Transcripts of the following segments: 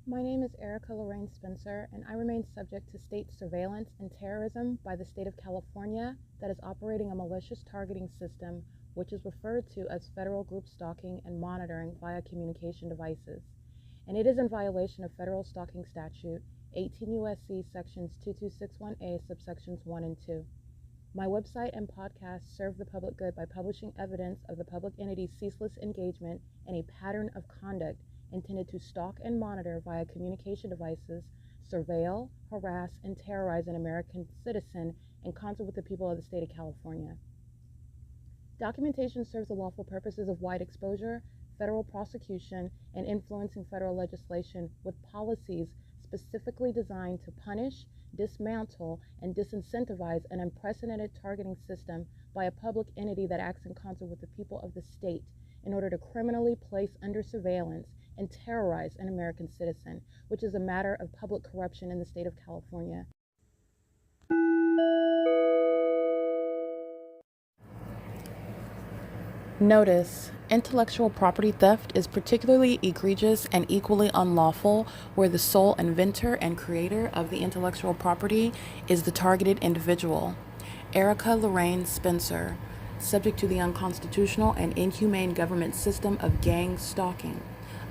My name is Erica Lorraine Spencer, and I remain subject to state surveillance and terrorism by the state of California that is operating a malicious targeting system which is referred to as federal group stalking and monitoring via communication devices. And it is in violation of federal stalking statute 18 U.S.C. sections 2261A subsections 1 and 2. My website and podcast serve the public good by publishing evidence of the public entity's ceaseless engagement in a pattern of conduct intended to stalk and monitor via communication devices, surveil, harass, and terrorize an American citizen in concert with the people of the state of California. Documentation serves the lawful purposes of wide exposure, federal prosecution, and influencing federal legislation with policies specifically designed to punish, dismantle, and disincentivize an unprecedented targeting system by a public entity that acts in concert with the people of the state in order to criminally place under surveillance and terrorize an American citizen, which is a matter of public corruption in the state of California. Notice: intellectual property theft is particularly egregious and equally unlawful where the sole inventor and creator of the intellectual property is the targeted individual. Erica Lorraine Spencer, subject to the unconstitutional and inhumane government system of gang stalking,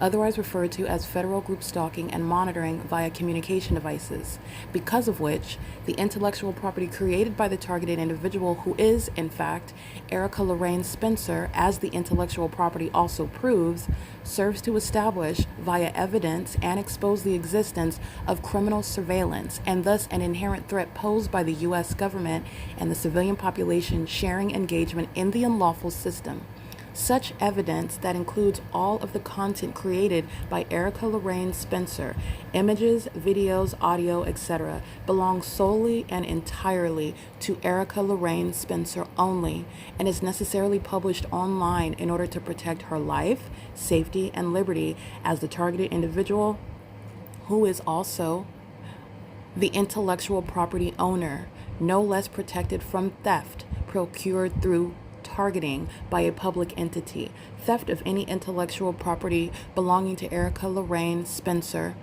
otherwise referred to as federal group stalking and monitoring via communication devices, because of which the intellectual property created by the targeted individual, who is, in fact, Erica Lorraine Spencer, as the intellectual property also proves, serves to establish via evidence and expose the existence of criminal surveillance and thus an inherent threat posed by the U.S. government and the civilian population sharing engagement in the unlawful system. Such evidence, that includes all of the content created by Erica Lorraine Spencer, images, videos, audio, etc., belongs solely and entirely to Erica Lorraine Spencer only and is necessarily published online in order to protect her life, safety, and liberty as the targeted individual, who is also the intellectual property owner, no less protected from theft procured through targeting by a public entity. Theft of any intellectual property belonging to Erica Lorraine Spencer,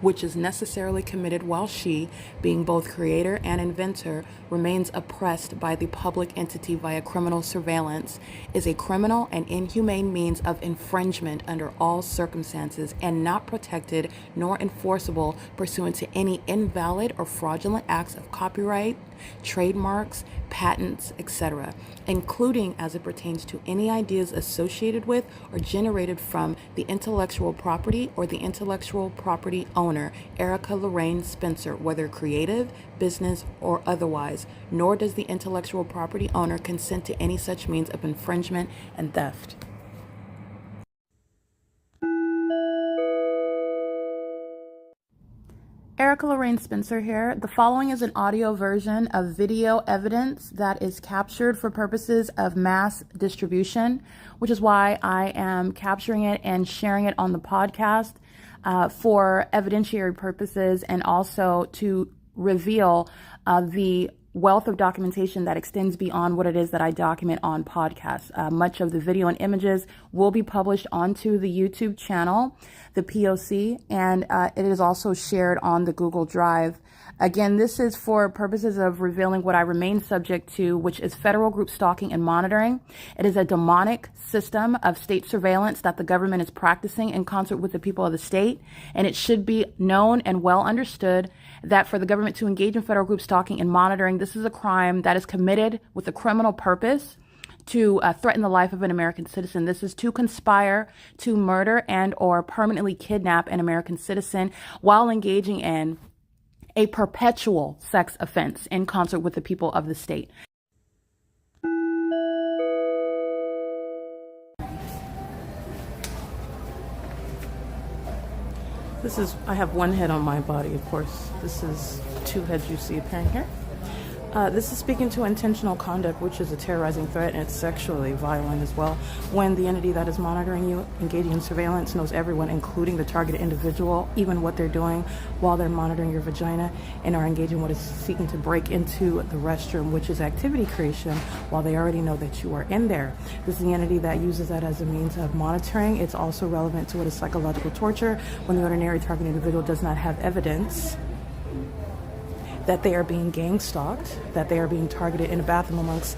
which is necessarily committed while she, being both creator and inventor, remains oppressed by the public entity via criminal surveillance, is a criminal and inhumane means of infringement under all circumstances and not protected nor enforceable pursuant to any invalid or fraudulent acts of copyright, trademarks, patents, etc., including as it pertains to any ideas associated with or generated from the intellectual property or the intellectual property owner, Erica Lorraine Spencer, whether creative, business, or otherwise, nor does the intellectual property owner consent to any such means of infringement and theft. Erica Lorraine Spencer here. The following is an audio version of video evidence that is captured for purposes of mass distribution, which is why I am capturing it and sharing it on the podcast for evidentiary purposes and also to reveal the wealth of documentation that extends beyond what it is that I document on podcasts. Much of the video and images will be published onto the YouTube channel, the P.O.C, and it is also shared on the Google Drive. Again, this is for purposes of revealing what I remain subject to, which is federal group stalking and monitoring. It is a demonic system of state surveillance that the government is practicing in concert with the people of the state, and it should be known and well understood that for the government to engage in federal group stalking and monitoring, this is a crime that is committed with a criminal purpose to threaten the life of an American citizen. This is to conspire to murder and or permanently kidnap an American citizen while engaging in a perpetual sex offense in concert with the people of the state. I have one head on my body, of course. This is two heads you see appearing here. This is speaking to intentional conduct, which is a terrorizing threat, and it's sexually violent as well. When the entity that is monitoring you, engaging in surveillance, knows everyone, including the targeted individual, even what they're doing while they're monitoring your vagina, and are engaging what is seeking to break into the restroom, which is activity creation, while they already know that you are in there. This is the entity that uses that as a means of monitoring. It's also relevant to what is psychological torture, when the ordinary targeted individual does not have evidence that they are being gang stalked, that they are being targeted in a bathroom amongst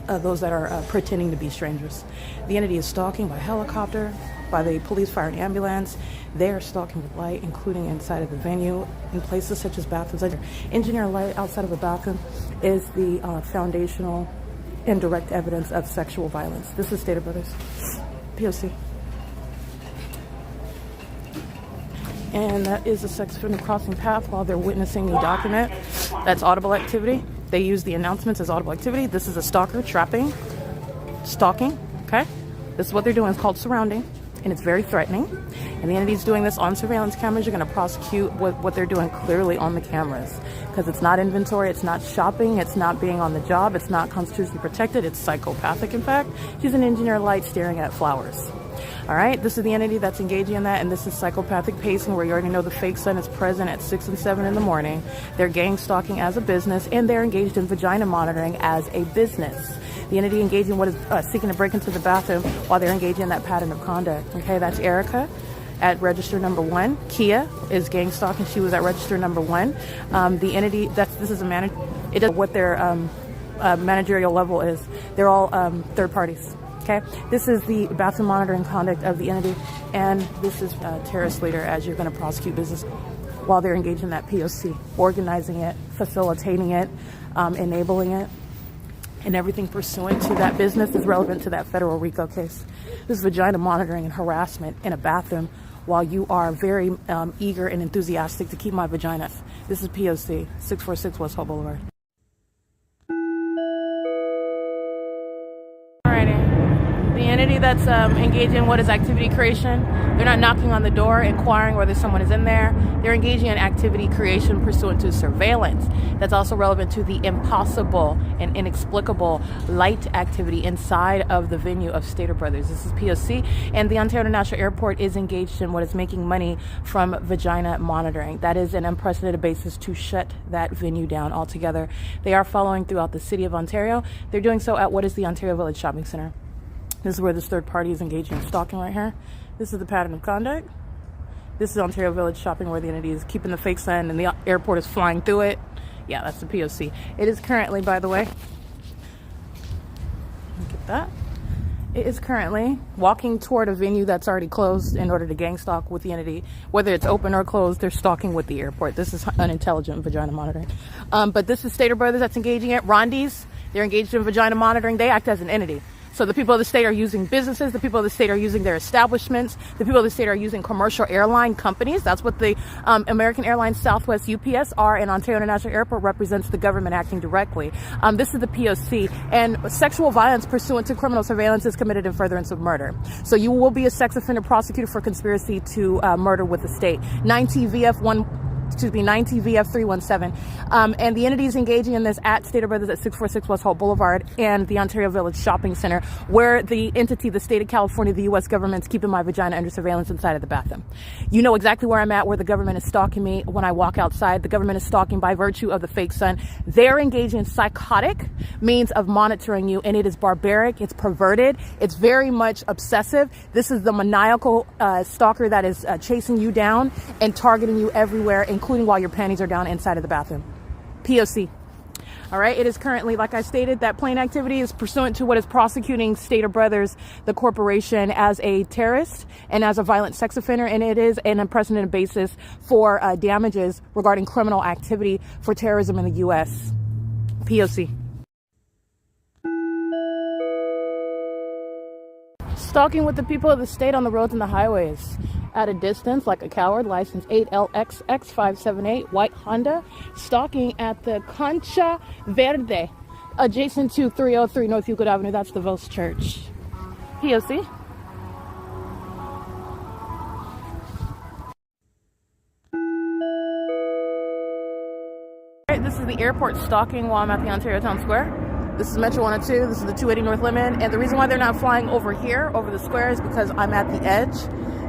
those that are pretending to be strangers. The entity is stalking by helicopter, by the police, fire, and ambulance. They are stalking with light, including inside of the venue, in places such as bathrooms. Engineer light outside of a bathroom is the foundational and direct evidence of sexual violence. This is Stater Brothers, P.O.C. And that is a sex offender crossing path while they're witnessing the document. That's audible activity. They use the announcements as audible activity. This is a stalker trapping, stalking, okay? This is what they're doing. It's called surrounding, and it's very threatening. And the entity's doing this on surveillance cameras. You're going to prosecute what they're doing clearly on the cameras, because it's not inventory, it's not shopping, it's not being on the job, it's not constitutionally protected, it's psychopathic, in fact. She's an engineer light staring at flowers. All right, this is the entity that's engaging in that, and this is psychopathic pacing, where you already know the fake sun is present at 6 and 7 in the morning. They're gang stalking as a business, and they're engaged in vagina monitoring as a business. The entity engaging what is seeking to break into the bathroom while they're engaging in that pattern of conduct. Okay, that's Erica at register number 1. Kia is gang stalking. She was at register number 1. The entity, this is a manager. It does what their managerial level is. They're all third parties. Okay, this is the bathroom monitoring conduct of the entity, and this is terrorist leader, as you're going to prosecute business while they're engaged in that P.O.C, organizing it, facilitating it, enabling it, and everything pursuant to that business is relevant to that federal RICO case. This is vagina monitoring and harassment in a bathroom while you are very eager and enthusiastic to keep my vagina. This is P.O.C, 646 West Holt Boulevard. The entity that's engaging in what is activity creation, they're not knocking on the door inquiring whether someone is in there. They're engaging in activity creation pursuant to surveillance. That's also relevant to the impossible and inexplicable light activity inside of the venue of Stater Brothers. This is P.O.C, and the Ontario International Airport is engaged in what is making money from vagina monitoring. That is an unprecedented basis to shut that venue down altogether. They are following throughout the city of Ontario. They're doing so at what is the Ontario Village Shopping Center. This is where this third party is engaging in stalking right here. This is the pattern of conduct. This is Ontario Village Shopping, where the entity is keeping the fake sun and the airport is flying through it. Yeah, that's the P.O.C. It is currently, by the way, look at that. It is currently walking toward a venue that's already closed in order to gang stalk with the entity. Whether it's open or closed, they're stalking with the airport. This is unintelligent vagina monitoring. But this is Stater Brothers that's engaging it. Wendy's, they're engaged in vagina monitoring. They act as an entity. So the people of the state are using businesses, the people of the state are using their establishments, the people of the state are using commercial airline companies. That's what the American Airlines, Southwest, UPS are, and Ontario International Airport represents the government acting directly. This is the P.O.C, and sexual violence pursuant to criminal surveillance is committed in furtherance of murder. So you will be a sex offender prosecuted for conspiracy to murder with the state. 9TVF 317. And the entity is engaging in this at Stater Brothers at 646 West Holt Boulevard and the Ontario Village Shopping Center, where the entity, the state of California, the U.S. government's keeping my vagina under surveillance inside of the bathroom. You know exactly where I'm at, where the government is stalking me when I walk outside. The government is stalking by virtue of the fake sun. They're engaging in psychotic means of monitoring you, and it is barbaric, it's perverted, it's very much obsessive. This is the maniacal stalker that is chasing you down and targeting you everywhere, including while your panties are down inside of the bathroom. P.O.C. All right, it is currently, like I stated, that plain activity is pursuant to what is prosecuting Stater Brothers, the corporation, as a terrorist and as a violent sex offender, and it is an unprecedented basis for damages regarding criminal activity for terrorism in the U.S. P.O.C. Stalking with the people of the state on the roads and the highways. At a distance, like a coward, license 8LXX578, white Honda, stalking at the Concha Verde, adjacent to 303 North Euclid Avenue. That's the Vos Church. P.O.C. right, this is the airport stalking while I'm at the Ontario Town Square. This is Metro 102, this is the 280 North Limit, and the reason why they're not flying over here, over the square, is because I'm at the edge.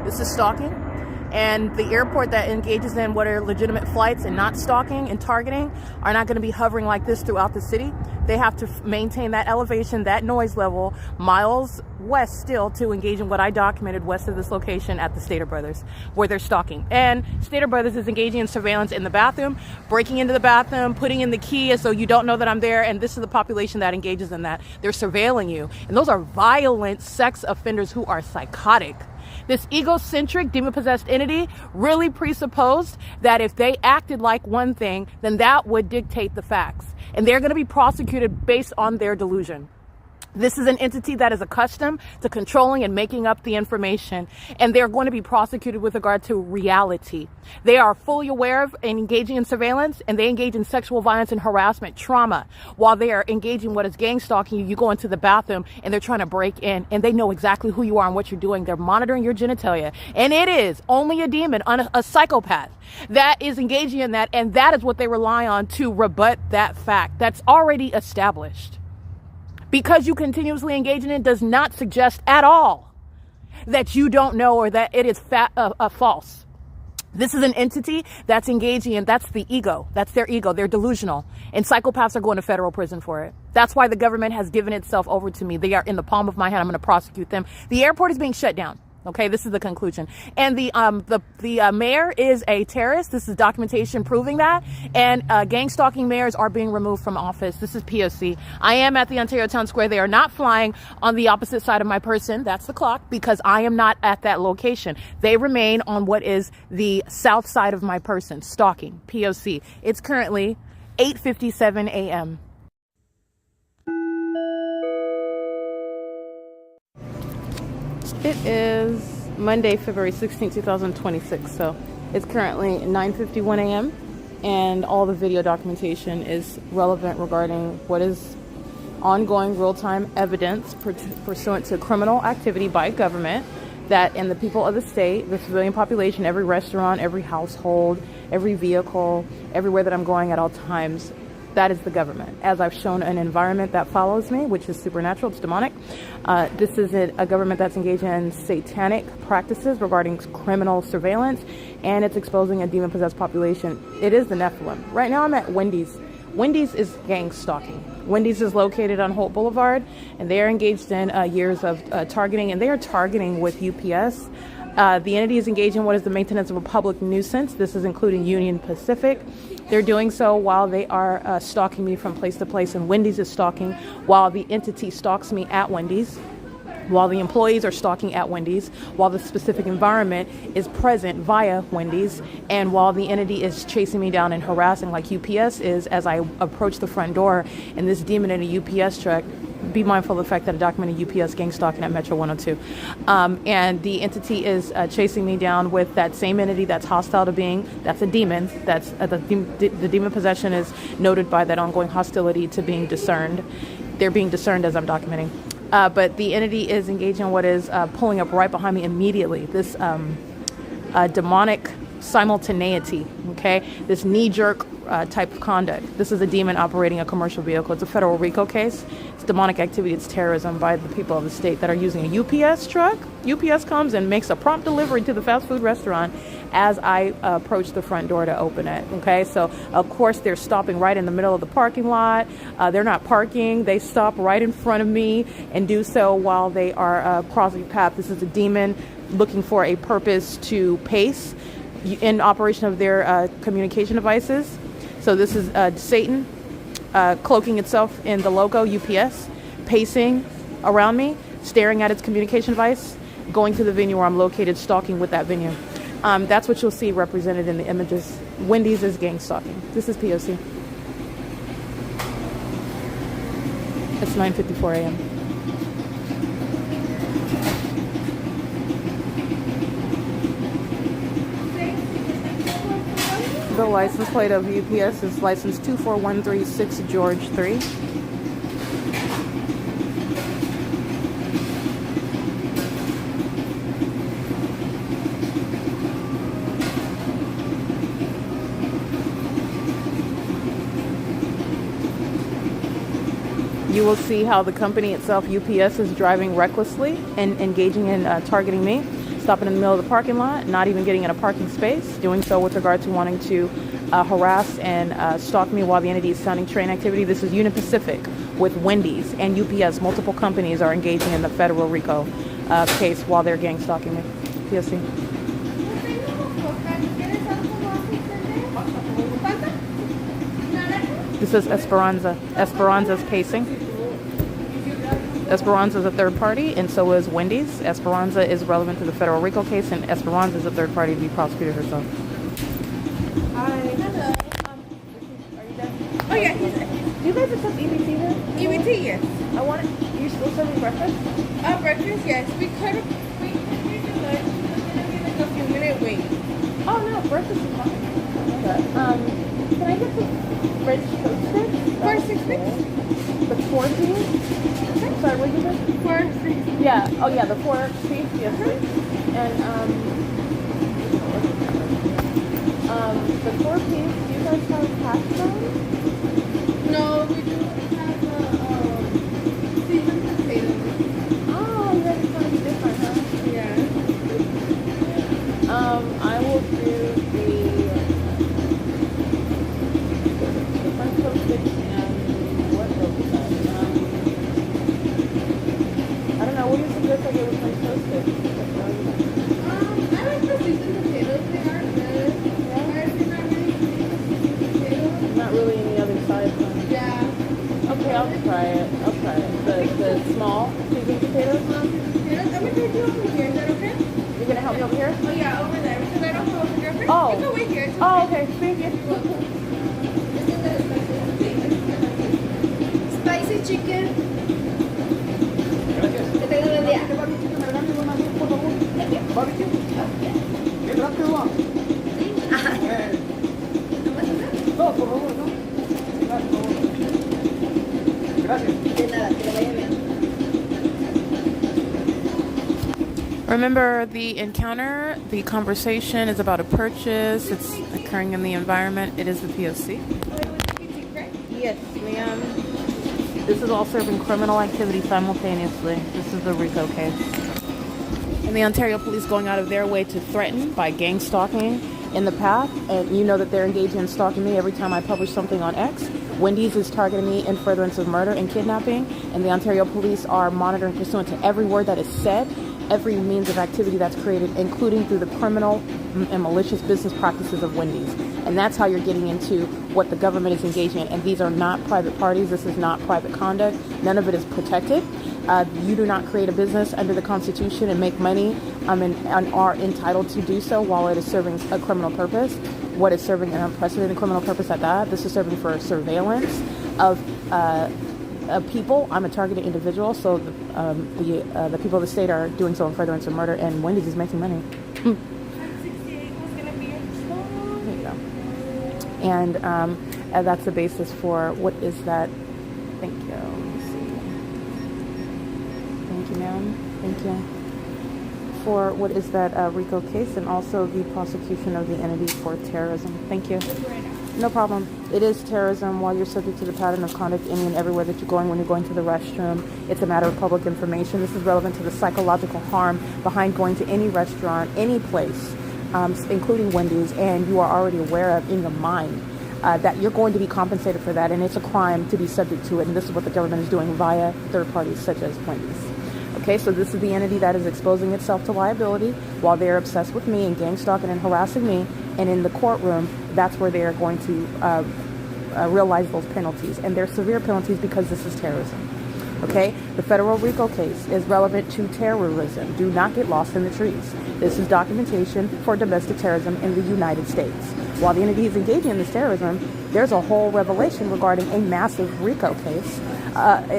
This is stalking. And the airport that engages in what are legitimate flights and not stalking and targeting are not going to be hovering like this throughout the city. They have to maintain that elevation, that noise level, miles west still to engage in what I documented west of this location at the Stater Brothers, where they're stalking. And Stater Brothers is engaging in surveillance in the bathroom, breaking into the bathroom, putting in the key so you don't know that I'm there. And this is the population that engages in that. They're surveilling you. And those are violent sex offenders who are psychotic. This egocentric, demon-possessed entity really presupposed that if they acted like one thing, then that would dictate the facts. And they're going to be prosecuted based on their delusion. This is an entity that is accustomed to controlling and making up the information, and they're going to be prosecuted with regard to reality. They are fully aware of and engaging in surveillance, and they engage in sexual violence and harassment, trauma. While they are engaging in what is gang stalking you, you go into the bathroom and they're trying to break in, and they know exactly who you are and what you're doing. They're monitoring your genitalia, and it is only a demon, a psychopath that is engaging in that, and that is what they rely on to rebut that fact that's already established. Because you continuously engage in it does not suggest at all that you don't know or that it is false. This is an entity that's engaging in, that's the ego. That's their ego. They're delusional. And psychopaths are going to federal prison for it. That's why the government has given itself over to me. They are in the palm of my hand. I'm going to prosecute them. The airport is being shut down. Okay, this is the conclusion. And the mayor is a terrorist. This is documentation proving that. And gang stalking mayors are being removed from office. This is P.O.C. I am at the Ontario Town Square. They are not flying on the opposite side of my person. That's the clock, because I am not at that location. They remain on what is the south side of my person, stalking, P.O.C. It's currently 8:57 a.m. It is Monday, February 16, 2026, so it's currently 9:51 a.m. and all the video documentation is relevant regarding what is ongoing real-time evidence pursuant to criminal activity by government that in the people of the state, the civilian population, every restaurant, every household, every vehicle, everywhere that I'm going at all times, that is the government. As I've shown an environment that follows me, which is supernatural, it's demonic. This is a government that's engaged in satanic practices regarding criminal surveillance, and it's exposing a demon-possessed population. It is the Nephilim. Right now I'm at Wendy's. Wendy's is gang stalking. Wendy's is located on Holt Boulevard, and they are engaged in years of targeting, and they are targeting with UPS. The entity is engaged in what is the maintenance of a public nuisance. This is including Union Pacific. They're doing so while they are stalking me from place to place, and Wendy's is stalking while the entity stalks me at Wendy's, while the employees are stalking at Wendy's, while the specific environment is present via Wendy's, and while the entity is chasing me down and harassing like UPS is as I approach the front door, and this demon in a UPS truck. Be mindful of the fact that I documented UPS gang stalking at Metro 102. And the entity is chasing me down with that same entity that's hostile to being, that's a demon. That's the demon possession is noted by that ongoing hostility to being discerned. They're being discerned as I'm documenting. But the entity is engaging in what is pulling up right behind me immediately. This demonic simultaneity, okay? This knee-jerk type of conduct. This is a demon operating a commercial vehicle. It's a federal RICO case. It's demonic activity. It's terrorism by the people of the state that are using a UPS truck. UPS comes and makes a prompt delivery to the fast food restaurant as I approach the front door to open it, okay? So, of course, they're stopping right in the middle of the parking lot. They're not parking. They stop right in front of me and do so while they are crossing the path. This is a demon looking for a purpose to pace in operation of their communication devices. So this is Satan cloaking itself in the logo UPS, pacing around me, staring at its communication device, going to the venue where I'm located, stalking with that venue. That's what you'll see represented in the images. Wendy's is gang stalking. This is P.O.C. It's 9:54 a.m. The license plate of UPS is license 24136 George 3. You will see how the company itself, UPS, is driving recklessly and engaging in targeting me, stopping in the middle of the parking lot, not even getting in a parking space, doing so with regard to wanting to harass and stalk me while the entity is sounding train activity. This is Union Pacific with Wendy's and UPS. Multiple companies are engaging in the federal RICO case while they're gang stalking me. P.O.C. This is Esperanza. Esperanza's pacing. Esperanza is a third party, and so is Wendy's. Esperanza is relevant to the federal RICO case, and Esperanza is a third party to be prosecuted herself. Hi. Hello. Are you done? Oh, yeah. Do you guys accept EBT here? EBT, yes. I want it. You still serving breakfast? Breakfast, yes. We could do lunch. It's going to be like a few minute wait. Oh, no. Breakfast is fine. Okay. Can I get some French toast sticks? 4 6 sticks? The 4 piece? Okay. Sorry, what did you say? 4 6. Yeah. Oh, yeah, the 4 piece. Yes, please. And, the 4 piece, do you guys have hash browns? No, we do have seasoned potatoes. Oh, you guys are trying to be different, huh? Yeah. I will do the French toast sticks and what else is that? I don't know. What do you suggest I get with French toast sticks? I like the seasoned potatoes. They are good. Not really any other size one. Yeah. Okay, I'll try it. The small seasoned potatoes. I'm going to take you over here. Is that okay? You're gonna help me over here? Oh, yeah, over there. Because I don't have over here. Oh. You can wait here. Oh, okay. Thank you. Spicy chicken. Que tenga buen día. No, por favor, no. Gracias. De nada, que le vaya bien. Remember the encounter, the conversation is about a purchase, it's occurring in the environment, it is the P.O.C. Yes, ma'am. This is all serving criminal activity simultaneously. This is the RICO case. And the Ontario police going out of their way to threaten by gang stalking in the path, and you know that they're engaging in stalking me every time I publish something on X. Wendy's is targeting me in furtherance of murder and kidnapping, and the Ontario police are monitoring pursuant to every word that is said, every means of activity that's created, including through the criminal and malicious business practices of Wendy's. And that's how you're getting into what the government is engaging in. And these are not private parties. This is not private conduct. None of it is protected. You do not create a business under the Constitution and make money and are entitled to do so while it is serving a criminal purpose. What is serving an unprecedented criminal purpose at that? This is serving for surveillance of people. I'm a targeted individual, so the people of the state are doing so in furtherance of murder, and Wendy's is making money. There you go. And that's the basis for what is that? Thank you. Let me see. Thank you, ma'am. Thank you. For what is that RICO case, and also the prosecution of the entity for terrorism. Thank you. No problem. It is terrorism while you're subject to the pattern of conduct any and everywhere that you're going when you're going to the restroom. It's a matter of public information. This is relevant to the psychological harm behind going to any restaurant, any place, including Wendy's, and you are already aware of in your mind that you're going to be compensated for that, and it's a crime to be subject to it, and this is what the government is doing via third parties such as Wendy's. Okay, so this is the entity that is exposing itself to liability while they're obsessed with me and gang stalking and harassing me, and in the courtroom, that's where they are going to realize those penalties, and they're severe penalties because this is terrorism. Okay, the federal RICO case is relevant to terrorism. Do not get lost in the trees. This is documentation for domestic terrorism in the United States. While the entity is engaging in this terrorism, there's a whole revelation regarding a massive RICO case,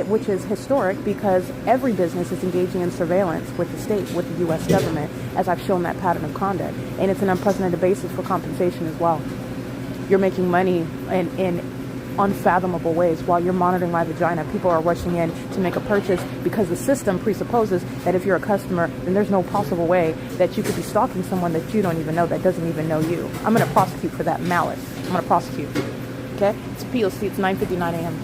which is historic because every business is engaging in surveillance with the state, with the U.S. government, as I've shown that pattern of conduct. And it's an unprecedented basis for compensation as well. You're making money in unfathomable ways while you're monitoring my vagina. People are rushing in to make a purchase because the system presupposes that if you're a customer, then there's no possible way that you could be stalking someone that you don't even know, that doesn't even know you. I'm going to prosecute for that malice. I'm going to prosecute. Okay? It's P.O.C. It's 9:59 a.m.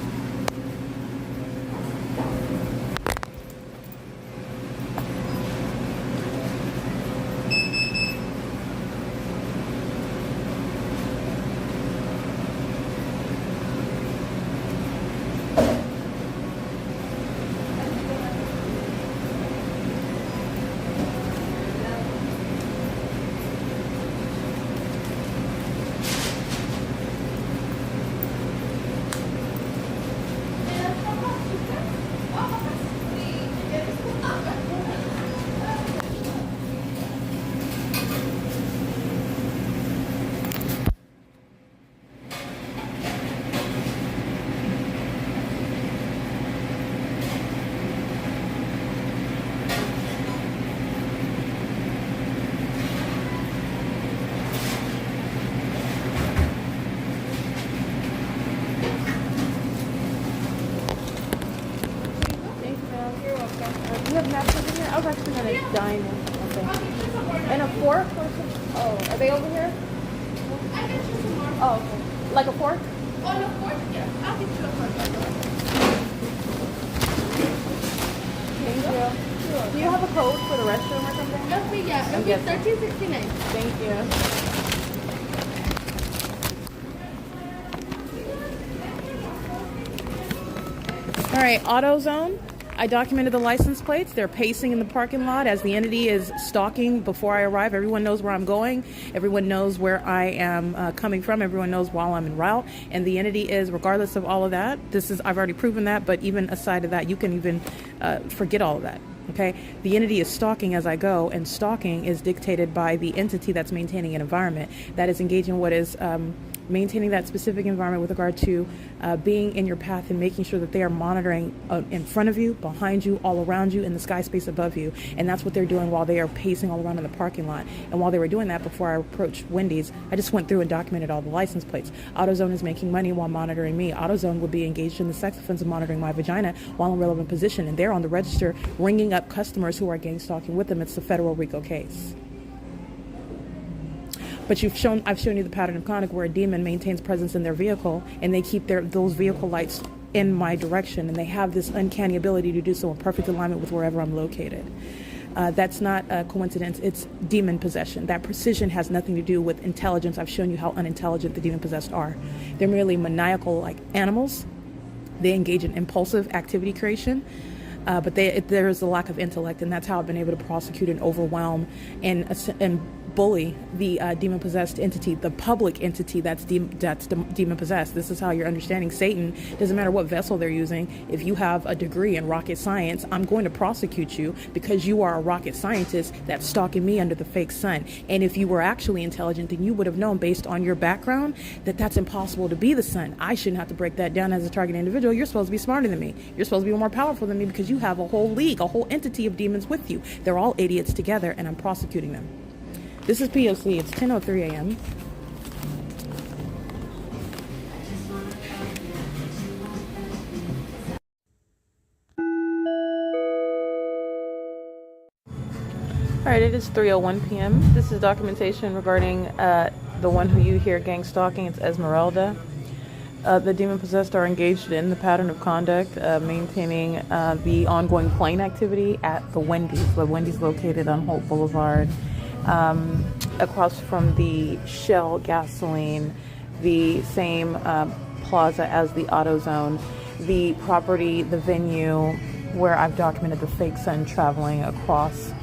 Dining. Okay. And a fork? Oh, are they over here? I can choose tomorrow. Oh, okay. Like a fork? On the fourth, yeah. I'll get you a fork. Thank you. Do you have a code for the restroom or something? Okay, yeah. It'll be Yes. 1369. Thank you. All right, AutoZone. I documented the license plates. They're pacing in the parking lot as the entity is stalking before I arrive. Everyone knows where I'm going. Everyone knows where I am coming from. Everyone knows while I'm en route. And the entity is, regardless of all of that, I've already proven that, but even aside of that, you can even forget all of that. Okay, the entity is stalking as I go, and stalking is dictated by the entity that's maintaining an environment that is engaging what is maintaining that specific environment with regard to being in your path and making sure that they are monitoring in front of you, behind you, all around you, in the sky space above you. And that's what they're doing while they are pacing all around in the parking lot. And while they were doing that, before I approached Wendy's, I just went through and documented all the license plates. AutoZone is making money while monitoring me. AutoZone would be engaged in the sex offense of monitoring my vagina while in relevant position. And they're on the register ringing up customers who are gang stalking with them. It's a federal RICO case. But I've shown you the pattern of conduct where a demon maintains presence in their vehicle, and they keep those vehicle lights in my direction, and they have this uncanny ability to do so in perfect alignment with wherever I'm located. That's not a coincidence. It's demon possession. That precision has nothing to do with intelligence. I've shown you how unintelligent the demon possessed are. They're merely maniacal like animals. They engage in impulsive activity creation. But there is a lack of intellect, and that's how I've been able to prosecute and overwhelm and bully the demon-possessed entity, the public entity that's demon-possessed. This is how you're understanding Satan. Doesn't matter what vessel they're using. If you have a degree in rocket science, I'm going to prosecute you because you are a rocket scientist that's stalking me under the fake sun. And if you were actually intelligent, then you would have known based on your background that that's impossible to be the sun. I shouldn't have to break that down as a target individual. You're supposed to be smarter than me. You're supposed to be more powerful than me because you have a whole league, a whole entity of demons with you. They're all idiots together, and I'm prosecuting them. This is P.O.C. It's 10:03 a.m. All right, it is 3:01 p.m. This is documentation regarding the one who you hear gang stalking. It's Esmeralda. The demon-possessed are engaged in the pattern of conduct, maintaining the ongoing plane activity at the Wendy's. The Wendy's located on Holt Boulevard, across from the Shell gasoline, the same plaza as the AutoZone, the property, the venue where I've documented the fake sun traveling across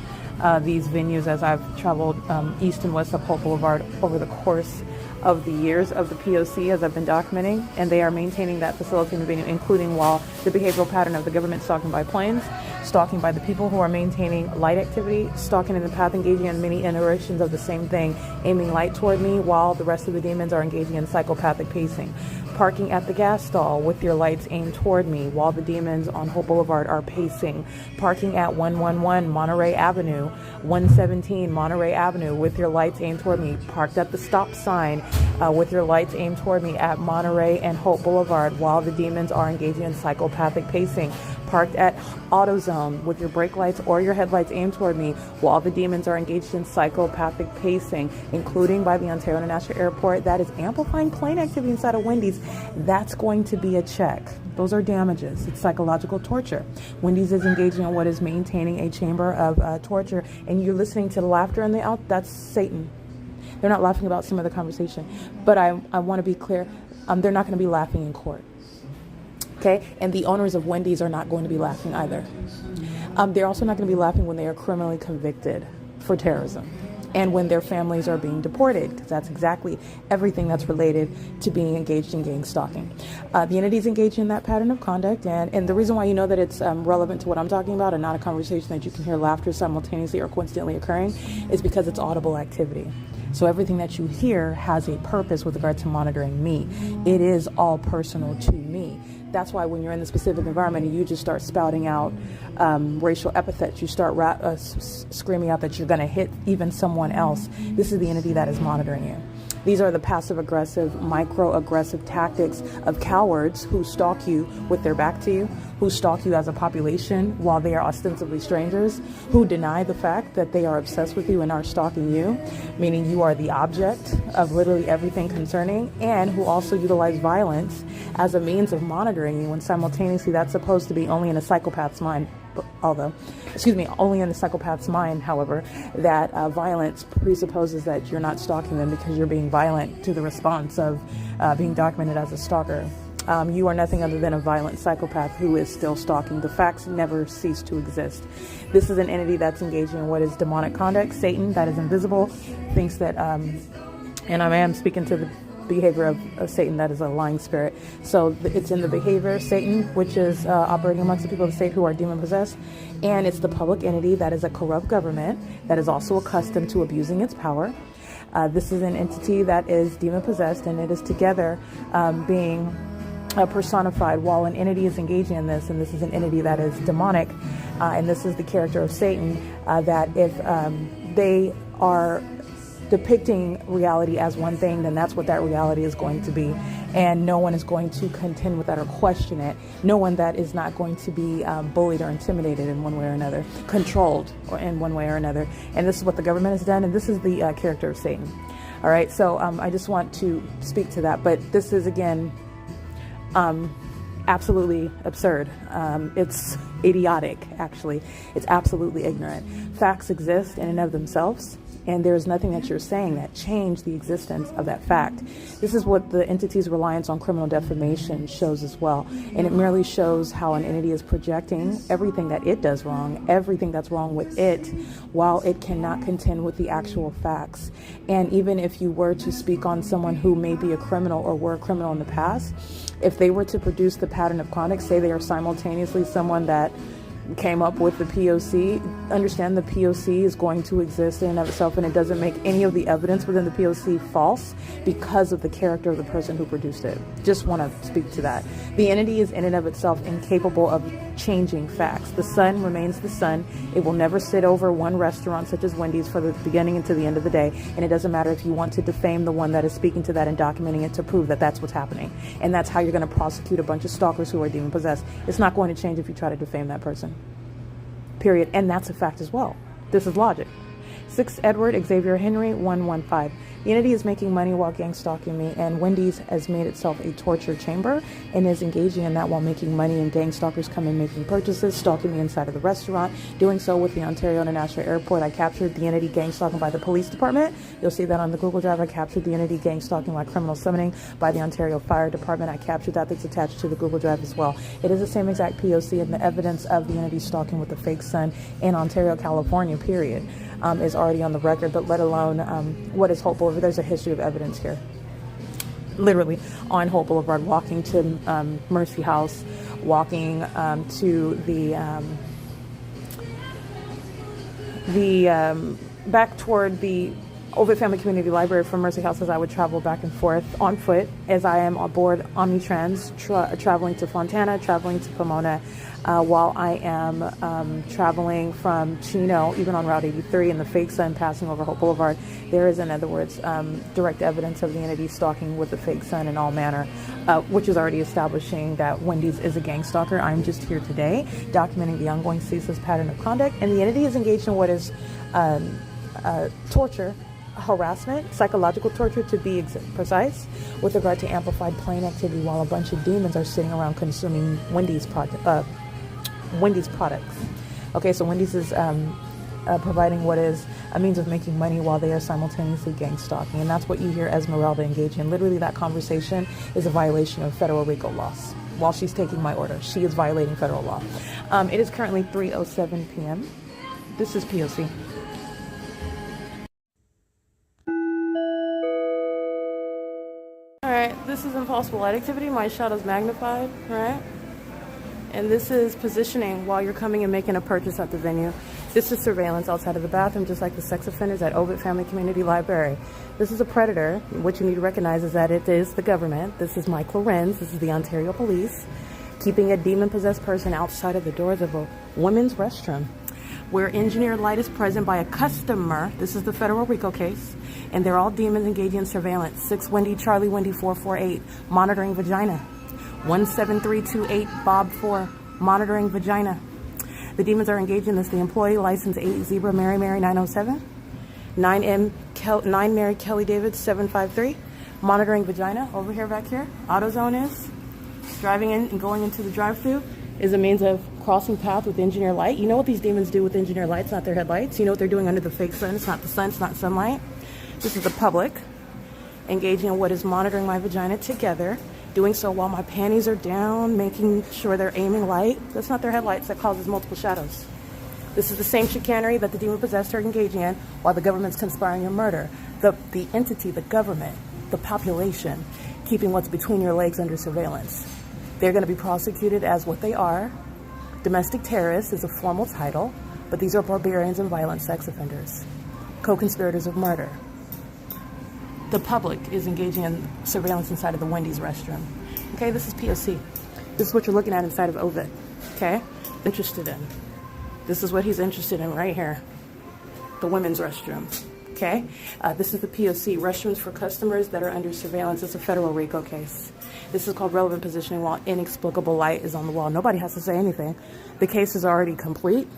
these venues as I've traveled east and west of Holt Boulevard over the course of the years of the P.O.C. as I've been documenting, and they are maintaining that facility in the venue, including while the behavioral pattern of the government stalking by planes, stalking by the people who are maintaining light activity, stalking in the path, engaging in many iterations of the same thing, aiming light toward me while the rest of the demons are engaging in psychopathic pacing. Parking at the gas stall with your lights aimed toward me while the demons on Hope Boulevard are pacing. Parking at 111 Monterey Avenue, 117 Monterey Avenue with your lights aimed toward me. Parked at the stop sign with your lights aimed toward me at Monterey and Hope Boulevard while the demons are engaging in psychopathic pacing. Parked at AutoZone with your brake lights or your headlights aimed toward me while the demons are engaged in psychopathic pacing, including by the Ontario International Airport. That is amplifying plane activity inside of Wendy's. That's going to be a check. Those are damages. It's psychological torture. Wendy's is engaging in what is maintaining a chamber of torture, and you're listening to the laughter and the out. That's Satan. They're not laughing about some other conversation, but I want to be clear. They're not going to be laughing in court. Okay, and the owners of Wendy's are not going to be laughing either. They're also not going to be laughing when they are criminally convicted for terrorism and when their families are being deported, because that's exactly everything that's related to being engaged in gang stalking. The entity's engaged in that pattern of conduct, and the reason why you know that it's relevant to what I'm talking about and not a conversation that you can hear laughter simultaneously or coincidentally occurring is because it's audible activity. So everything that you hear has a purpose with regard to monitoring me. It is all personal to me. That's why when you're in the specific environment and you just start spouting out racial epithets, you start screaming out that you're going to hit even someone else. This is the entity that is monitoring you. These are the passive-aggressive, micro-aggressive tactics of cowards who stalk you with their back to you, who stalk you as a population while they are ostensibly strangers, who deny the fact that they are obsessed with you and are stalking you, meaning you are the object of literally everything concerning, and who also utilize violence as a means of monitoring you when simultaneously that's supposed to be only in a psychopath's mind. Only in the psychopath's mind, however, that violence presupposes that you're not stalking them because you're being violent to the response of being documented as a stalker. You are nothing other than a violent psychopath who is still stalking. The facts never cease to exist. This is an entity that's engaging in what is demonic conduct. Satan, that is invisible, thinks that, and I am speaking to the behavior of Satan, that is a lying spirit. So it's in the behavior of Satan, which is operating amongst the people of the state who are demon possessed, and it's the public entity that is a corrupt government that is also accustomed to abusing its power. This is an entity that is demon possessed, and it is together being personified while an entity is engaging in this, and this is an entity that is demonic, and this is the character of Satan, that if they are depicting reality as one thing, then that's what that reality is going to be. And no one is going to contend with that or question it. No one that is not going to be bullied or intimidated in one way or another, controlled or in one way or another. And this is what the government has done, and this is the character of Satan. All right, so I just want to speak to that. But this is, again, absolutely absurd. It's idiotic, actually. It's absolutely ignorant. Facts exist in and of themselves, and there is nothing that you're saying that changed the existence of that fact. This is what the entity's reliance on criminal defamation shows as well. And it merely shows how an entity is projecting everything that it does wrong, everything that's wrong with it, while it cannot contend with the actual facts. And even if you were to speak on someone who may be a criminal or were a criminal in the past, if they were to produce the pattern of conduct, say they are simultaneously someone that came up with the P.O.C., understand the P.O.C. is going to exist in and of itself, and it doesn't make any of the evidence within the P.O.C. false because of the character of the person who produced it. Just want to speak to that. The entity is in and of itself incapable of changing facts. The sun remains the sun. It will never sit over one restaurant such as Wendy's for the beginning and to the end of the day, and it doesn't matter if you want to defame the one that is speaking to that and documenting it to prove that that's what's happening. And that's how you're going to prosecute a bunch of stalkers who are demon possessed. It's not going to change if you try to defame that person. Period. And that's a fact as well. This is logic. 6 Edward Xavier Henry 115. The entity is making money while gang stalking me, and Wendy's has made itself a torture chamber and is engaging in that while making money, and gang stalkers come in making purchases, stalking me inside of the restaurant, doing so with the Ontario International Airport. I captured the entity gang stalking by the police department. You'll see that on the Google Drive. I captured the entity gang stalking by criminal summoning by the Ontario Fire Department. I captured that. That's attached to the Google Drive as well. It is the same exact P.O.C. and the evidence of the entity stalking with the fake sun in Ontario, California, period, is already on the record, but let alone what is Holt Boulevard. There's a history of evidence here. Literally on Holt Boulevard, walking to Mercy House, walking to the back toward the OVITT Family Community Library from Mercy House, as I would travel back and forth on foot, as I am on board Omnitrans, traveling to Fontana, traveling to Pomona, while I am traveling from Chino, even on Route 83, and the fake sun passing over Hope Boulevard. There is, in other words, direct evidence of the entity stalking with the fake sun in all manner, which is already establishing that Wendy's is a gang stalker. I'm just here today documenting the ongoing ceaseless pattern of conduct, and the entity is engaged in what is torture, harassment, psychological torture to be precise, with regard to amplified plane activity while a bunch of demons are sitting around consuming Wendy's products. Okay, so Wendy's is providing what is a means of making money while they are simultaneously gang stalking, and that's what you hear Esmeralda engage in. Literally, that conversation is a violation of federal RICO laws. While she's taking my order, she is violating federal law. It is currently 3:07 p.m. This is P.O.C. Alright, this is impossible light activity. My shadow's magnified, right? And this is positioning while you're coming and making a purchase at the venue. This is surveillance outside of the bathroom, just like the sex offenders at OVITT Family Community Library. This is a predator. What you need to recognize is that it is the government. This is Mike LORENZ. This is the Ontario Police, keeping a demon-possessed person outside of the doors of a women's restroom, where engineered light is present by a customer. This is the federal RICO case. And they're all demons engaging in surveillance. 6 Wendy Charlie Wendy 448, monitoring vagina. 17328 Bob 4, monitoring vagina. The demons are engaged in this. The employee license 8 Zebra Mary Mary 907. 9 Mary Kelly David 753, monitoring vagina. Over here, back here, AutoZone is. Driving in and going into the drive-thru is a means of crossing path with engineer light. You know what these demons do with engineer lights, not their headlights. You know what they're doing under the fake sun. It's not the sun, it's not sunlight. This is the public engaging in what is monitoring my vagina together, doing so while my panties are down, making sure they're aiming light. That's not their headlights, that causes multiple shadows. This is the same chicanery that the demon-possessed are engaging in while the government's conspiring in murder. The entity, the government, the population, keeping what's between your legs under surveillance. They're going to be prosecuted as what they are. Domestic terrorists is a formal title, but these are barbarians and violent sex offenders, co-conspirators of murder. The public is engaging in surveillance inside of the Wendy's restroom. Okay, this is P.O.C. This is what you're looking at inside of OVITT. Okay, interested in. This is what he's interested in right here. The women's restroom. Okay, this is the P.O.C. restrooms for customers that are under surveillance. It's a federal RICO case. This is called relevant positioning while inexplicable light is on the wall. Nobody has to say anything. The case is already complete,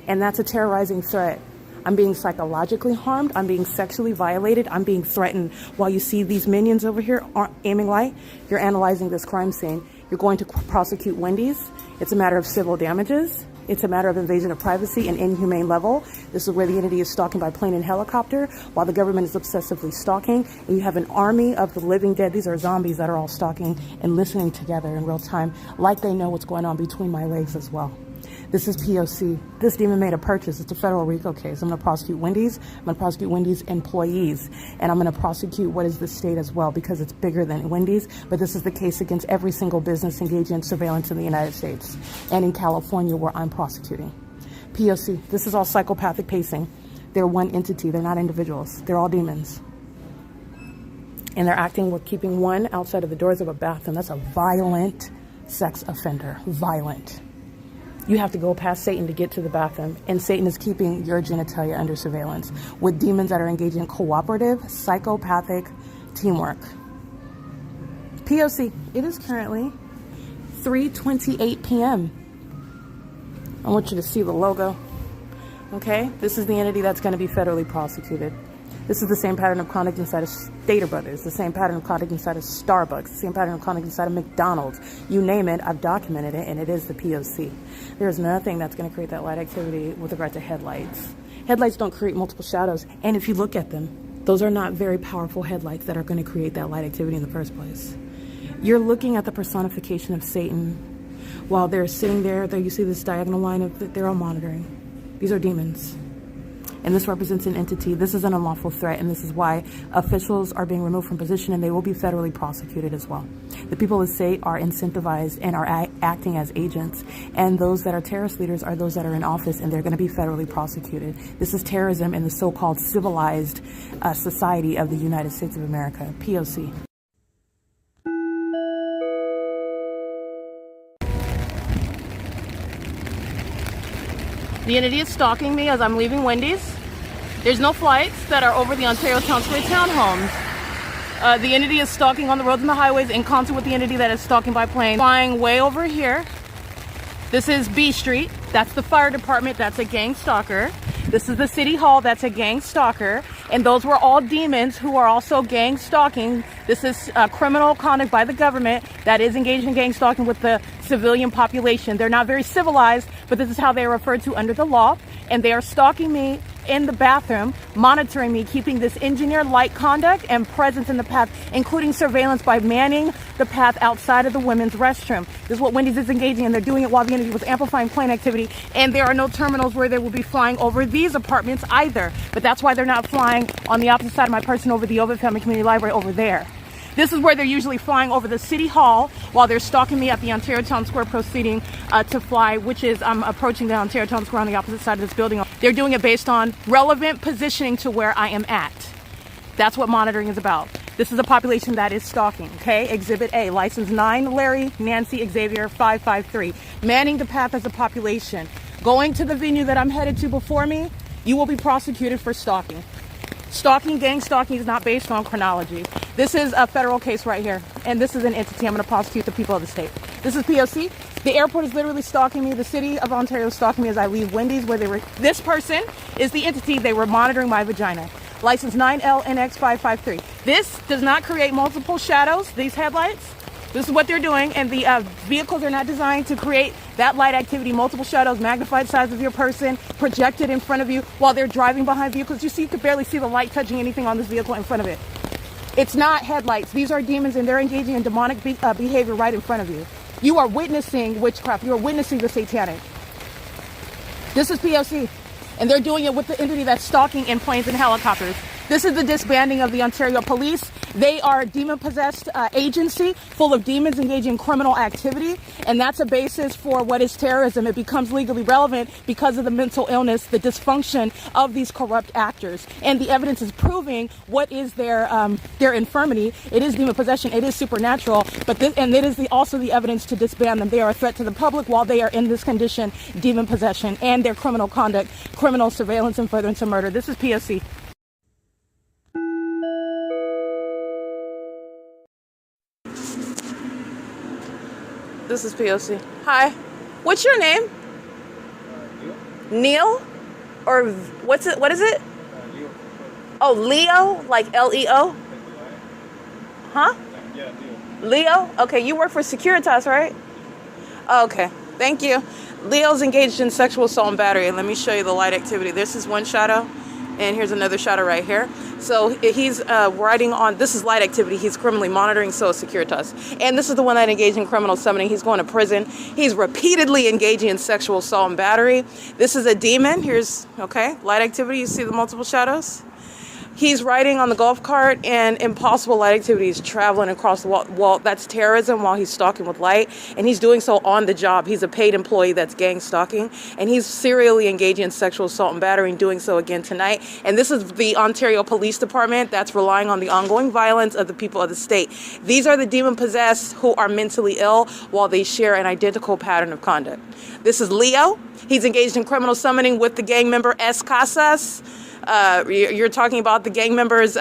and that's a terrorizing threat. I'm being psychologically harmed. I'm being sexually violated. I'm being threatened. While you see these minions over here aiming light, you're analyzing this crime scene. You're going to prosecute Wendy's. It's a matter of civil damages. It's a matter of invasion of privacy and inhumane level. This is where the entity is stalking by plane and helicopter while the government is obsessively stalking. And you have an army of the living dead. These are zombies that are all stalking and listening together in real time, like they know what's going on between my legs as well. This is P.O.C. This demon made a purchase. It's a federal RICO case. I'm going to prosecute Wendy's. I'm going to prosecute Wendy's employees. And I'm going to prosecute what is the state as well, because it's bigger than Wendy's. But this is the case against every single business engaged in surveillance in the United States and in California, where I'm prosecuting. P.O.C. This is all psychopathic pacing. They're one entity. They're not individuals. They're all demons. And they're acting with keeping one outside of the doors of a bathroom. That's a violent sex offender. Violent. You have to go past Satan to get to the bathroom, and Satan is keeping your genitalia under surveillance with demons that are engaged in cooperative, psychopathic teamwork. P.O.C. It is currently 3:28 p.m. I want you to see the logo. Okay? This is the entity that's going to be federally prosecuted. This is the same pattern of conduct inside of Stater Brothers, the same pattern of conduct inside of Starbucks, the same pattern of conduct inside of McDonald's. You name it, I've documented it, and it is the P.O.C. There's nothing that's going to create that light activity with regard to headlights. Headlights don't create multiple shadows, and if you look at them, those are not very powerful headlights that are going to create that light activity in the first place. You're looking at the personification of Satan while they're sitting there. You see this diagonal line of they're all monitoring. These are demons. And this represents an entity. This is an unlawful threat, and this is why officials are being removed from position, and they will be federally prosecuted as well. The people of the state are incentivized and are acting as agents, and those that are terrorist leaders are those that are in office, and they're going to be federally prosecuted. This is terrorism in the so-called civilized society of the United States of America. P.O.C. The entity is stalking me as I'm leaving Wendy's. There's no flights that are over the Ontario Town Square townhomes. The entity is stalking on the roads and the highways in concert with the entity that is stalking by plane. Flying way over here. This is B Street. That's the fire department. That's a gang stalker. This is the city hall. That's a gang stalker. And those were all demons who are also gang stalking. This is criminal conduct by the government that is engaged in gang stalking with the civilian population. They're not very civilized, but this is how they are referred to under the law. And they are stalking me in the bathroom, monitoring me, keeping this engineer light conduct and presence in the path, including surveillance by manning the path outside of the women's restroom. This is what Wendy's is engaging in. They're doing it while the entity was amplifying plane activity, and there are no terminals where they will be flying over these apartments either. But that's why they're not flying on the opposite side of my person over the OVITT Family Community Library over there. This is where they're usually flying over the city hall while they're stalking me at the Ontario Town Square proceeding to fly, which is I'm approaching the Ontario Town Square on the opposite side of this building. They're doing it based on relevant positioning to where I am at. That's what monitoring is about. This is a population that is stalking, okay? Exhibit A, license 9, Larry, Nancy, Xavier, 553. Manning the path as a population. Going to the venue that I'm headed to before me, you will be prosecuted for stalking. Stalking, gang stalking is not based on chronology. This is a federal case right here, and this is an entity. I'm going to prosecute the people of the state. This is P.O.C. The airport is literally stalking me. The city of Ontario is stalking me as I leave Wendy's, where they were. This person is the entity. They were monitoring my vagina. License 9LNX553. This does not create multiple shadows. These headlights. This is what they're doing, and the vehicles are not designed to create that light activity, multiple shadows, magnified size of your person, projected in front of you while they're driving behind vehicles. You could barely see the light touching anything on this vehicle in front of it. It's not headlights. These are demons, and they're engaging in demonic behavior right in front of you. You are witnessing witchcraft. You are witnessing the satanic. This is P.O.C., and they're doing it with the entity that's stalking in planes and helicopters. This is the disbanding of the Ontario Police. They are a demon-possessed agency full of demons engaging in criminal activity, and that's a basis for what is terrorism. It becomes legally relevant because of the mental illness, the dysfunction of these corrupt actors, and the evidence is proving what is their infirmity. It is demon possession. It is supernatural, but it is also the evidence to disband them. They are a threat to the public while they are in this condition, demon possession, and their criminal conduct, criminal surveillance, and furtherance of murder. This is P.O.C. This is P.O.C. Hi. What's your name? Neil? Or what is it? Leo. Oh, Leo? Like Leo? Huh? Yeah, Leo. Leo? Okay, you work for Securitas, right? Okay, thank you. Leo's engaged in sexual assault and battery. Let me show you the light activity. This is one shadow, and here's another shadow right here. So he's riding on, this is light activity. He's criminally monitoring, so is Securitas. And this is the one that engaged in criminal summoning. He's going to prison. He's repeatedly engaging in sexual assault and battery. This is a demon. Here's, okay, light activity. You see the multiple shadows? He's riding on the golf cart, and impossible light activity is traveling across the wall. That's terrorism while he's stalking with light, and he's doing so on the job. He's a paid employee that's gang stalking, and he's serially engaging in sexual assault and battery, and doing so again tonight. And this is the Ontario Police Department that's relying on the ongoing violence of the people of the state. These are the demon-possessed who are mentally ill while they share an identical pattern of conduct. This is Leo. He's engaged in criminal summoning with the gang member CEASELESS. You're talking about the gang members,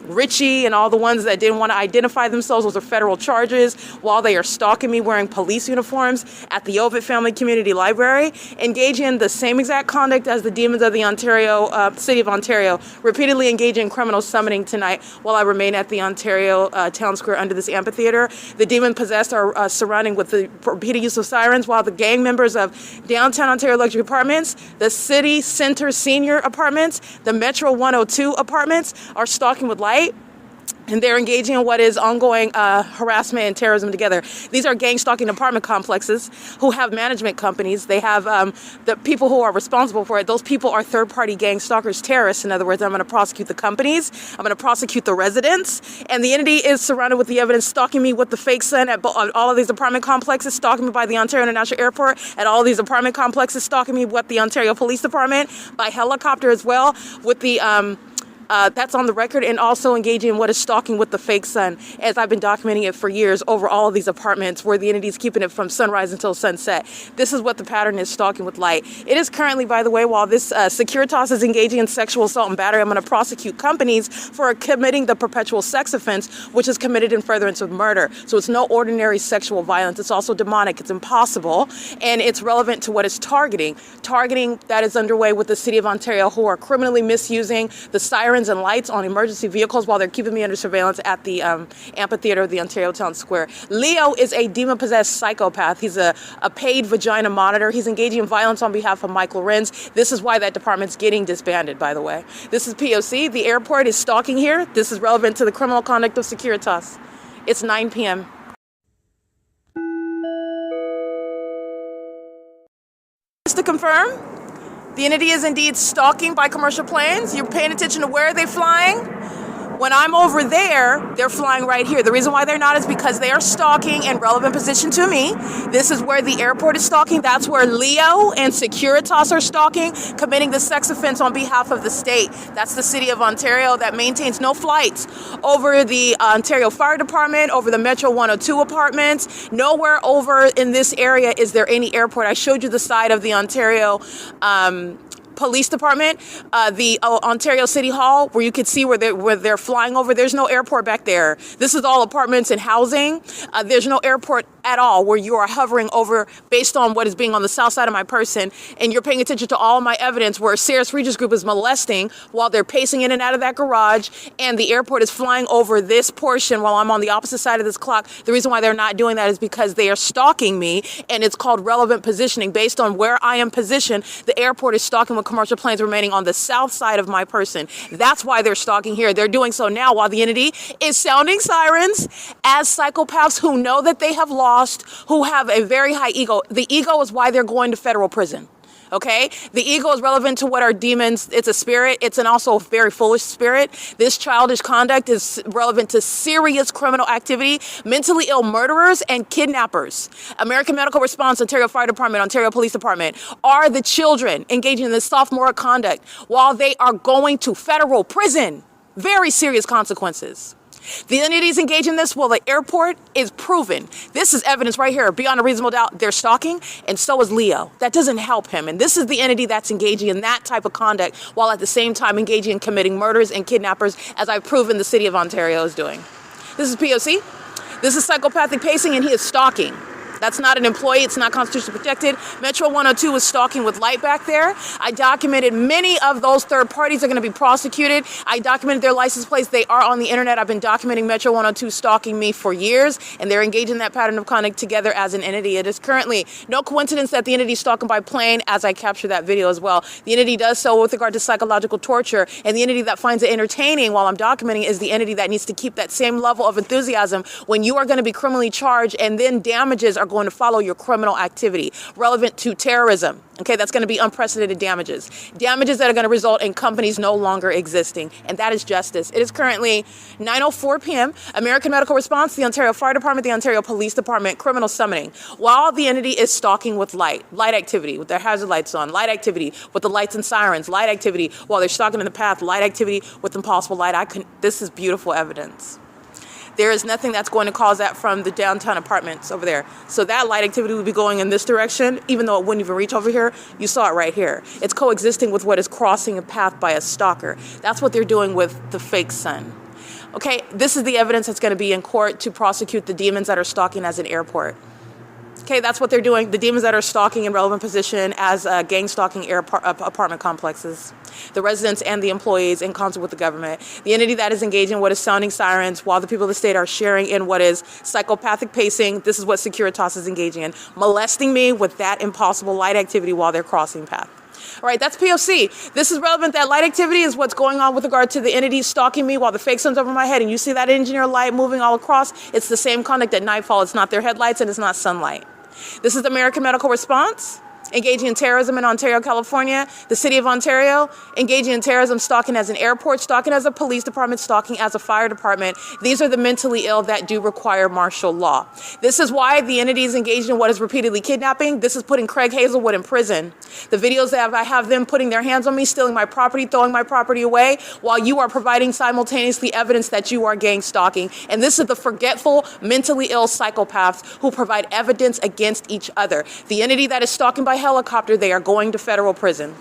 Richie and all the ones that didn't want to identify themselves. Those are federal charges while they are stalking me wearing police uniforms at the OVITT Family Community Library, engaging in the same exact conduct as the demons of the city of Ontario, repeatedly engaging in criminal summoning tonight while I remain at the Ontario town square under this amphitheater. The demon-possessed are surrounding with the repeated use of sirens, while the gang members of downtown Ontario luxury apartments, the city center senior apartments, the Metro 102 apartments are stalking with light, and they're engaging in what is ongoing harassment and terrorism together. These are gang stalking apartment complexes who have management companies. They have the people who are responsible for it. Those people are third-party gang stalkers, terrorists. In other words, I'm going to prosecute the companies. I'm going to prosecute the residents. And the entity is surrounded with the evidence, stalking me with the fake sun at all of these apartment complexes, stalking me by the Ontario International Airport, at all of these apartment complexes, stalking me with the Ontario Police Department, by helicopter as well, with the that's on the record, and also engaging in what is stalking with the fake sun, as I've been documenting it for years over all of these apartments where the entity is keeping it from sunrise until sunset. This is what the pattern is, stalking with light. It is currently, by the way, while this Securitas is engaging in sexual assault and battery, I'm going to prosecute companies for committing the perpetual sex offense, which is committed in furtherance of murder. So it's no ordinary sexual violence. It's also demonic. It's impossible, and it's relevant to what it's targeting. Targeting that is underway with the city of Ontario, who are criminally misusing the sirens and lights on emergency vehicles while they're keeping me under surveillance at the amphitheater of the Ontario Town Square. Leo is a demon-possessed psychopath. He's a paid vagina monitor. He's engaging in violence on behalf of LORENZ. This is why that department's getting disbanded, by the way. This is P.O.C. The airport is stalking here. This is relevant to the criminal conduct of Securitas. It's 9 p.m. Just to confirm, the entity is indeed stalking by commercial planes. You're paying attention to where they're flying. When I'm over there, they're flying right here. The reason why they're not is because they are stalking in relevant position to me. This is where the airport is stalking. That's where Leo and Securitas are stalking, committing the sex offense on behalf of the state. That's the city of Ontario that maintains no flights over the Ontario Fire Department, over the Metro 102 apartments. Nowhere over in this area is there any airport. I showed you the side of the Ontario Police Department, the Ontario City Hall, where you could see where they're flying over. There's no airport back there. This is all apartments and housing. There's no airport at all where you are hovering over based on what is being on the south side of my person. And you're paying attention to all my evidence where CEASELESS Regis Group is molesting while they're pacing in and out of that garage, and the airport is flying over this portion while I'm on the opposite side of this clock. The reason why they're not doing that is because they are stalking me, and it's called relevant positioning. Based on where I am positioned, the airport is stalking with commercial planes remaining on the south side of my person. That's why they're stalking here. They're doing so now while the entity is sounding sirens as psychopaths who know that they have lost, who have a very high ego. The ego is why they're going to federal prison. Okay? The ego is relevant to what are demons. It's a spirit. It's an also a very foolish spirit. This childish conduct is relevant to serious criminal activity, mentally ill murderers, and kidnappers. American Medical Response, Ontario Fire Department, Ontario Police Department are the children engaging in this sophomore conduct while they are going to federal prison. Very serious consequences. The entities engaged in this, well, the airport is proven. This is evidence right here. Beyond a reasonable doubt, they're stalking, and so is Leo. That doesn't help him. And this is the entity that's engaging in that type of conduct while at the same time engaging in committing murders and kidnappers, as I've proven the city of Ontario is doing. This is P.O.C. This is psychopathic pacing, and he is stalking. That's not an employee. It's not constitutionally protected. Metro 102 was stalking with light back there. I documented many of those third parties are going to be prosecuted. I documented their license plates. They are on the internet. I've been documenting Metro 102 stalking me for years, and they're engaged in that pattern of conduct together as an entity. It is currently no coincidence that the entity is stalking by plane, as I capture that video as well. The entity does so with regard to psychological torture, and the entity that finds it entertaining while I'm documenting is the entity that needs to keep that same level of enthusiasm when you are going to be criminally charged, and then damages are going to follow your criminal activity relevant to terrorism. Okay, that's going to be unprecedented damages. Damages that are going to result in companies no longer existing, and that is justice. It is currently 9:04 p.m. American Medical Response, the Ontario Fire Department, the Ontario Police Department, criminal summoning. While the entity is stalking with light activity, with their hazard lights on, light activity with the lights and sirens, light activity while they're stalking in the path, light activity with impossible light. This is beautiful evidence. There is nothing that's going to cause that from the downtown apartments over there. So that light activity would be going in this direction, even though it wouldn't even reach over here. You saw it right here. It's coexisting with what is crossing a path by a stalker. That's what they're doing with the fake sun. Okay, this is the evidence that's going to be in court to prosecute the demons that are stalking as an airport. Okay, that's what they're doing. The demons that are stalking in relevant position as gang stalking apartment complexes. The residents and the employees in concert with the government. The entity that is engaging in what is sounding sirens while the people of the state are sharing in what is psychopathic pacing. This is what Securitas is engaging in. Molesting me with that impossible light activity while they're crossing path. All right, that's P.O.C. This is relevant. That light activity is what's going on with regard to the entity stalking me while the fake sun's over my head, and you see that engineer light moving all across. It's the same conduct at nightfall. It's not their headlights and it's not sunlight. This is American Medical Response, engaging in terrorism in Ontario, California. The city of Ontario, engaging in terrorism, stalking as an airport, stalking as a police department, stalking as a fire department. These are the mentally ill that do require martial law. This is why the entity is engaged in what is repeatedly kidnapping. This is putting Craig Hazelwood in prison. The videos that I have them putting their hands on me, stealing my property, throwing my property away, while you are providing simultaneously evidence that you are gang stalking. And this is the forgetful, mentally ill psychopaths who provide evidence against each other. The entity that is stalking by helicopter, they are going to federal prison.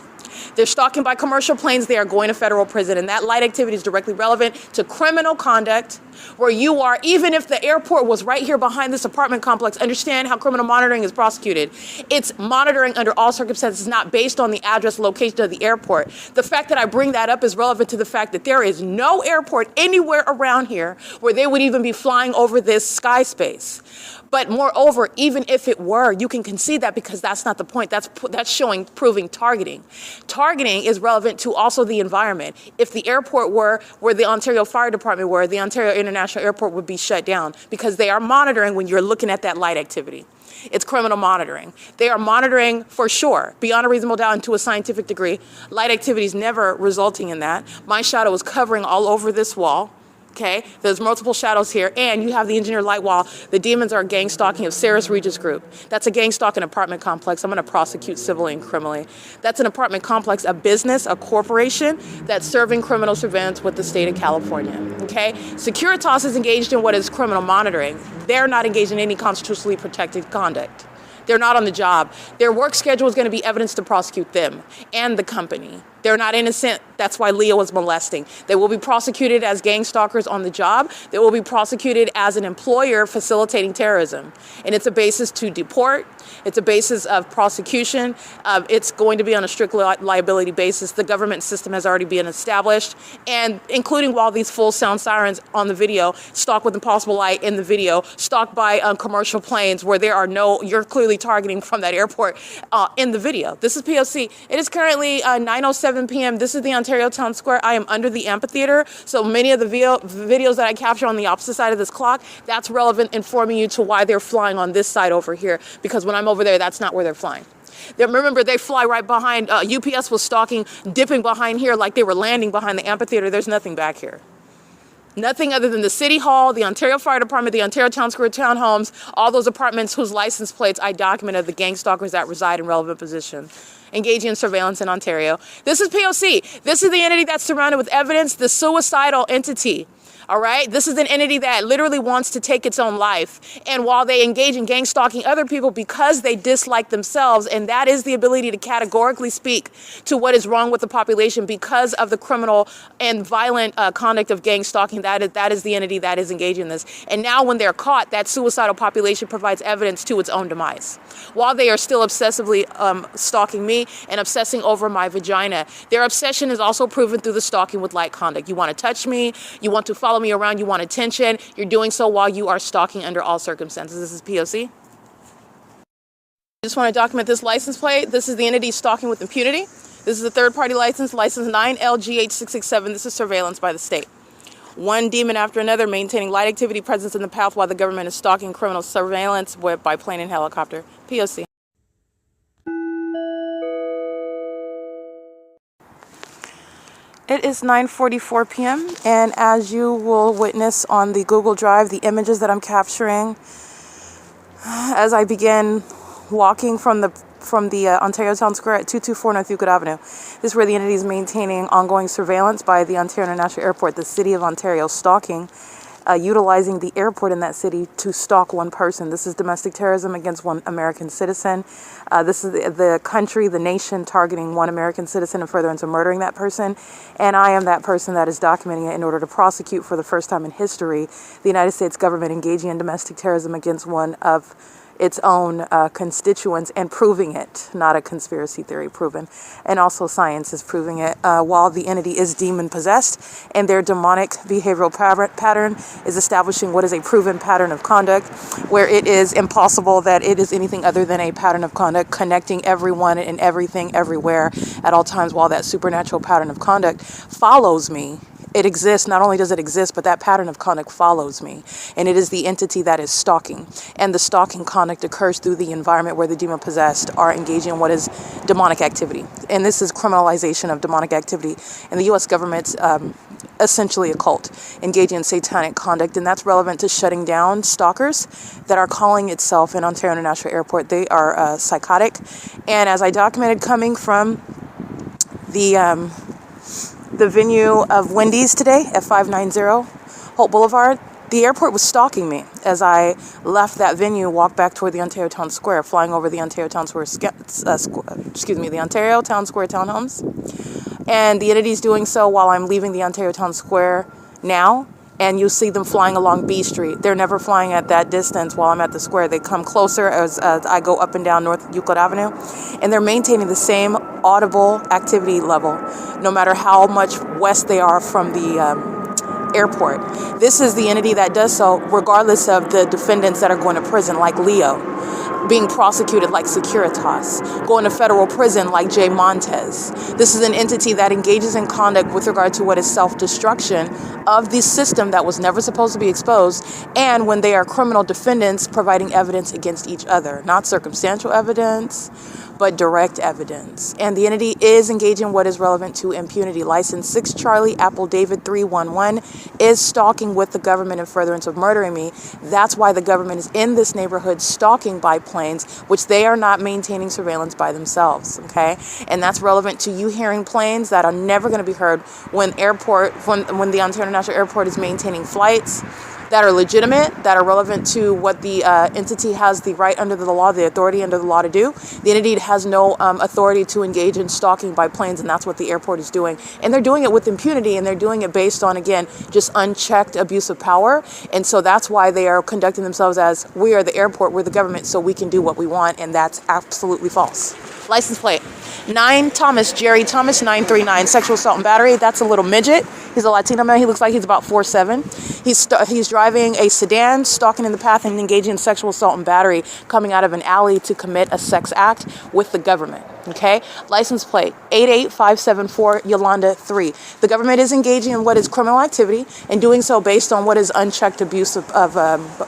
They're stalking by commercial planes, they are going to federal prison. And that light activity is directly relevant to criminal conduct where you are, even if the airport was right here behind this apartment complex. Understand how criminal monitoring is prosecuted. It's monitoring under all circumstances, not based on the address, location of the airport. The fact that I bring that up is relevant to the fact that there is no airport anywhere around here where they would even be flying over this sky space. But moreover, even if it were, you can concede that because that's not the point. That's proving targeting. Targeting is relevant to also the environment. If the airport were where the Ontario Fire Department were, the Ontario International Airport would be shut down because they are monitoring when you're looking at that light activity. It's criminal monitoring. They are monitoring for sure, beyond a reasonable doubt and to a scientific degree. Light activity is never resulting in that. My shadow is covering all over this wall. Okay, there's multiple shadows here, and you have the engineer light wall. The demons are gang stalking of CEASELESS Regis Group. That's a gang stalking apartment complex. I'm going to prosecute civilly and criminally. That's an apartment complex, a business, a corporation that's serving criminal surveillance with the state of California. Okay, Securitas is engaged in what is criminal monitoring. They're not engaged in any constitutionally protected conduct. They're not on the job. Their work schedule is going to be evidence to prosecute them and the company. They're not innocent. That's why Leah was molesting. They will be prosecuted as gang stalkers on the job. They will be prosecuted as an employer facilitating terrorism. And it's a basis to deport. It's a basis of prosecution. It's going to be on a strict liability basis. The government system has already been established, and including while these full sound sirens on the video, stalk with impossible light in the video, stalked by commercial planes where there are no, you're clearly targeting from that airport in the video. This is P.O.C. It is currently 9:07 p.m. This is the Ontario Town Square. I am under the amphitheater, so many of the videos that I capture on the opposite side of this clock, that's relevant, informing you to why they're flying on this side over here, because when I'm over there, that's not where they're flying. Remember, they fly right behind. UPS was stalking, dipping behind here like they were landing behind the amphitheater. There's nothing back here. Nothing other than the City Hall, the Ontario Fire Department, the Ontario Town Square townhomes, all those apartments whose license plates I documented the gang stalkers that reside in relevant positions, engaging in surveillance in Ontario. This is P.O.C. This is the entity that's surrounded with evidence, the suicidal entity. All right, this is an entity that literally wants to take its own life. And while they engage in gang stalking other people because they dislike themselves, and that is the ability to categorically speak to what is wrong with the population because of the criminal and violent conduct of gang stalking, that is the entity that is engaging in this. And now when they're caught, that suicidal population provides evidence to its own demise. While they are still obsessively stalking me and obsessing over my vagina, their obsession is also proven through the stalking with light conduct. You want to touch me, you want to follow me around, you want attention, you're doing so while you are stalking under all circumstances. This is P.O.C. Just want to document this license plate. This is the entity stalking with impunity. This is a third-party license, license 9LGH667. This is surveillance by the state. One demon after another, maintaining light activity presence in the path while the government is stalking criminal surveillance by plane and helicopter. P.O.C. It is 9:44 p.m. and as you will witness on the Google Drive, the images that I'm capturing as I begin walking from the Ontario Town Square at 224 North Euclid Avenue. This is where the entity is maintaining ongoing surveillance by the Ontario International Airport, the City of Ontario, stalking, utilizing the airport in that city to stalk one person. This is domestic terrorism against one American citizen. This is the country, the nation, targeting one American citizen and furtherance of murdering that person. And I am that person that is documenting it in order to prosecute for the first time in history the United States government engaging in domestic terrorism against one of its own constituents and proving it, not a conspiracy theory, proven. And also science is proving it, while the entity is demon possessed and their demonic behavioral pattern is establishing what is a proven pattern of conduct, where it is impossible that it is anything other than a pattern of conduct connecting everyone and everything everywhere at all times, while that supernatural pattern of conduct follows me. It exists. Not only does it exist, but that pattern of conduct follows me. And it is the entity that is stalking. And the stalking conduct occurs through the environment where the demon possessed are engaging in what is demonic activity. And this is criminalization of demonic activity. And the U.S. government's essentially a cult, engaging in satanic conduct. And that's relevant to shutting down stalkers that are calling itself in Ontario International Airport. They are psychotic. And as I documented coming from the venue of Wendy's today at 590 Holt Boulevard, the airport was stalking me as I left that venue, walked back toward the Ontario Town Square, flying over the Ontario Town Square, the Ontario Town Square townhomes. And the entity's doing so while I'm leaving the Ontario Town Square now. And you see them flying along B Street. They're never flying at that distance while I'm at the square. They come closer as I go up and down North Euclid Avenue. And they're maintaining the same audible activity level, no matter how much west they are from the airport. This is the entity that does so regardless of the defendants that are going to prison, like Leo, being prosecuted like Securitas, going to federal prison like Jay Montez. This is an entity that engages in conduct with regard to what is self-destruction of the system that was never supposed to be exposed, and when they are criminal defendants providing evidence against each other, not circumstantial evidence, but direct evidence. And the entity is engaging what is relevant to impunity. License 6 Charlie Apple David 311 is stalking with the government in furtherance of murdering me. That's why the government is in this neighborhood stalking by planes, which they are not maintaining surveillance by themselves, okay? And that's relevant to you hearing planes that are never going to be heard when the Ontario International Airport is maintaining flights that are legitimate, that are relevant to what the entity has the right under the law, the authority under the law to do. The entity has no authority to engage in stalking by planes, and that's what the airport is doing. And they're doing it with impunity, and they're doing it based on, again, just unchecked abuse of power. And so that's why they are conducting themselves as, we are the airport, we're the government, so we can do what we want, and that's absolutely false. License plate. 9 Thomas, Jerry Thomas, 939, sexual assault and battery. That's a little midget. He's a Latino man. He looks like he's about 4'7". He's driving a sedan, stalking in the path and engaging in sexual assault and battery, coming out of an alley to commit a sex act with the government. Okay? License plate 88574 Yolanda 3. The government is engaging in what is criminal activity and doing so based on what is unchecked abuse of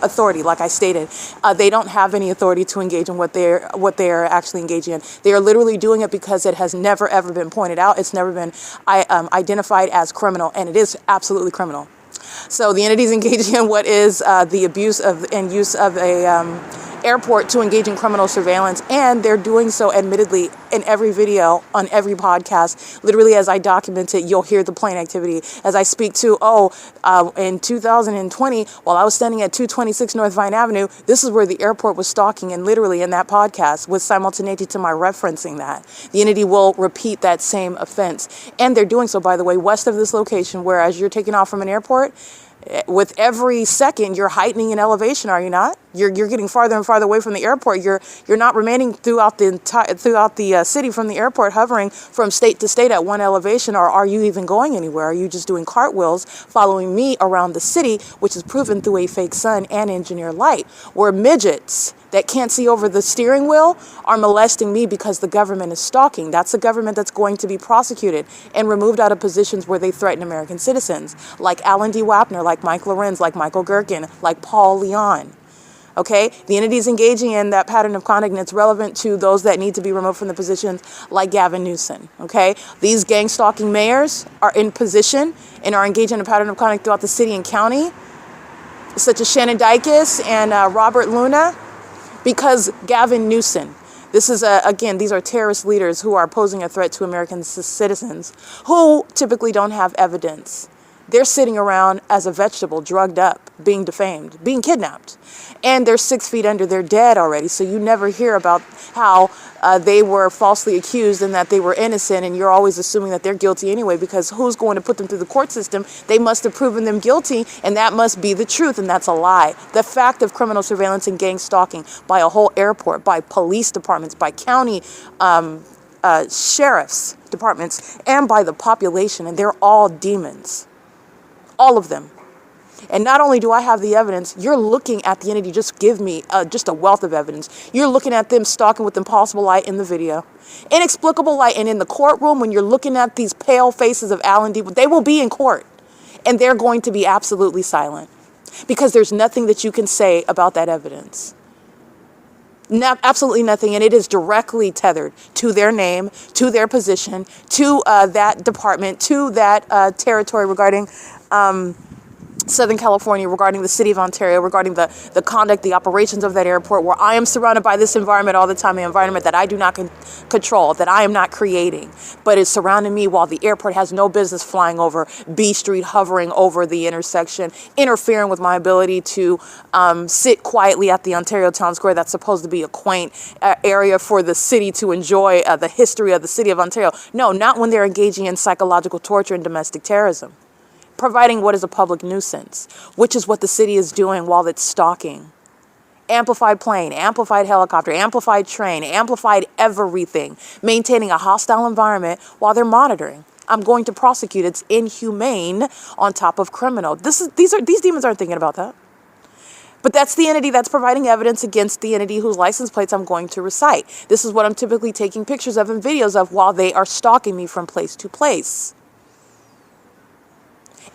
authority. Like I stated, they don't have any authority to engage in what they're actually engaging in. They are literally doing it because it has never ever been pointed out. It's never been identified as criminal, and it is absolutely criminal. So the entities engaging in what is the abuse of and use of a airport to engage in criminal surveillance, and they're doing so admittedly in every video, on every podcast. Literally, as I document it, you'll hear the plane activity. As I speak to, in 2020, while I was standing at 226 North Vine Avenue, this is where the airport was stalking, and literally in that podcast, with simultaneity to my referencing that, the entity will repeat that same offense. And they're doing so, by the way, west of this location, where as you're taking off from an airport, with every second, you're heightening in elevation, are you not? You're getting farther and farther away from the airport. You're not remaining throughout the city from the airport, hovering from state to state at one elevation. Or are you even going anywhere? Are you just doing cartwheels, following me around the city, which is proven through a fake sun and engineer light, where midgets that can't see over the steering wheel are molesting me because the government is stalking. That's the government that's going to be prosecuted and removed out of positions where they threaten American citizens, like Alan D. Wapner, like Mike LORENZ, like Michael GERKEN, like Paul Leon. Okay, the entities engaging in that pattern of conduct, and it's relevant to those that need to be removed from the positions, like Gavin Newsom. Okay, these gang stalking mayors are in position and are engaging in a pattern of conduct throughout the city and county, such as Shannon Dykes and Robert Luna. Because Gavin Newsom, this is, again, these are terrorist leaders who are posing a threat to American citizens who typically don't have evidence. They're sitting around as a vegetable, drugged up, being defamed, being kidnapped. And they're 6 feet under, they're dead already. So you never hear about how they were falsely accused and that they were innocent, and you're always assuming that they're guilty anyway, because who's going to put them through the court system? They must have proven them guilty, and that must be the truth, and that's a lie. The fact of criminal surveillance and gang stalking by a whole airport, by police departments, by county sheriff's departments, and by the population, and they're all demons. All of them. And not only do I have the evidence, you're looking at the entity, just give me just a wealth of evidence. You're looking at them stalking with impossible light in the video. Inexplicable light. And in the courtroom, when you're looking at these pale faces of Alan D., they will be in court. And they're going to be absolutely silent. Because there's nothing that you can say about that evidence. Absolutely nothing. And it is directly tethered to their name, to their position, to that department, to that territory regarding Southern California, regarding the city of Ontario, regarding the conduct, the operations of that airport, where I am surrounded by this environment all the time, an environment that I do not control, that I am not creating, but is surrounding me, while the airport has no business flying over B Street, hovering over the intersection, interfering with my ability to sit quietly at the Ontario Town Square. That's supposed to be a quaint area for the city to enjoy the history of the city of Ontario. No, not when they're engaging in psychological torture and domestic terrorism. Providing what is a public nuisance, which is what the city is doing while it's stalking. Amplified plane, amplified helicopter, amplified train, amplified everything, maintaining a hostile environment while they're monitoring. I'm going to prosecute. It's inhumane on top of criminal. These demons aren't thinking about that. But that's the entity that's providing evidence against the entity whose license plates I'm going to recite. This is what I'm typically taking pictures of and videos of while they are stalking me from place to place.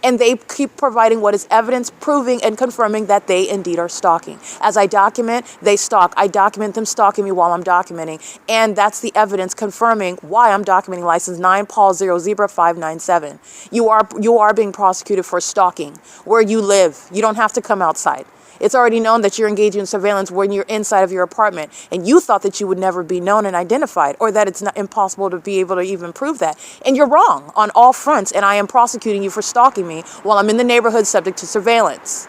And they keep providing what is evidence, proving and confirming that they indeed are stalking. As I document, they stalk. I document them stalking me while I'm documenting. And that's the evidence confirming why I'm documenting license 9 Paul 0 Zebra 597. You are being prosecuted for stalking where you live. You don't have to come outside. It's already known that you're engaging in surveillance when you're inside of your apartment, and you thought that you would never be known and identified, or that it's not impossible to be able to even prove that. And you're wrong on all fronts, and I am prosecuting you for stalking me while I'm in the neighborhood subject to surveillance.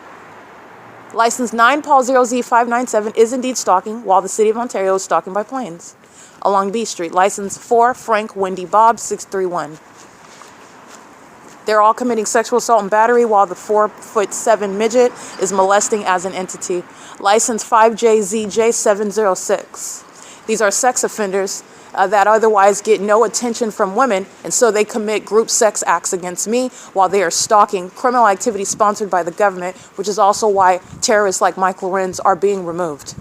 License 9 Paul 0Z597 is indeed stalking, while the City of Ontario is stalking by planes along B Street. License 4 Frank Wendy Bob 631. They're all committing sexual assault and battery, while the 4'7" midget is molesting as an entity. License 5JZJ706. These are sex offenders that otherwise get no attention from women, and so they commit group sex acts against me while they are stalking criminal activity sponsored by the government, which is also why terrorists like Mike LORENZ are being removed.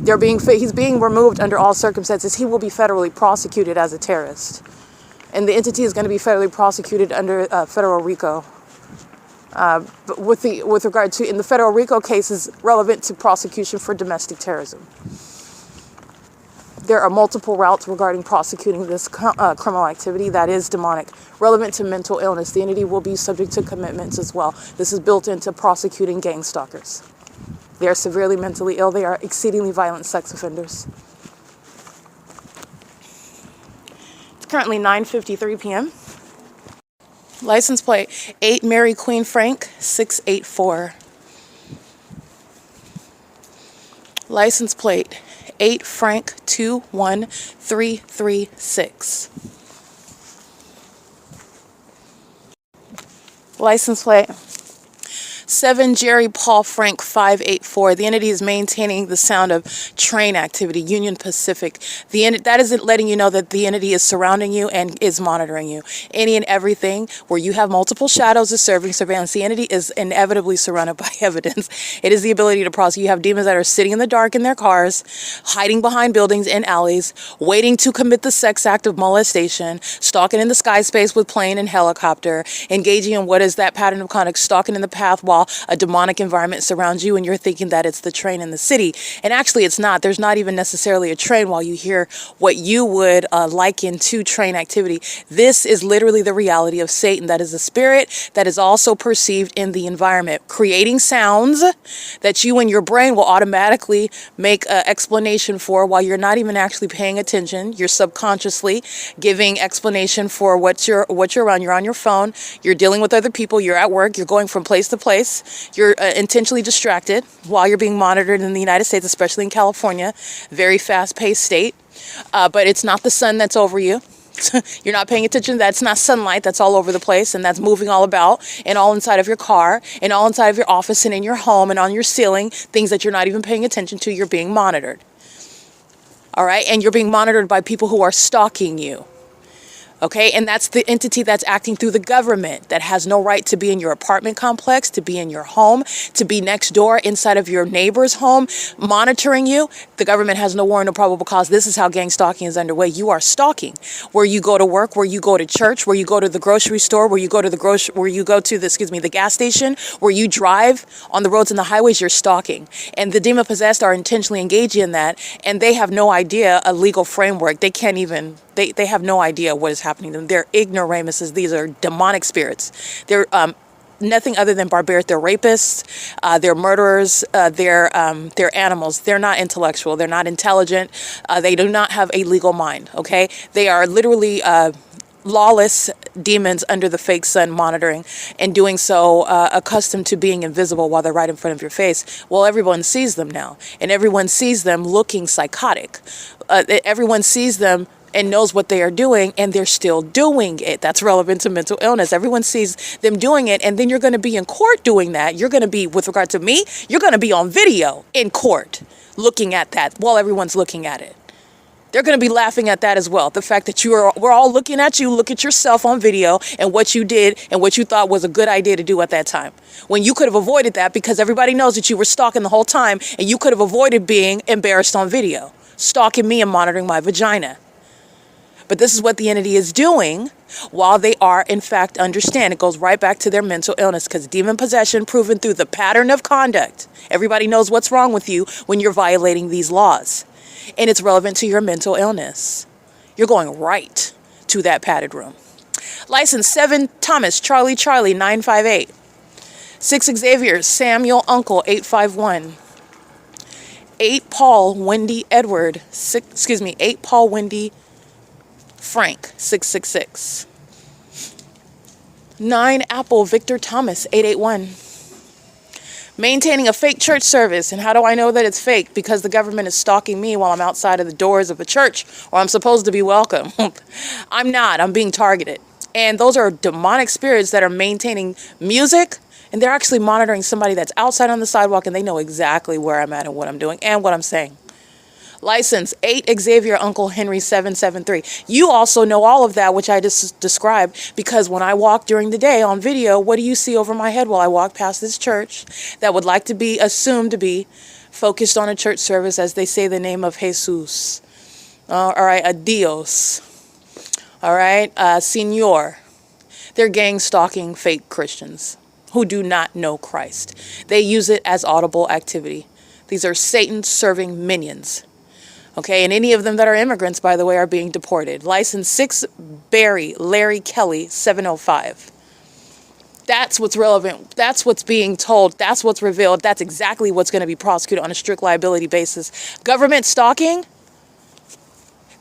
He's being removed under all circumstances. He will be federally prosecuted as a terrorist. And the entity is going to be federally prosecuted under federal RICO. But with regard to, in the federal RICO cases, relevant to prosecution for domestic terrorism. There are multiple routes regarding prosecuting this criminal activity that is demonic. Relevant to mental illness, the entity will be subject to commitments as well. This is built into prosecuting gang stalkers. They are severely mentally ill. They are exceedingly violent sex offenders. Currently 9:53 p.m. License plate 8 Mary Queen Frank 684. License plate 8 Frank 21336. License plate 7 Jerry Paul Frank 584. The entity is maintaining the sound of train activity, Union Pacific. That is letting you know that the entity is surrounding you and is monitoring you. Any and everything where you have multiple shadows is serving surveillance. The entity is inevitably surrounded by evidence. It is the ability to prosecute. You have demons that are sitting in the dark in their cars, hiding behind buildings and alleys, waiting to commit the sex act of molestation, stalking in the sky space with plane and helicopter, engaging in what is that pattern of conduct, stalking in the path while a demonic environment surrounds you and you're thinking that it's the train in the city. And actually it's not. There's not even necessarily a train while you hear what you would liken to train activity. This is literally the reality of Satan. That is a spirit that is also perceived in the environment, creating sounds that you and your brain will automatically make an explanation for while you're not even actually paying attention. You're subconsciously giving explanation for what you're around. You're on your phone. You're dealing with other people. You're at work. You're going from place to place. You're intentionally distracted while you're being monitored in the United States, especially in California, very fast-paced state. But it's not the sun that's over you. You're not paying attention. That's not sunlight. That's all over the place, and that's moving all about and all inside of your car and all inside of your office and in your home and on your ceiling, things that you're not even paying attention to. You're being monitored. All right? And you're being monitored by people who are stalking you. Okay, and that's the entity that's acting through the government that has no right to be in your apartment complex, to be in your home, to be next door inside of your neighbor's home, monitoring you. The government has no warrant or probable cause. This is how gang stalking is underway. You are stalking where you go to work, where you go to church, where you go to the grocery store, where you go to the gas station, where you drive on the roads and the highways. You're stalking, and the demon possessed are intentionally engaging in that, and they have no idea a legal framework. They can't even. They have no idea what is happening to them. They're ignoramuses. These are demonic spirits. They're nothing other than barbaric. They're rapists. They're murderers. They're animals. They're not intellectual. They're not intelligent. They do not have a legal mind. Okay, they are literally lawless demons under the fake sun, monitoring and doing so, accustomed to being invisible while they're right in front of your face. Well, everyone sees them now, and everyone sees them looking psychotic. Everyone sees them and knows what they are doing, and they're still doing it. That's relevant to mental illness. Everyone sees them doing it, and then you're going to be in court doing that. You're going to be, with regard to me, you're going to be on video in court looking at that while everyone's looking at it. They're going to be laughing at that as well. The fact that we're all looking at you, look at yourself on video and what you did and what you thought was a good idea to do at that time. When you could have avoided that because everybody knows that you were stalking the whole time, and you could have avoided being embarrassed on video, stalking me and monitoring my vagina. But this is what the entity is doing while they are, in fact, understand. It goes right back to their mental illness, because demon possession proven through the pattern of conduct. Everybody knows what's wrong with you when you're violating these laws. And it's relevant to your mental illness. You're going right to that padded room. License 7 Thomas Charlie 958. 6 Xavier Samuel Uncle 851. 8 Paul Wendy Edward 8 Paul Wendy Frank 666. 9 Apple Victor Thomas 881. Maintaining a fake church service. And how do I know that it's fake? Because the government is stalking me while I'm outside of the doors of a church, or I'm supposed to be welcome. I'm not. I'm being targeted. And those are demonic spirits that are maintaining music, and they're actually monitoring somebody that's outside on the sidewalk, and they know exactly where I'm at and what I'm doing and what I'm saying. License 8 Xavier Uncle Henry 773. You also know all of that, which I just described, because when I walk during the day on video, what do you see over my head while I walk past this church that would like to be assumed to be focused on a church service as they say the name of Jesus? All right, Adios. All right, Señor. They're gang stalking fake Christians who do not know Christ. They use it as audible activity. These are Satan-serving minions. Okay, and any of them that are immigrants, by the way, are being deported. License 6 Barry Larry Kelly 705. That's what's relevant. That's what's being told. That's what's revealed. That's exactly what's going to be prosecuted on a strict liability basis. Government stalking,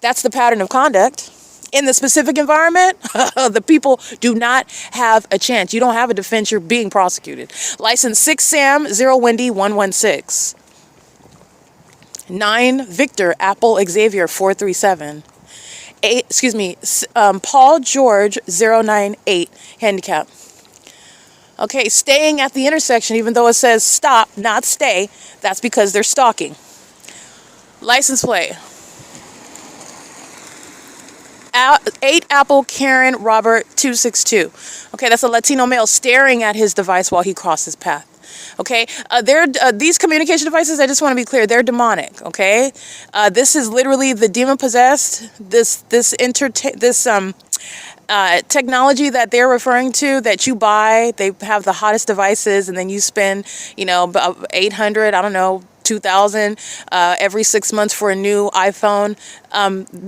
that's the pattern of conduct. In the specific environment, the people do not have a chance. You don't have a defense. You're being prosecuted. License 6 Sam 0 Wendy 116. 9 Victor Apple Xavier 437. Paul George 098 handicap. Okay, staying at the intersection, even though it says stop, not stay, that's because they're stalking. License plate. 8 Apple Karen Robert 262. Okay, that's a Latino male staring at his device while he crosses path. Okay, these communication devices, I just want to be clear, they're demonic. Okay, this is literally the demon possessed. This technology that they're referring to that you buy. They have the hottest devices, and then you spend, about 800, I don't know, 2,000 every 6 months for a new iPhone.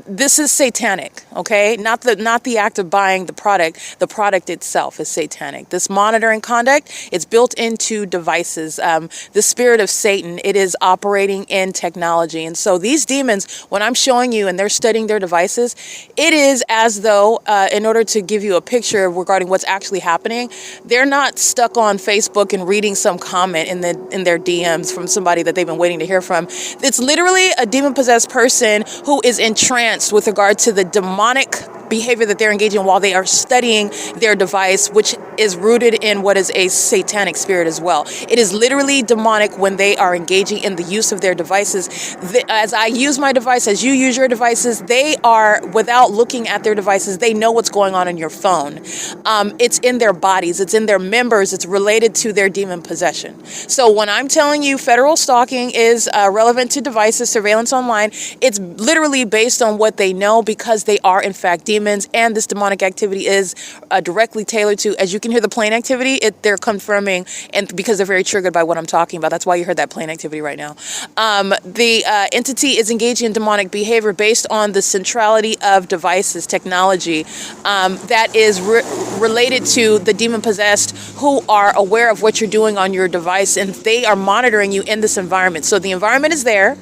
This is satanic, okay? Not the act of buying the product. The product itself is satanic. This monitoring conduct, it's built into devices. The spirit of Satan, it is operating in technology. And so these demons, when I'm showing you and they're studying their devices, it is as though, in order to give you a picture regarding what's actually happening, they're not stuck on Facebook and reading some comment in their DMs from somebody that they've been waiting to hear from. It's literally a demon-possessed person who is entranced with regard to the demonic behavior that they're engaging in while they are studying their device, which is rooted in what is a satanic spirit as well. It is literally demonic when they are engaging in the use of their devices. As I use my device, as you use your devices, they are, without looking at their devices, they know what's going on in your phone. It's in their bodies, it's in their members, it's related to their demon possession. So when I'm telling you federal stalking is relevant to devices, surveillance online, it's literally based on what they know, because they are in fact demons, and this demonic activity is directly tailored to, as you can hear the plane activity, they're confirming, and because they're very triggered by what I'm talking about. That's why you heard that plane activity right now. The entity is engaging in demonic behavior based on the centrality of devices, technology, that is related to the demon-possessed who are aware of what you're doing on your device, and they are monitoring you in this environment. So the environment is there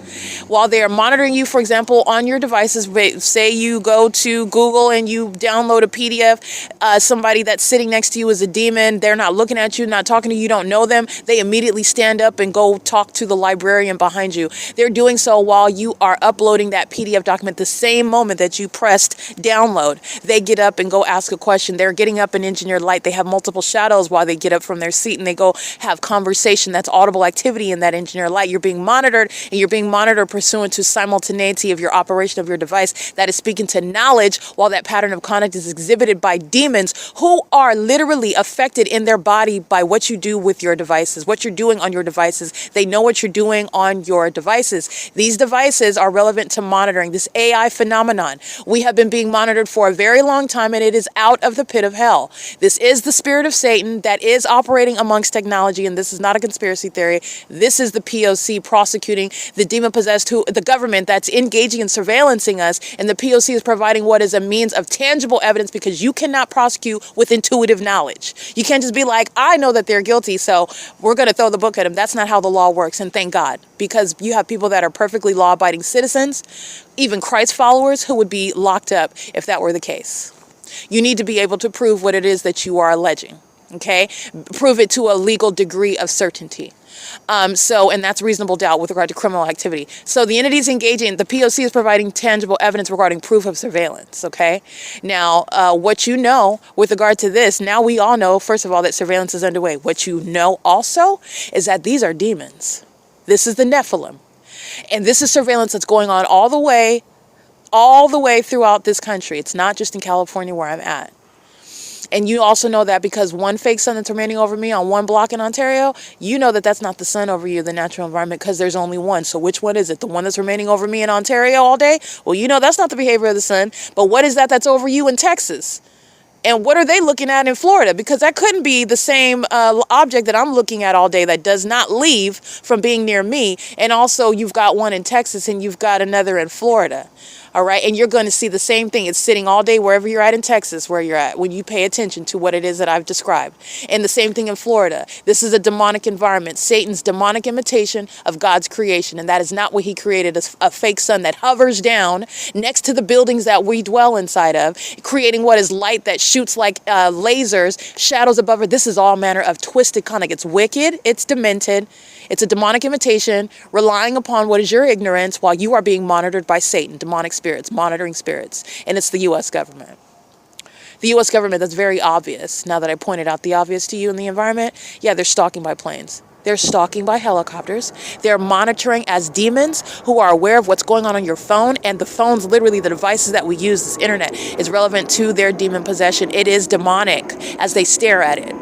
while they are monitoring you, for example, on your devices. Say you go to Google and you download a PDF, somebody that's sitting next to you is a demon. They're not looking at you, not talking to you, you don't know them. They immediately stand up and go talk to the librarian behind you. They're doing so while you are uploading that PDF document. The same moment that you pressed download, they get up and go ask a question. They're getting up in engineered light. They have multiple shadows while they get up from their seat, and they go have conversation. That's audible activity in that engineered light. You're being monitored, and you're being monitored pursuant to simultaneity of your operation of your device that is speaking to knowledge, while that pattern of conduct is exhibited by demons who are literally affected in their body by what you do with your devices, what you're doing on your devices. They know what you're doing on your devices. These devices are relevant to monitoring this AI phenomenon. We have been being monitored for a very long time, and it is out of the pit of hell. This is the spirit of Satan that is operating amongst technology, and this is not a conspiracy theory. This is the P.O.C. prosecuting the demon-possessed, the government that's engaging in surveillancing us, and the P.O.C. is providing what is a means of tangible evidence, because you cannot prosecute with intuitive knowledge. You can't just be like, I know that they're guilty, so we're going to throw the book at them. That's not how the law works, and thank God, because you have people that are perfectly law-abiding citizens, even Christ followers, who would be locked up if that were the case. You need to be able to prove what it is that you are alleging. Okay, prove it to a legal degree of certainty. And that's reasonable doubt with regard to criminal activity. So the entities engaging, the P.O.C. is providing tangible evidence regarding proof of surveillance, okay? Now, what you know with regard to this, now we all know, first of all, that surveillance is underway. What you know also is that these are demons. This is the Nephilim. And this is surveillance that's going on all the way throughout this country. It's not just in California where I'm at. And you also know that because one fake sun that's remaining over me on one block in Ontario, you know that that's not the sun over you, the natural environment, because there's only one. So which one is it? The one that's remaining over me in Ontario all day? Well, you know that's not the behavior of the sun. But what is that that's over you in Texas? And what are they looking at in Florida? Because that couldn't be the same object that I'm looking at all day that does not leave from being near me. And also you've got one in Texas and you've got another in Florida. All right. And you're going to see the same thing. It's sitting all day wherever you're at in Texas, where you're at, when you pay attention to what it is that I've described. And the same thing in Florida. This is a demonic environment, Satan's demonic imitation of God's creation. And that is not what he created, a fake sun that hovers down next to the buildings that we dwell inside of, creating what is light that shoots like lasers, shadows above it. This is all manner of twisted conduct. It's wicked. It's demented. It's a demonic imitation, relying upon what is your ignorance while you are being monitored by Satan, demonic spirits, monitoring spirits, and it's the U.S. government. The U.S. government, that's very obvious. Now that I pointed out the obvious to you in the environment, yeah, they're stalking by planes. They're stalking by helicopters. They're monitoring as demons who are aware of what's going on your phone, and the phones, literally the devices that we use, this internet, is relevant to their demon possession. It is demonic as they stare at it.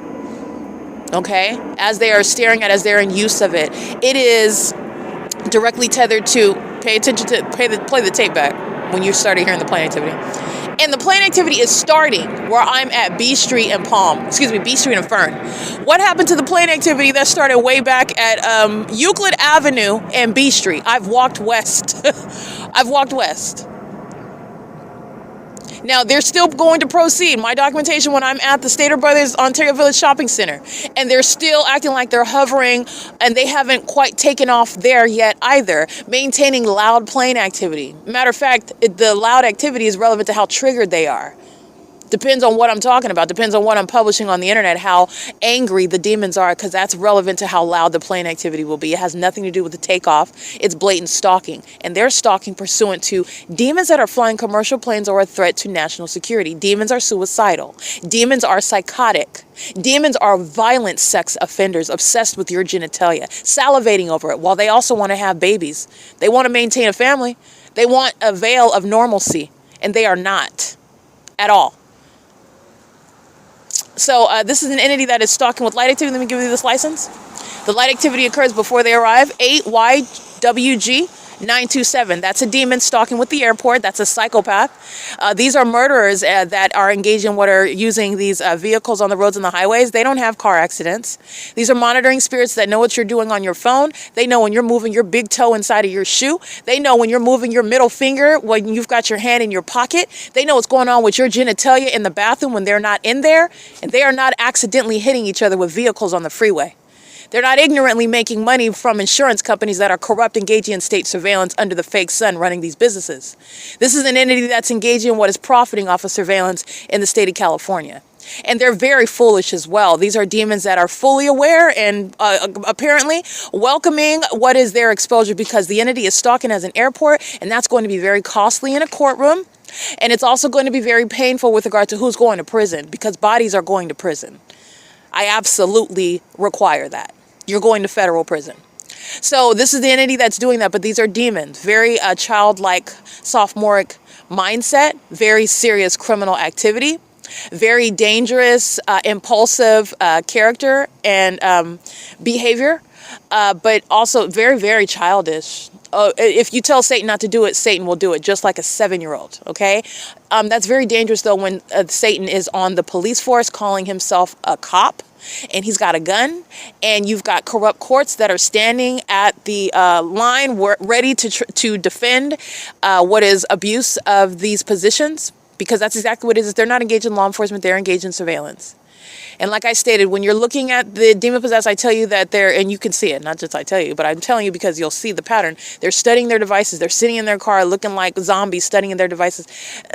Okay, as they are staring at, as they're in use of it, it is directly tethered to. Pay attention to play the tape back when you started hearing the plane activity, and the plane activity is starting where I'm at B Street and B Street and Fern. What happened to the plane activity that started way back at Euclid Avenue and B Street? I've walked west. I've walked west. Now, they're still going to proceed. My documentation when I'm at the Stater Brothers Ontario Village Shopping Center. And they're still acting like they're hovering, and they haven't quite taken off there yet either, maintaining loud plane activity. Matter of fact, the loud activity is relevant to how triggered they are. Depends on what I'm talking about. Depends on what I'm publishing on the internet, how angry the demons are, because that's relevant to how loud the plane activity will be. It has nothing to do with the takeoff. It's blatant stalking. And they're stalking pursuant to demons that are flying commercial planes or a threat to national security. Demons are suicidal. Demons are psychotic. Demons are violent sex offenders obsessed with your genitalia, salivating over it, while they also want to have babies. They want to maintain a family. They want a veil of normalcy, and they are not at all. So this is an entity that is stalking with light activity. Let me give you this license. The light activity occurs before they arrive. 8YWG 927. That's a demon stalking with the airport. That's a psychopath. These are murderers that are engaged in what are using these vehicles on the roads and the highways. They don't have car accidents. These are monitoring spirits that know what you're doing on your phone. They know when you're moving your big toe inside of your shoe. They know when you're moving your middle finger, when you've got your hand in your pocket. They know what's going on with your genitalia in the bathroom when they're not in there. And they are not accidentally hitting each other with vehicles on the freeway. They're not ignorantly making money from insurance companies that are corrupt, engaging in state surveillance under the fake sun running these businesses. This is an entity that's engaging in what is profiting off of surveillance in the state of California. And they're very foolish as well. These are demons that are fully aware and apparently welcoming what is their exposure, because the entity is stalking as an airport, and that's going to be very costly in a courtroom. And it's also going to be very painful with regard to who's going to prison, because bodies are going to prison. I absolutely require that. You're going to federal prison. So this is the entity that's doing that, but these are demons. Very childlike, sophomoric mindset, very serious criminal activity, very dangerous, impulsive character and behavior, but also very, very childish. If you tell Satan not to do it, Satan will do it, just like a 7-year-old, okay? That's very dangerous, though, when Satan is on the police force calling himself a cop, and he's got a gun, and you've got corrupt courts that are standing at the line ready to defend what is abuse of these positions, because that's exactly what it is. They're not engaged in law enforcement, they're engaged in surveillance. And like I stated, when you're looking at the demon possessed, I tell you that and you can see it, not just I tell you, but I'm telling you because you'll see the pattern. They're studying their devices. They're sitting in their car looking like zombies, studying their devices.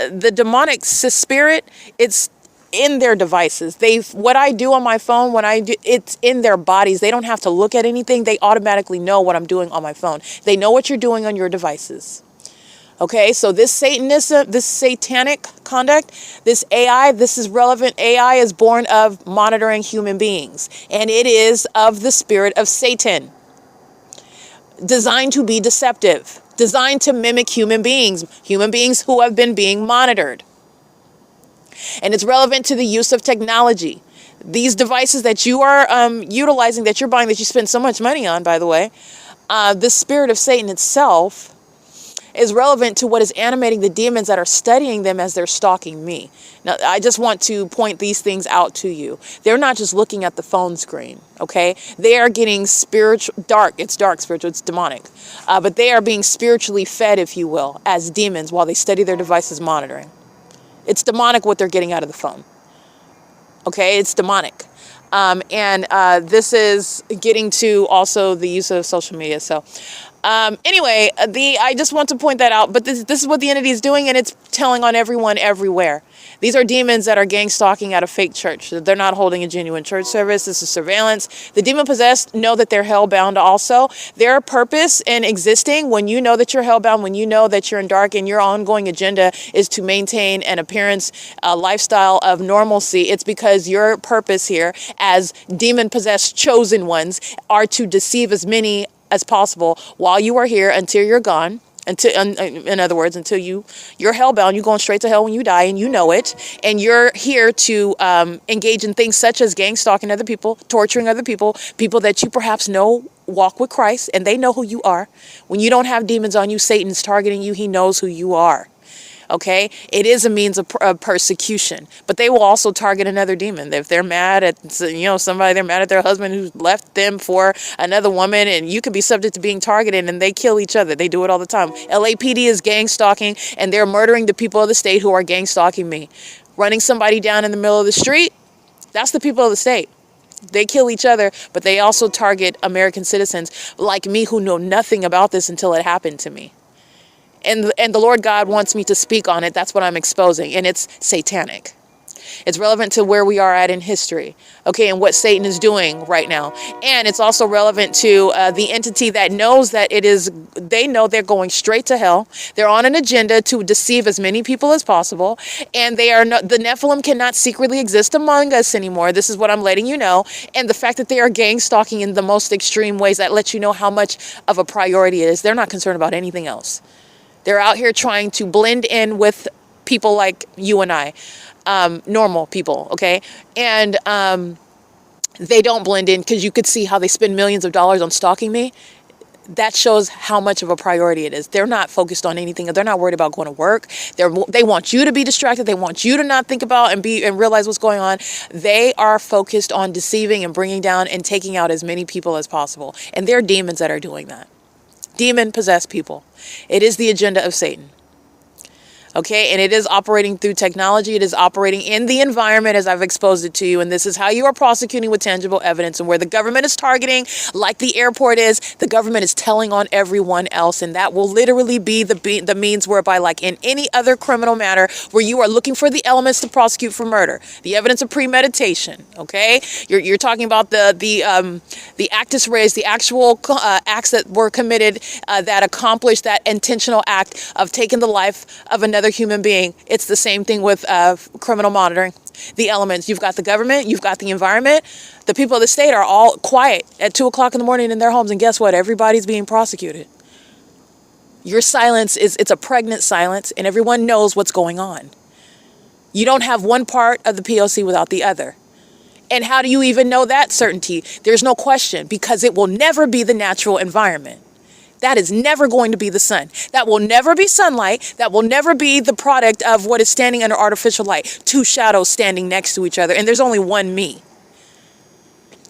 The demonic spirit, it's in their devices. What I do on my phone, it's in their bodies. They don't have to look at anything. They automatically know what I'm doing on my phone. They know what you're doing on your devices. Okay, so this Satanism, this satanic conduct, this AI, this is relevant. AI is born of monitoring human beings, and it is of the spirit of Satan, designed to be deceptive, designed to mimic human beings who have been being monitored. And it's relevant to the use of technology. These devices that you are utilizing, that you're buying, that you spend so much money on, by the way, the spirit of Satan itself is relevant to what is animating the demons that are studying them as they're stalking me. Now, I just want to point these things out to you. They're not just looking at the phone screen, okay? They are getting dark. It's dark spiritual, it's demonic. But they are being spiritually fed, if you will, as demons while they study their devices monitoring. It's demonic what they're getting out of the phone. Okay, it's demonic. This is getting to also the use of social media. So anyway, I just want to point that out. But this is what the entity is doing, and it's telling on everyone everywhere. These are demons that are gang stalking at a fake church. They're not holding a genuine church service. This is surveillance. The demon-possessed know that they're hellbound also. Their purpose in existing, when you know that you're hellbound, when you know that you're in dark and your ongoing agenda is to maintain an appearance, a lifestyle of normalcy, it's because your purpose here as demon-possessed chosen ones are to deceive as many as possible while you are here until you're gone. In other words, until you're hellbound, you're going straight to hell when you die, and you know it. And you're here to engage in things such as gang stalking other people, torturing other people, people that you perhaps know walk with Christ, and they know who you are. When you don't have demons on you, Satan's targeting you. He knows who you are. Okay, it is a means of persecution, but they will also target another demon. If they're mad at, somebody, they're mad at their husband who left them for another woman, and you could be subject to being targeted, and they kill each other. They do it all the time. LAPD is gang stalking, and they're murdering the people of the state who are gang stalking me. Running somebody down in the middle of the street, that's the people of the state. They kill each other, but they also target American citizens like me who know nothing about this until it happened to me. And the Lord God wants me to speak on it. That's what I'm exposing. And it's satanic. It's relevant to where we are at in history. Okay, and what Satan is doing right now. And it's also relevant to the entity that knows that they know they're going straight to hell. They're on an agenda to deceive as many people as possible. And the Nephilim cannot secretly exist among us anymore. This is what I'm letting you know. And the fact that they are gang stalking in the most extreme ways, that lets you know how much of a priority it is. They're not concerned about anything else. They're out here trying to blend in with people like you and I, normal people, okay? And they don't blend in because you could see how they spend millions of dollars on stalking me. That shows how much of a priority it is. They're not focused on anything. They're not worried about going to work. They want you to be distracted. They want you to not think about and realize what's going on. They are focused on deceiving and bringing down and taking out as many people as possible. And they're demons that are doing that. Demon-possessed people. It is the agenda of Satan. Okay, and it is operating through technology. It is operating in the environment as I've exposed it to you. And this is how you are prosecuting with tangible evidence. And where the government is targeting, like the airport is, the government is telling on everyone else. And that will literally be the means whereby, like in any other criminal matter, where you are looking for the elements to prosecute for murder, the evidence of premeditation. Okay, you're talking about the actus reus, the actual acts that were committed that accomplished that intentional act of taking the life of another human being. It's the same thing with criminal monitoring. The elements, you've got the government, you've got the environment. The people of the state are all quiet at 2 o'clock in the morning in their homes, and guess what? Everybody's being prosecuted. Your silence it's a pregnant silence, and everyone knows what's going on. You don't have one part of the P.O.C. without the other. And how do you even know that certainty? There's no question, because it will never be the natural environment. That is never going to be the sun. That will never be sunlight. That will never be the product of what is standing under artificial light. Two shadows standing next to each other, and there's only one me.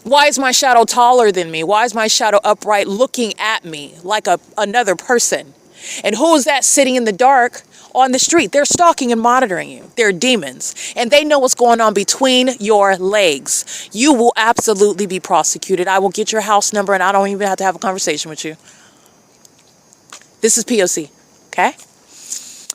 Why is my shadow taller than me? Why is my shadow upright looking at me like another person? And who is that sitting in the dark on the street? They're stalking and monitoring you. They're demons. And they know what's going on between your legs. You will absolutely be prosecuted. I will get your house number, and I don't even have to have a conversation with you. This is P.O.C., okay?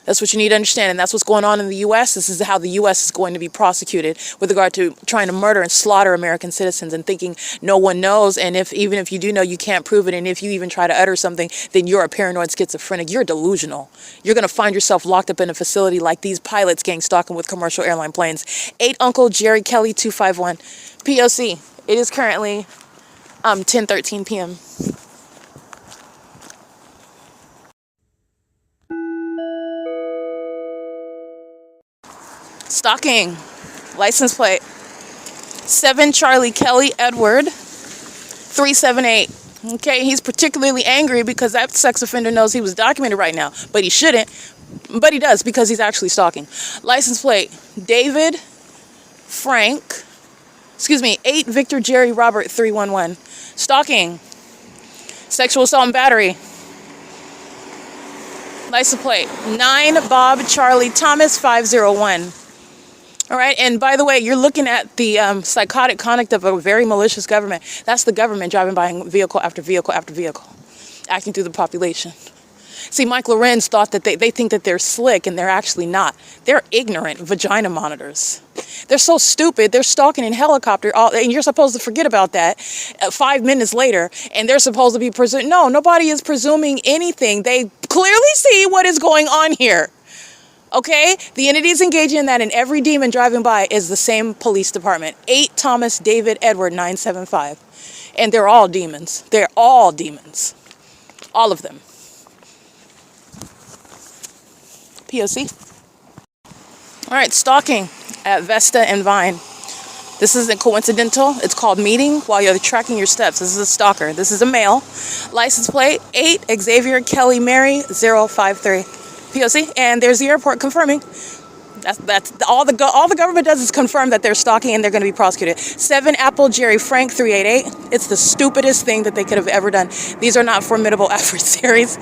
That's what you need to understand, and that's what's going on in the U.S. This is how the U.S. is going to be prosecuted with regard to trying to murder and slaughter American citizens and thinking no one knows, and even if you do know, you can't prove it, and if you even try to utter something, then you're a paranoid schizophrenic. You're delusional. You're going to find yourself locked up in a facility like these pilots gang stalking with commercial airline planes. 8 Uncle Jerry Kelly 251. P.O.C. It is currently 10:13 p.m. Stalking, license plate 7 Charlie Kelly Edward 378. Okay, he's particularly angry because that sex offender knows he was documented right now, but he shouldn't, but he does because he's actually stalking. License plate David Frank, 8 Victor Jerry Robert 311. Stalking, sexual assault and battery. License plate 9 Bob Charlie Thomas 501. All right, and by the way, you're looking at the psychotic conduct of a very malicious government. That's the government driving by vehicle after vehicle after vehicle, acting through the population. See, Mike Lorenz thought that they think that they're slick, and they're actually not. They're ignorant vagina monitors. They're so stupid, they're stalking in helicopter, and you're supposed to forget about that 5 minutes later, and they're supposed to be presuming. No, nobody is presuming anything. They clearly see what is going on here. Okay, the entities engaging in that, and every demon driving by is the same police department. 8 Thomas David Edward 975. And they're all demons. They're all demons. All of them. P.O.C. All right, stalking at Vesta and Vine. This isn't coincidental. It's called meeting while you're tracking your steps. This is a stalker. This is a male. License plate 8 Xavier Kelly Mary 053. P.O.C. And there's the airport confirming. That's all the government does is confirm that they're stalking and they're going to be prosecuted. 7 Apple Jerry Frank 388. It's the stupidest thing that they could have ever done. These are not formidable adversaries.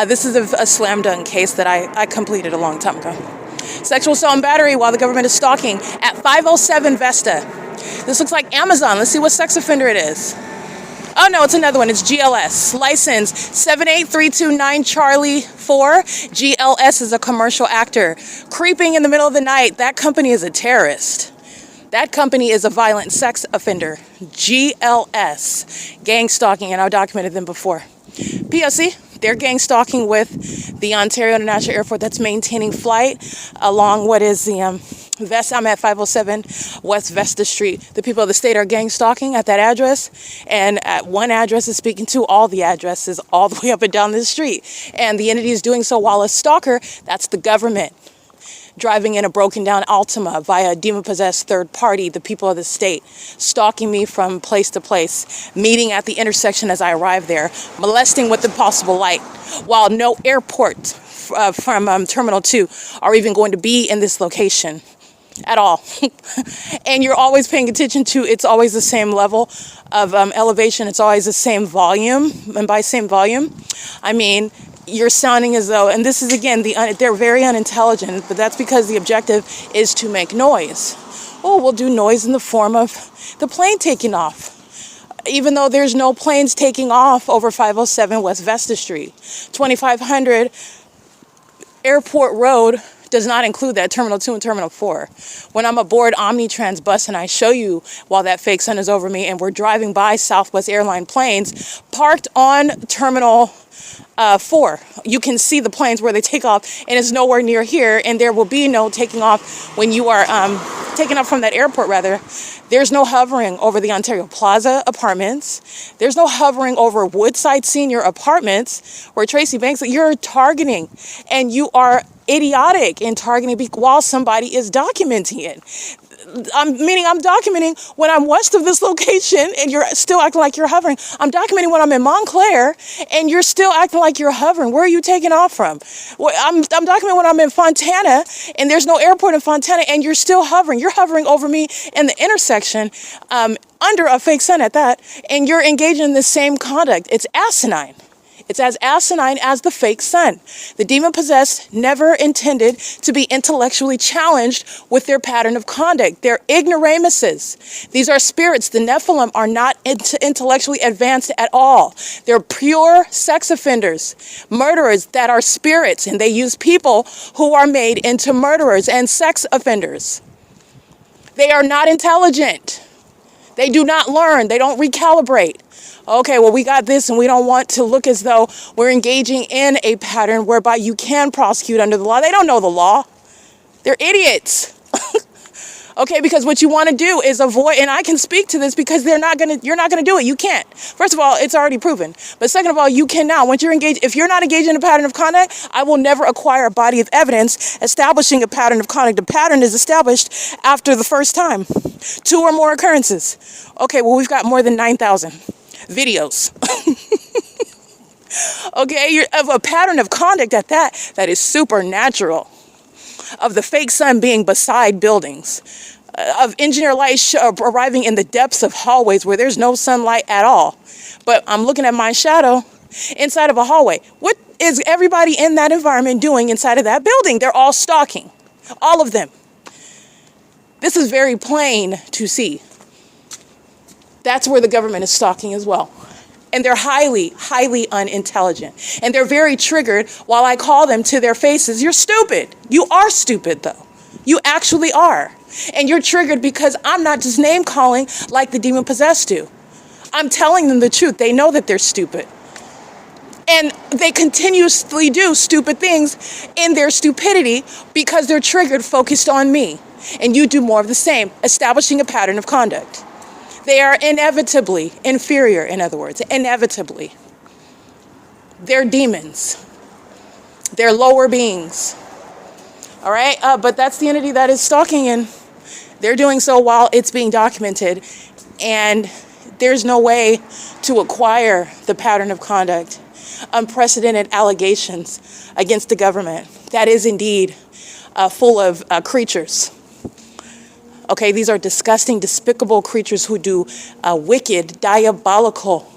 This is a slam dunk case that I completed a long time ago. Sexual assault and battery while the government is stalking at 507 Vesta. This looks like Amazon. Let's see what sex offender it is. Oh, no, it's another one. It's GLS. License 78329 Charlie 4. GLS is a commercial actor. Creeping in the middle of the night. That company is a terrorist. That company is a violent sex offender. GLS. Gang stalking, and I've documented them before. P.O.C. They're gang stalking with the Ontario International Airport that's maintaining flight along what is the Vesta. I'm at 507 West Vesta Street. The people of the state are gang stalking at that address, and at one address is speaking to all the addresses all the way up and down this street. And the entity is doing so while a stalker, that's the government, driving in a broken down Altima via a demon-possessed third party, the people of the state, stalking me from place to place, meeting at the intersection as I arrive there, molesting with impossible light, while no airport from Terminal 2 are even going to be in this location at all. And you're always paying attention to, it's always the same level of elevation, it's always the same volume, and by same volume, I mean, you're sounding as though, and this is again, they're very unintelligent, but that's because the objective is to make noise. Oh, we'll do noise in the form of the plane taking off. Even though there's no planes taking off over 507 West Vesta Street. 2500 Airport Road does not include that Terminal 2 and Terminal 4. When I'm aboard Omnitrans bus and I show you while that fake sun is over me and we're driving by Southwest Airline planes parked on Terminal 4. You can see the planes where they take off, and it's nowhere near here, and there will be no taking off when you are taking off from that airport, rather. There's no hovering over the Ontario Plaza apartments. There's no hovering over Woodside Senior Apartments where Tracy Banks, you're targeting, and you are idiotic in targeting while somebody is documenting it. I'm documenting when I'm west of this location and you're still acting like you're hovering. I'm documenting when I'm in Montclair and you're still acting like you're hovering. Where are you taking off from? I'm documenting when I'm in Fontana and there's no airport in Fontana and you're still hovering. You're hovering over me in the intersection under a fake sun at that, and you're engaging in the same conduct. It's asinine. It's as asinine as the fake sun. The demon-possessed never intended to be intellectually challenged with their pattern of conduct. They're ignoramuses. These are spirits. The Nephilim are not intellectually advanced at all. They're pure sex offenders, murderers that are spirits, and they use people who are made into murderers and sex offenders. They are not intelligent. They do not learn. They don't recalibrate. Okay, well, we got this, and we don't want to look as though we're engaging in a pattern whereby you can prosecute under the law. They don't know the law. They're idiots. Okay, because what you want to do is avoid, and I can speak to this because you're not going to do it. You can't. First of all, it's already proven. But second of all, you can now. Once you're engaged, if you're not engaged in a pattern of conduct, I will never acquire a body of evidence establishing a pattern of conduct. The pattern is established after the first time. 2 or more occurrences. Okay, well, we've got more than 9,000 videos. Okay, you're of a pattern of conduct at that is supernatural. Of the fake sun being beside buildings, of engineer light arriving in the depths of hallways where there's no sunlight at all. But I'm looking at my shadow inside of a hallway. What is everybody in that environment doing inside of that building? They're all stalking, all of them. This is very plain to see. That's where the government is stalking as well. And they're highly, highly unintelligent. And they're very triggered while I call them to their faces, you're stupid. You are stupid, though. You actually are. And you're triggered because I'm not just name calling like the demon-possessed do. I'm telling them the truth. They know that they're stupid. And they continuously do stupid things in their stupidity because they're triggered, focused on me. And you do more of the same, establishing a pattern of conduct. They are inevitably inferior, in other words, inevitably. They're demons. They're lower beings. All right? But that's the entity that is stalking, and they're doing so while it's being documented. And there's no way to acquire the pattern of conduct. Unprecedented allegations against the government. That is indeed full of creatures. Okay, these are disgusting, despicable creatures who do wicked, diabolical,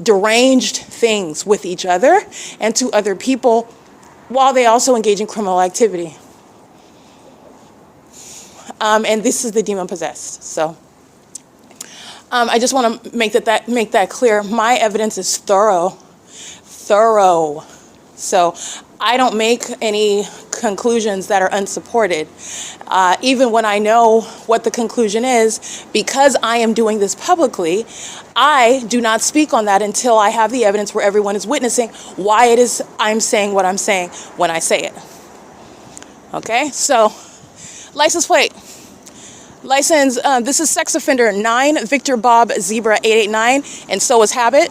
deranged things with each other and to other people while they also engage in criminal activity. And this is the demon-possessed. So I just want to make that clear. My evidence is thorough. So I don't make any conclusions that are unsupported. Even when I know what the conclusion is, because I am doing this publicly, I do not speak on that until I have the evidence where everyone is witnessing why it is I'm saying what I'm saying when I say it. Okay, so license plate. License, this is sex offender 9 Victor Bob Zebra 889, and so is habit.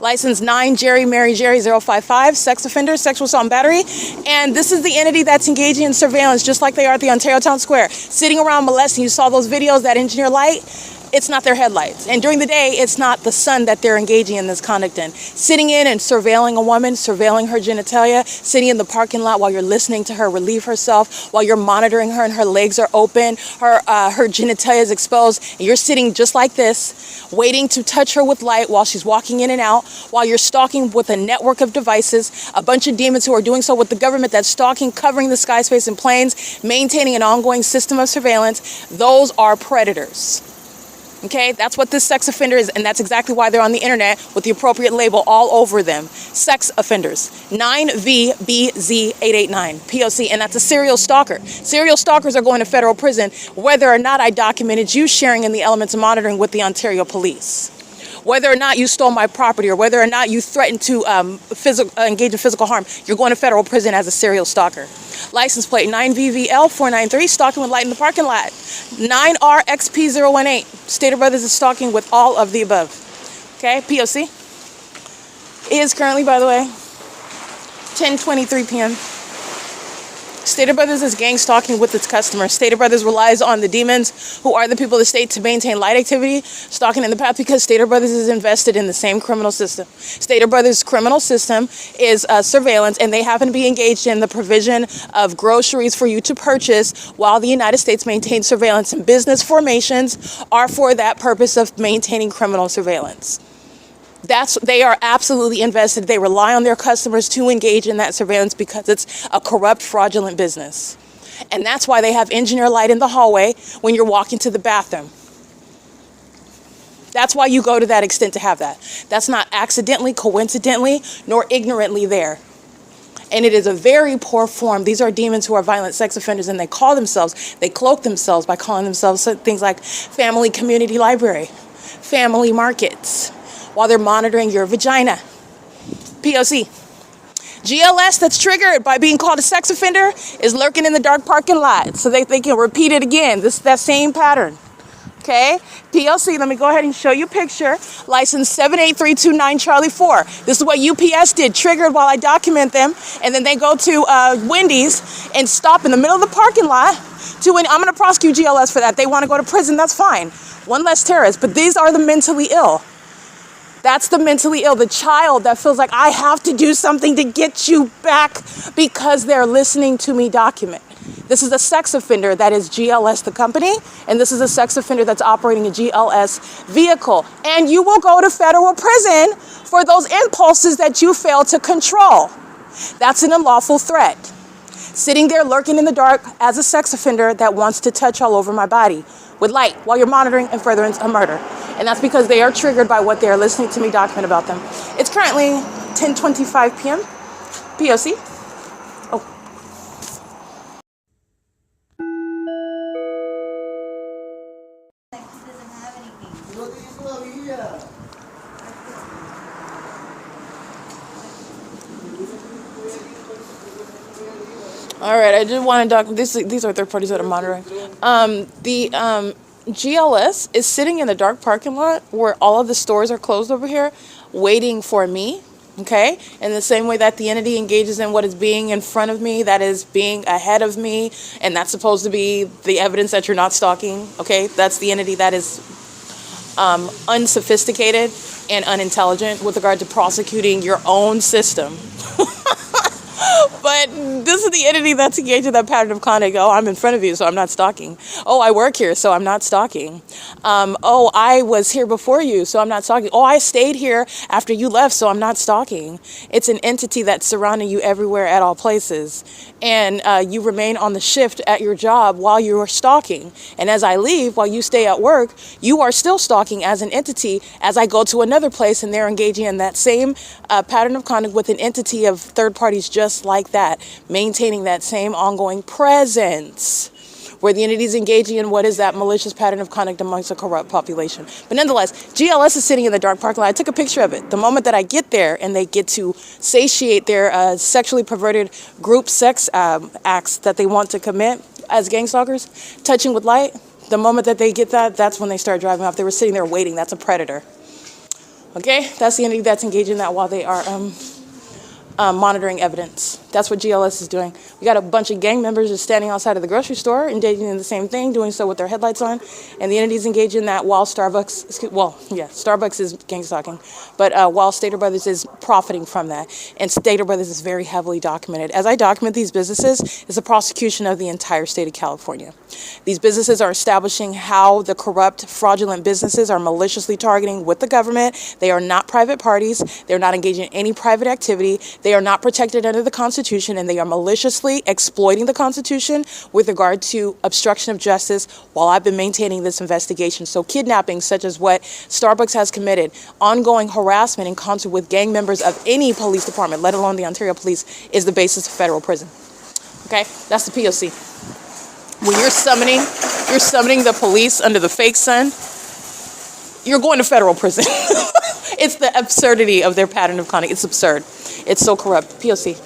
License 9 Jerry Mary Jerry 055, sex offender, sexual assault and battery. And this is the entity that's engaging in surveillance, just like they are at the Ontario Town Square, sitting around molesting. You saw those videos, that engineer light. It's not their headlights. And during the day, it's not the sun that they're engaging in this conduct in. Sitting in and surveilling a woman, surveilling her genitalia, sitting in the parking lot while you're listening to her relieve herself, while you're monitoring her and her legs are open, her genitalia is exposed, and you're sitting just like this, waiting to touch her with light while she's walking in and out, while you're stalking with a network of devices, a bunch of demons who are doing so with the government that's stalking, covering the sky, space, and planes, maintaining an ongoing system of surveillance. Those are predators. Okay, that's what this sex offender is, and that's exactly why they're on the internet with the appropriate label all over them. Sex offenders. 9VBZ889, P.O.C., and that's a serial stalker. Serial stalkers are going to federal prison whether or not I documented you sharing in the elements of monitoring with the Ontario Police. Whether or not you stole my property or whether or not you threatened to engage in physical harm, you're going to federal prison as a serial stalker. License plate 9VVL493, stalking with light in the parking lot. 9RXP018, Stater Brothers is stalking with all of the above. Okay, P.O.C. It is currently, by the way, 10:23 p.m. Stater Brothers is gang stalking with its customers. Stater Brothers relies on the demons, who are the people of the state, to maintain light activity, stalking in the path, because Stater Brothers is invested in the same criminal system. Stater Brothers' criminal system is surveillance, and they happen to be engaged in the provision of groceries for you to purchase while the United States maintains surveillance, and business formations are for that purpose of maintaining criminal surveillance. They are absolutely invested. They rely on their customers to engage in that surveillance because it's a corrupt, fraudulent business. And that's why they have engineer light in the hallway when you're walking to the bathroom. That's why you go to that extent to have that. That's not accidentally, coincidentally, nor ignorantly there. And it is a very poor form. These are demons who are violent sex offenders, and they cloak themselves by calling themselves things like family community library, family markets, while they're monitoring your vagina. P.O.C. GLS that's triggered by being called a sex offender is lurking in the dark parking lot, so they can repeat it again. That same pattern. Okay, P.O.C. Let me go ahead and show you a picture. License 78329 Charlie 4. This is what UPS did, triggered while I document them, and then they go to Wendy's and stop in the middle of the parking lot. I'm going to prosecute GLS for that. They want to go to prison, that's fine. One less terrorist, but these are the mentally ill. That's the mentally ill, the child that feels like I have to do something to get you back because they're listening to me document. This is a sex offender that is GLS the company, and this is a sex offender that's operating a GLS vehicle. And you will go to federal prison for those impulses that you fail to control. That's an unlawful threat. Sitting there lurking in the dark as a sex offender that wants to touch all over my body with light while you're monitoring and furtherance a murder. And that's because they are triggered by what they are listening to me document about them. It's currently 10:25 p.m. P.O.C. Oh. All right, I did want to document, these are third parties that are monitoring. GLS is sitting in the dark parking lot where all of the stores are closed over here, waiting for me, okay? In the same way that the entity engages in what is being in front of me, that is being ahead of me, and that's supposed to be the evidence that you're not stalking, okay? That's the entity that is unsophisticated and unintelligent with regard to prosecuting your own system. But this is the entity that's engaged in that pattern of conduct. Oh, I'm in front of you, so I'm not stalking. Oh, I work here, so I'm not stalking. Oh, I was here before you, so I'm not stalking. Oh, I stayed here after you left, so I'm not stalking. It's an entity that's surrounding you everywhere at all places. And you remain on the shift at your job while you are stalking. And as I leave, while you stay at work, you are still stalking as an entity as I go to another place and they're engaging in that same pattern of conduct with an entity of third parties just like that, maintaining that same ongoing presence where the entity is engaging in what is that malicious pattern of conduct amongst a corrupt population. But nonetheless, GLS is sitting in the dark parking lot. I took a picture of it. The moment that I get there and they get to satiate their sexually perverted group sex acts that they want to commit as gang stalkers, touching with light, the moment that they get that, that's when they start driving off. They were sitting there waiting. That's a predator. Okay? That's the entity that's engaging in that while they are monitoring evidence. That's what GLS is doing. We got a bunch of gang members just standing outside of the grocery store, engaging in the same thing, doing so with their headlights on, and the entities engage in that while Starbucks is gang stalking, but while Stater Brothers is profiting from that, and Stater Brothers is very heavily documented. As I document these businesses, it's a prosecution of the entire state of California. These businesses are establishing how the corrupt, fraudulent businesses are maliciously targeting with the government. They are not private parties. They're not engaging in any private activity. They are not protected under the Constitution, and they are maliciously exploiting the Constitution with regard to obstruction of justice while I've been maintaining this investigation. So kidnapping, such as what Starbucks has committed, ongoing harassment in concert with gang members of any police department, let alone the Ontario Police, is the basis of federal prison. Okay, that's the P.O.C. When you're summoning the police under the fake sun, you're going to federal prison. It's the absurdity of their pattern of conduct. It's absurd. It's so corrupt. P.O.C.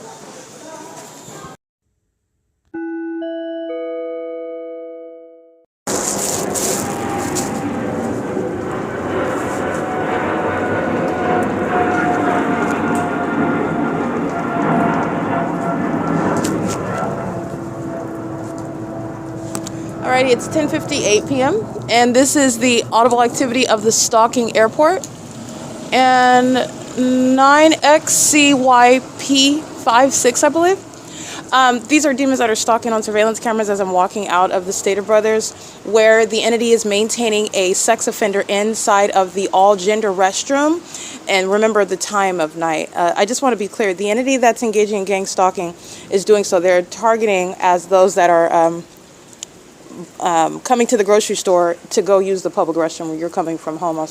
Alrighty, it's 10:58 p.m. and this is the audible activity of the Stalking Airport. And 9XCYP56, I believe. These are demons that are stalking on surveillance cameras as I'm walking out of the Stater Brothers, where the entity is maintaining a sex offender inside of the all-gender restroom. And remember the time of night. I just want to be clear. The entity that's engaging in gang stalking is doing so. They're targeting as those that are coming to the grocery store to go use the public restroom when you're coming from home,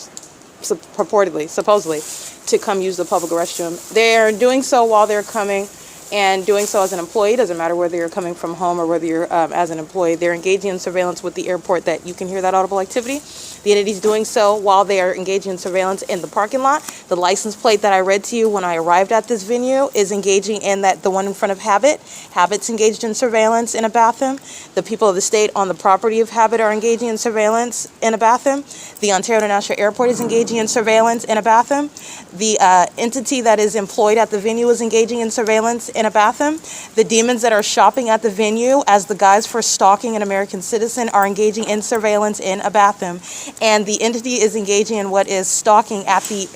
supposedly, to come use the public restroom. They're doing so while they're coming, and doing so as an employee. Doesn't matter whether you're coming from home or whether you're as an employee. They're engaging in surveillance with the airport that you can hear that audible activity. The entity's doing so while they are engaging in surveillance in the parking lot. The license plate that I read to you when I arrived at this venue is engaging in the one in front of Habit. Habit's engaged in surveillance in a bathroom. The people of the state on the property of Habit are engaging in surveillance in a bathroom. The Ontario International Airport is engaging in surveillance in a bathroom. The entity that is employed at the venue is engaging in surveillance in a bathroom. The demons that are shopping at the venue as the guys for stalking an American citizen are engaging in surveillance in a bathroom. And the entity is engaging in what is stalking at the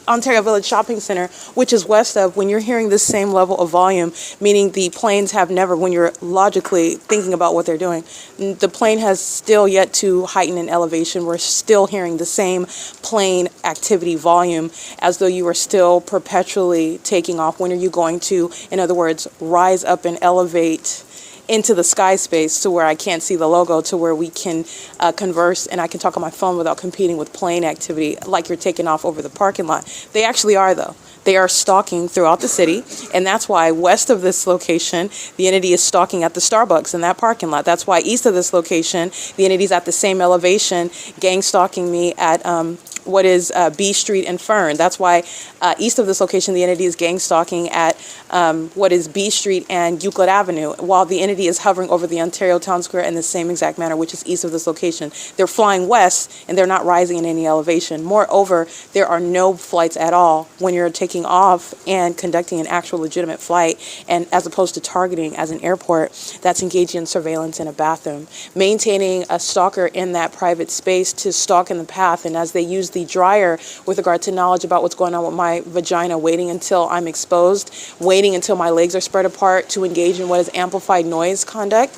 Ontario Village Shopping Center, which is west of. When you're hearing this same level of volume, meaning the planes have never, when you're logically thinking about what they're doing, the plane has still yet to heighten in elevation. We're still hearing the same plane activity volume as though you are still perpetually taking off. When are you going to, in other words, rise up and elevate into the sky space to where I can't see the logo, to where we can converse and I can talk on my phone without competing with plane activity like you're taking off over the parking lot. They actually are, though. They are stalking throughout the city, and that's why west of this location, the entity is stalking at the Starbucks in that parking lot. That's why east of this location, the entity's at the same elevation, gang stalking me at what is B Street and Fern. That's why east of this location, the entity is gang stalking at what is B Street and Euclid Avenue, while the entity is hovering over the Ontario Town Square in the same exact manner, which is east of this location. They're flying west, and they're not rising in any elevation. Moreover, there are no flights at all when you're taking off and conducting an actual legitimate flight, and as opposed to targeting as an airport that's engaging in surveillance in a bathroom, maintaining a stalker in that private space to stalk in the path. And as they use the dryer with regard to knowledge about what's going on with my vagina, waiting until I'm exposed, waiting until my legs are spread apart to engage in what is amplified noise conduct,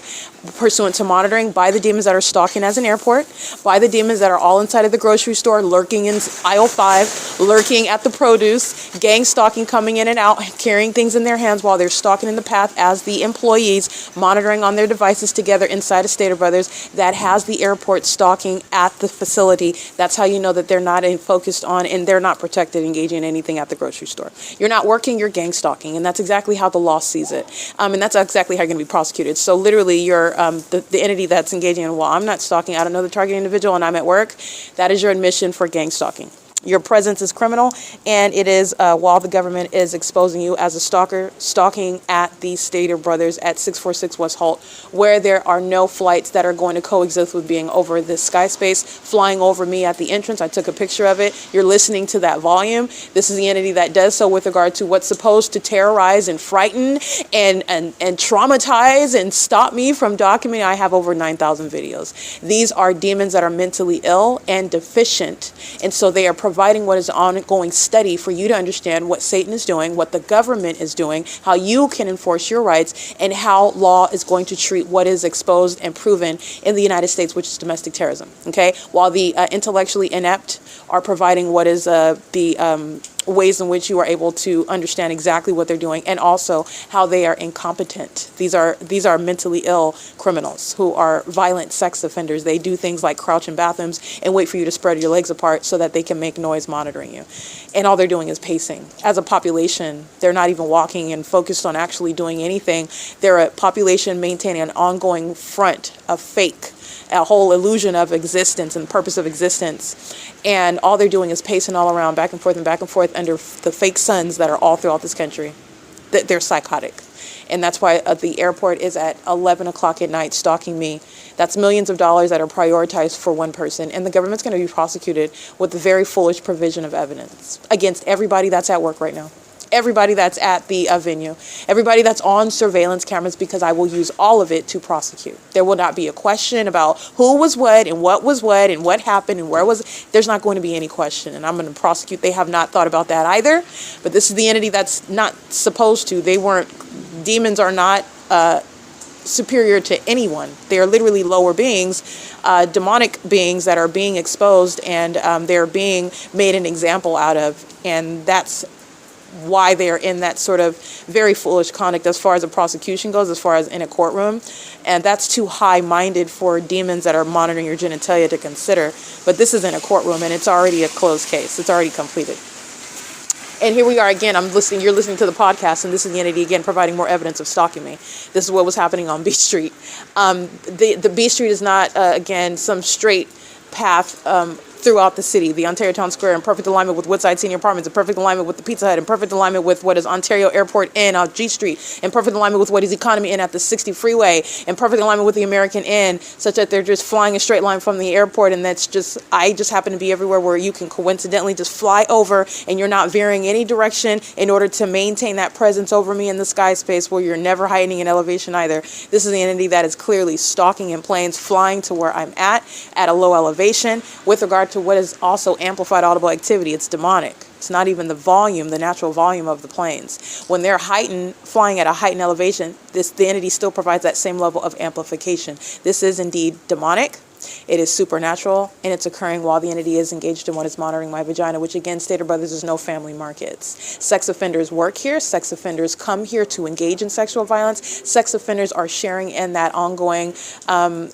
pursuant to monitoring by the demons that are stalking as an airport, by the demons that are all inside of the grocery store, lurking in aisle 5, lurking at the produce, gang stalking, coming in and out, carrying things in their hands while they're stalking in the path, as the employees monitoring on their devices together inside of Stater Brothers that has the airport stalking at the facility. That's how you know that they're not focused on and they're not protected engaging in anything at the grocery store. You're not working, you're gang stalking, and that's exactly how the law sees it. And that's exactly how you're going to be prosecuted. So literally, you're the entity that's engaging in, well, I'm not stalking, I don't know the target individual, and I'm at work. That is your admission for gang stalking. Your presence is criminal, and it is while the government is exposing you as a stalker, stalking at the Stater Brothers at 646 West Holt, where there are no flights that are going to coexist with being over this sky space, flying over me at the entrance. I took a picture of it. You're listening to that volume. This is the entity that does so with regard to what's supposed to terrorize and frighten and traumatize and stop me from documenting. I have over 9,000 videos. These are demons that are mentally ill and deficient, and so they are providing what is ongoing study for you to understand what Satan is doing, what the government is doing, how you can enforce your rights, and how law is going to treat what is exposed and proven in the United States, which is domestic terrorism. Okay, while the intellectually inept are providing what is the ways in which you are able to understand exactly what they're doing, and also how they are incompetent. These are mentally ill criminals who are violent sex offenders. They do things like crouch in bathrooms and wait for you to spread your legs apart so that they can make noise monitoring you. And all they're doing is pacing. As a population, they're not even walking and focused on actually doing anything. They're a population maintaining an ongoing front, a fake, a whole illusion of existence and purpose of existence. And all they're doing is pacing all around, back and forth under the fake suns that are all throughout this country. They're psychotic. And that's why the airport is at 11 o'clock at night stalking me. That's millions of dollars that are prioritized for one person. And the government's going to be prosecuted with the very foolish provision of evidence against everybody that's at work right now. Everybody that's at the venue, everybody that's on surveillance cameras, because I will use all of it to prosecute. There will not be a question about who was what and what happened and where was. There's not going to be any question, and I'm going to prosecute. They have not thought about that either, but this is the entity that's not supposed to. They weren't demons are not superior to anyone. They are literally lower beings, demonic beings that are being exposed, and they're being made an example out of. And that's why they're in that sort of very foolish conduct as far as the prosecution goes, as far as in a courtroom. And that's too high-minded for demons that are monitoring your genitalia to consider. But this is in a courtroom, and it's already a closed case. It's already completed. And here we are again. You're listening to the podcast, and this is the entity again providing more evidence of stalking me. This is what was happening on B Street. The B Street is not, again, some straight path throughout the city. The Ontario Town Square in perfect alignment with Woodside Senior Apartments, in perfect alignment with the Pizza Hut, in perfect alignment with what is Ontario Airport Inn on G Street, in perfect alignment with what is Economy Inn at the 60 freeway, in perfect alignment with the American Inn, such that they're just flying a straight line from the airport. And that's just, I just happen to be everywhere where you can coincidentally just fly over and you're not veering any direction in order to maintain that presence over me in the sky space, where you're never heightening in elevation either. This is the entity that is clearly stalking in planes, flying to where I'm at a low elevation. With regard to what is also amplified audible activity, it's demonic. It's not even the volume, the natural volume of the planes. When they're heightened, flying at a heightened elevation, the entity still provides that same level of amplification. This is indeed demonic. It is supernatural, and it's occurring while the entity is engaged in what is monitoring my vagina, which again, Stater Brothers, is no family markets. Sex offenders work here. Sex offenders come here to engage in sexual violence. Sex offenders are sharing in that ongoing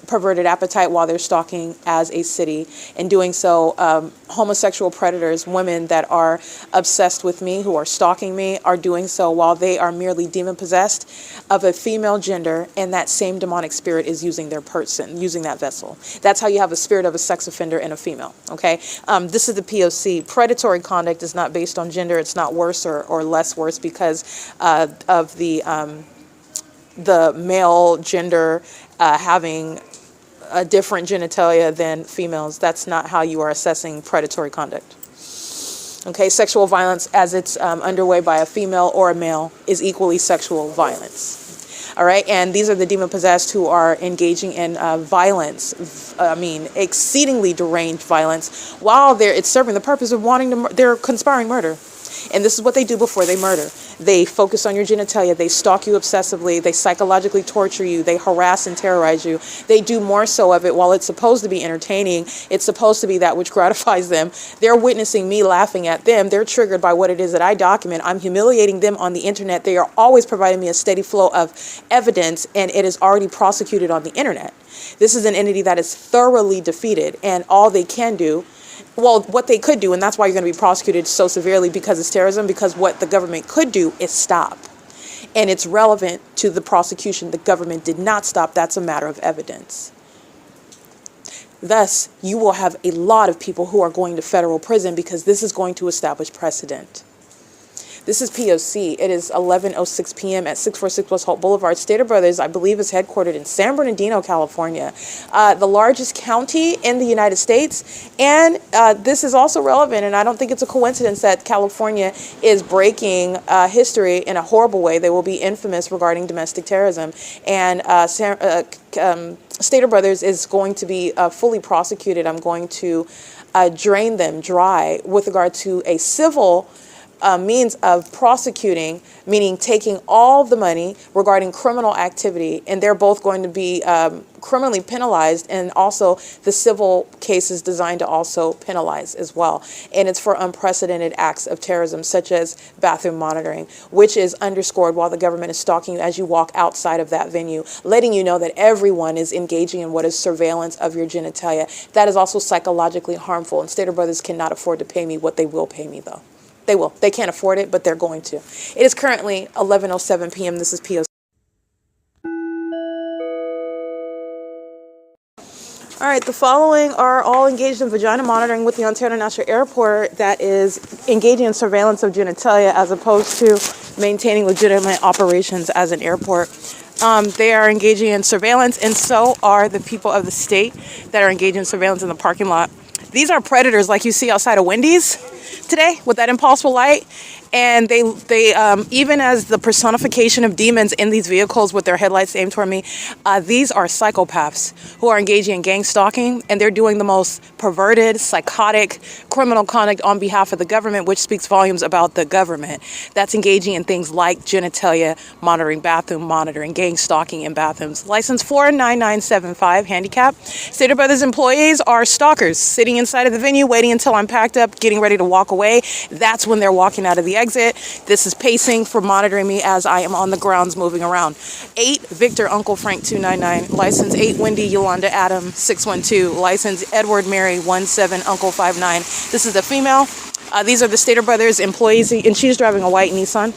perverted appetite while they're stalking as a city. In doing so, homosexual predators, women that are obsessed with me, who are stalking me, are doing so while they are merely demon-possessed of a female gender, and that same demonic spirit is using their person, using that vessel. That's how you have a spirit of a sex offender and a female, okay? This is the P.O.C. Predatory conduct is not based on gender. It's not worse or less worse because of the male gender having a different genitalia than females. That's not how you are assessing predatory conduct. Okay, sexual violence as it's underway by a female or a male is equally sexual violence. All right, and these are the demon-possessed who are engaging in violence, exceedingly deranged violence, while it's serving the purpose of they're conspiring murder. And this is what they do before they murder. They focus on your genitalia. They stalk you obsessively. They psychologically torture you. They harass and terrorize you. They do more so of it. While it's supposed to be entertaining, it's supposed to be that which gratifies them. They're witnessing me laughing at them. They're triggered by what it is that I document. I'm humiliating them on the internet. They are always providing me a steady flow of evidence, and it is already prosecuted on the internet. This is an entity that is thoroughly defeated, and all they can do, well, what they could do, and that's why you're going to be prosecuted so severely, because it's terrorism, because what the government could do is stop. And it's relevant to the prosecution. The government did not stop. That's a matter of evidence. Thus, you will have a lot of people who are going to federal prison because this is going to establish precedent. This is P.O.C. It is 11:06 p.m. at 646 West Holt Boulevard. Stater Brothers, I believe, is headquartered in San Bernardino, California, the largest county in the United States. And this is also relevant, and I don't think it's a coincidence that California is breaking history in a horrible way. They will be infamous regarding domestic terrorism. And Stater Brothers is going to be fully prosecuted. I'm going to drain them dry with regard to a civil means of prosecuting, meaning taking all the money regarding criminal activity, and they're both going to be criminally penalized, and also the civil case is designed to also penalize as well. And it's for unprecedented acts of terrorism, such as bathroom monitoring, which is underscored while the government is stalking you as you walk outside of that venue, letting you know that everyone is engaging in what is surveillance of your genitalia. That is also psychologically harmful, and Stater Brothers cannot afford to pay me what they will pay me, though. They will. They can't afford it, but they're going to. It is currently 11:07 p.m. This is P.O.C. All right, the following are all engaged in vagina monitoring with the Ontario International Airport that is engaging in surveillance of genitalia as opposed to maintaining legitimate operations as an airport. They are engaging in surveillance, and so are the people of the state that are engaging in surveillance in the parking lot. These are predators like you see outside of Wendy's. today with that impossible light. And they even as the personification of demons in these vehicles with their headlights aimed toward me, these are psychopaths who are engaging in gang stalking, and they're doing the most perverted, psychotic, criminal conduct on behalf of the government, which speaks volumes about the government. That's engaging in things like genitalia monitoring, bathroom monitoring, gang stalking in bathrooms. License 49975, handicap. Stater Brothers employees are stalkers, sitting inside of the venue, waiting until I'm packed up, getting ready to walk away. That's when they're walking out of the exit. This is pacing for monitoring me as I am on the grounds moving around. 8 Victor Uncle Frank 299, license 8 Wendy Yolanda Adam 612, license Edward Mary 17 Uncle 59. This is the female. These are the Stater Brothers employees, and she's driving a white Nissan.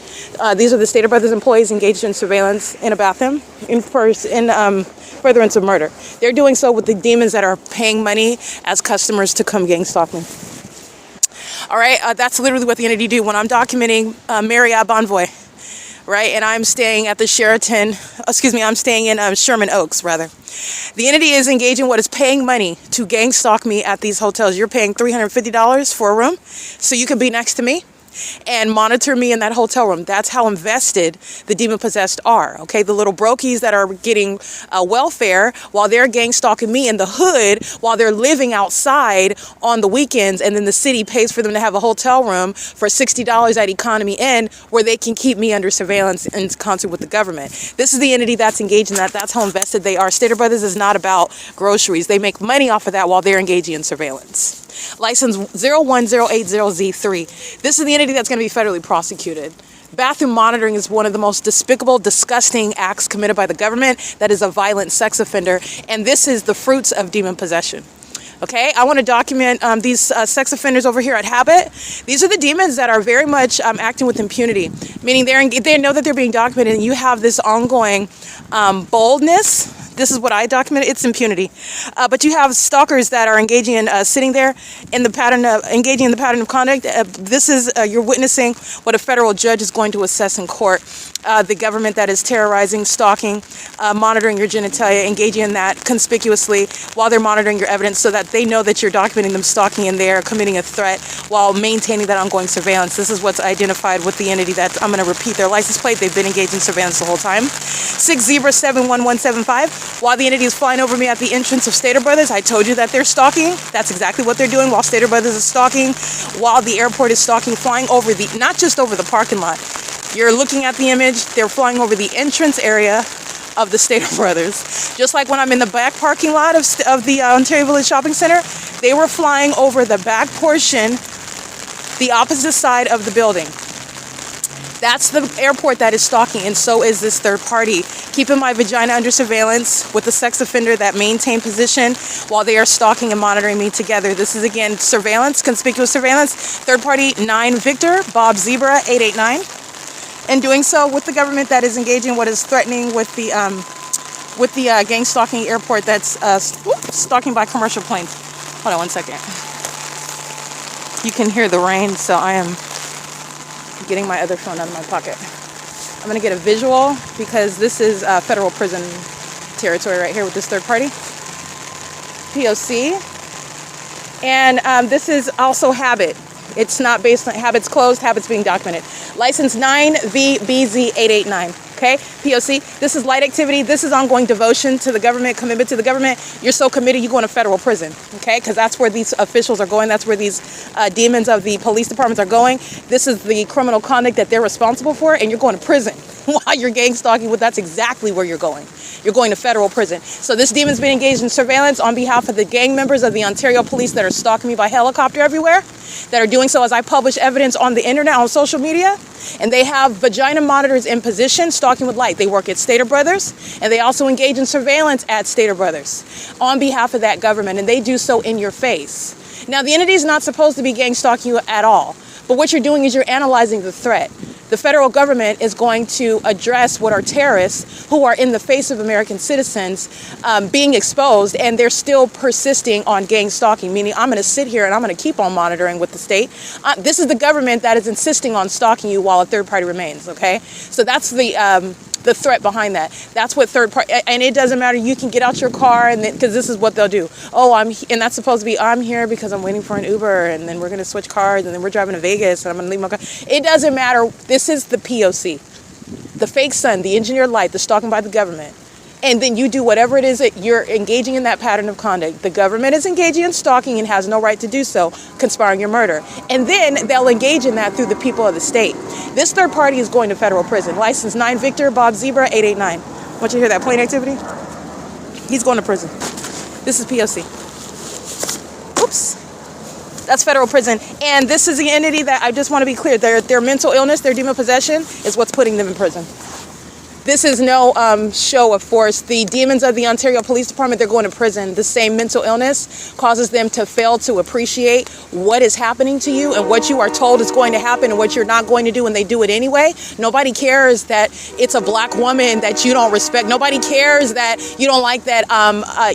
These are the Stater Brothers employees engaged in surveillance in a bathroom in furtherance of murder. They're doing so with the demons that are paying money as customers to come gang stalk me. All right, that's literally what the entity do when I'm documenting Marriott Bonvoy, right? And I'm staying at the I'm staying in Sherman Oaks, rather. The entity is engaging what is paying money to gang stalk me at these hotels. You're paying $350 for a room, so you can be next to me and monitor me in that hotel room. That's how invested the demon-possessed are, okay? The little brokies that are getting welfare while they're gang stalking me in the hood while they're living outside on the weekends, and then the city pays for them to have a hotel room for $60 at Economy Inn where they can keep me under surveillance in concert with the government. This is the entity that's engaged in that. That's how invested they are. Stater Brothers is not about groceries. They make money off of that while they're engaging in surveillance. License 01080Z3. This is the entity that's going to be federally prosecuted. Bathroom monitoring is one of the most despicable, disgusting acts committed by the government. That is a violent sex offender, and this is the fruits of demon possession. Okay, I want to document these sex offenders over here at Habit. These are the demons that are very much acting with impunity, meaning they know that they're being documented, and you have this ongoing boldness. This is what I documented. It's impunity. But you have stalkers that are engaging in sitting there in the pattern of engaging in the pattern of conduct. This is you're witnessing what a federal judge is going to assess in court. The government that is terrorizing, stalking, monitoring your genitalia, engaging in that conspicuously while they're monitoring your evidence so that they know that you're documenting them stalking and they're committing a threat while maintaining that ongoing surveillance. This is what's identified with the entity that I'm going to repeat their license plate. They've been engaged in surveillance the whole time. 6071175. While the entity is flying over me at the entrance of Stater Brothers, I told you that they're stalking. That's exactly what they're doing while Stater Brothers is stalking, while the airport is stalking, flying over not just over the parking lot. You're looking at the image, they're flying over the entrance area of the Stater Brothers. Just like when I'm in the back parking lot of the Ontario Village Shopping Center, they were flying over the back portion, the opposite side of the building. That's the airport that is stalking, and so is this third party. Keeping my vagina under surveillance with the sex offender that maintain position while they are stalking and monitoring me together. This is, again, surveillance, conspicuous surveillance. Third party 9 Victor, Bob Zebra 889. And doing so with the government that is engaging what is threatening with the gang stalking airport that's stalking by commercial planes. Hold on one second. You can hear the rain, so I am getting my other phone out of my pocket. I'm going to get a visual because this is federal prison territory right here with this third party. P.O.C. And this is also Habit. It's not based on Habit's closed, Habit's being documented. License 9VBZ889. Okay, P.O.C. This is light activity. This is ongoing devotion to the government, commitment to the government. You're so committed, you go into federal prison. Okay, because that's where these officials are going. That's where these demons of the police departments are going. This is the criminal conduct that they're responsible for, and you're going to prison while you're gang stalking. Well, that's exactly where you're going. You're going to federal prison. So this demon's been engaged in surveillance on behalf of the gang members of the Ontario police that are stalking me by helicopter everywhere, that are doing so as I publish evidence on the internet, on social media. And they have vagina monitors in position, stalking with light. They work at Stater Brothers, and they also engage in surveillance at Stater Brothers on behalf of that government, and they do so in your face. Now, the entity is not supposed to be gang stalking you at all, but what you're doing is you're analyzing the threat. The federal government is going to address what are terrorists who are in the face of American citizens being exposed, and they're still persisting on gang stalking, meaning I'm going to sit here and I'm going to keep on monitoring with the state. This is the government that is insisting on stalking you while a third party remains, okay? So that's the the threat behind that. That's what third party, and it doesn't matter. You can get out your car, and because this is what they'll do. Oh, and that's supposed to be, I'm here because I'm waiting for an Uber, and then we're going to switch cars, and then we're driving to Vegas, and I'm going to leave my car. It doesn't matter. This is the P.O.C. The fake sun, the engineered light, the stalking by the government. And then you do whatever it is that you're engaging in that pattern of conduct. The government is engaging in stalking and has no right to do so, conspiring your murder. And then they'll engage in that through the people of the state. This third party is going to federal prison. License 9 Victor, Bob Zebra, 889. Want you to hear that plain activity? He's going to prison. This is P.O.C. Oops. That's federal prison. And this is the entity that I just want to be clear. Their mental illness, their demon possession is what's putting them in prison. This is no show of force. The demons of the Ontario Police Department, they're going to prison. The same mental illness causes them to fail to appreciate what is happening to you and what you are told is going to happen and what you're not going to do, and they do it anyway. Nobody cares that it's a black woman that you don't respect. Nobody cares that you don't like that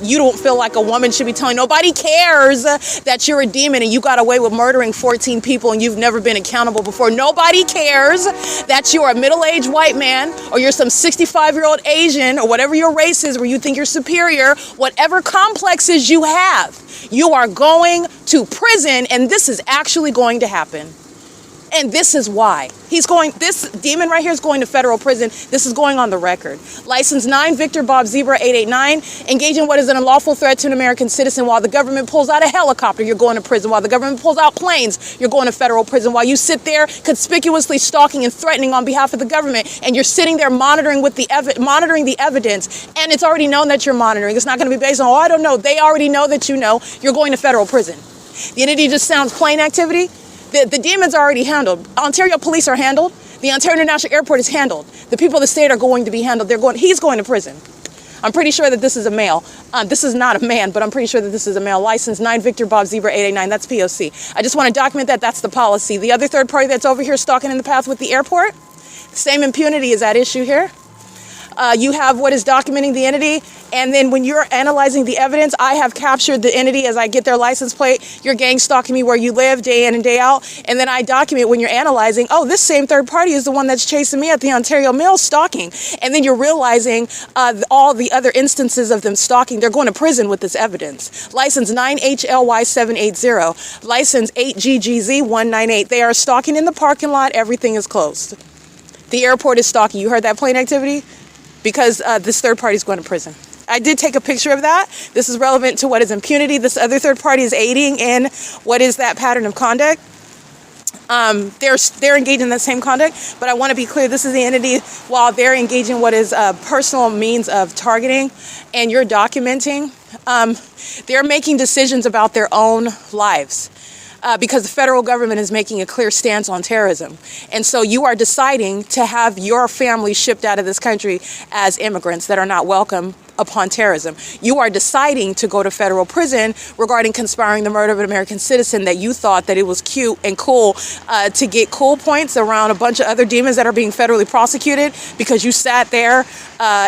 you don't feel like a woman should be telling. Nobody cares that you're a demon and you got away with murdering 14 people and you've never been accountable before. Nobody cares that you're a middle-aged white man or you're some 65-year-old Asian or whatever your race is where you think you're superior. Whatever complexes you have, you are going to prison, and this is actually going to happen. And this is why. This demon right here is going to federal prison. This is going on the record. License 9 Victor Bob Zebra 889. Engage in what is an unlawful threat to an American citizen while the government pulls out a helicopter, you're going to prison. While the government pulls out planes, you're going to federal prison. While you sit there conspicuously stalking and threatening on behalf of the government, and you're sitting there monitoring the evidence, and it's already known that you're monitoring. It's not going to be based on, oh, I don't know. They already know that you know. You're going to federal prison. The entity just sounds plain activity. The demons are already handled. Ontario police are handled. The Ontario International Airport is handled. The people of the state are going to be handled. He's going to prison. I'm pretty sure that this is a male. This is not a man, but I'm pretty sure that this is a male. License 9 Victor Bob Zebra 889. That's P.O.C. I just want to document that. That's the policy. The other third party that's over here stalking in the path with the airport, same impunity is at issue here. You have what is documenting the entity, and then when you're analyzing the evidence, I have captured the entity as I get their license plate. You're gang stalking me where you live day in and day out, and then I document when you're analyzing, oh, this same third party is the one that's chasing me at the Ontario Mill stalking, and then you're realizing all the other instances of them stalking. They're going to prison with this evidence. License 9HLY 780, license 8GGZ 198. They are stalking in the parking lot. Everything is closed. The airport is stalking. You heard that plain activity? Because this third party is going to prison. I did take a picture of that. This is relevant to what is impunity. This other third party is aiding in what is that pattern of conduct. They're engaged in that same conduct, but I want to be clear, this is the entity, while they're engaging in what is a personal means of targeting, and you're documenting, they're making decisions about their own lives. Because the federal government is making a clear stance on terrorism. And so you are deciding to have your family shipped out of this country as immigrants that are not welcome upon terrorism. You are deciding to go to federal prison regarding conspiring the murder of an American citizen that you thought that it was cute and cool to get cool points around a bunch of other demons that are being federally prosecuted because you sat there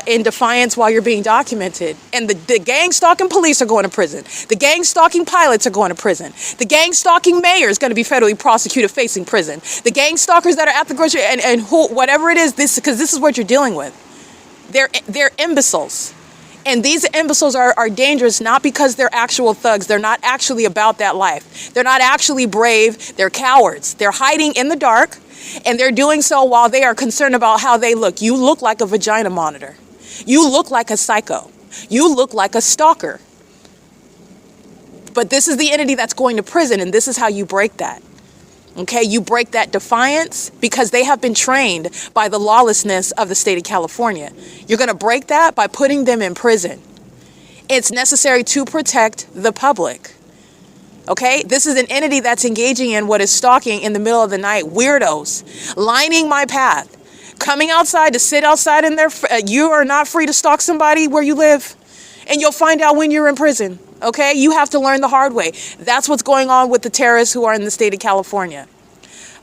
in defiance while you're being documented. And the gang stalking police are going to prison. The gang stalking pilots are going to prison. The gang stalking mayor is going to be federally prosecuted facing prison. The gang stalkers that are at the grocery and who, whatever it is, because this is what you're dealing with. They're imbeciles. And these imbeciles are dangerous not because they're actual thugs. They're not actually about that life. They're not actually brave. They're cowards. They're hiding in the dark, and they're doing so while they are concerned about how they look. You look like a vagina monitor. You look like a psycho. You look like a stalker. But this is the entity that's going to prison, and this is how you break that. Okay, you break that defiance because they have been trained by the lawlessness of the state of California. You're going to break that by putting them in prison. It's necessary to protect the public. Okay, this is an entity that's engaging in what is stalking in the middle of the night. Weirdos lining my path, coming outside to sit outside in their. You are not free to stalk somebody where you live, and you'll find out when you're in prison. Okay, you have to learn the hard way. That's what's going on with the terrorists who are in the state of California.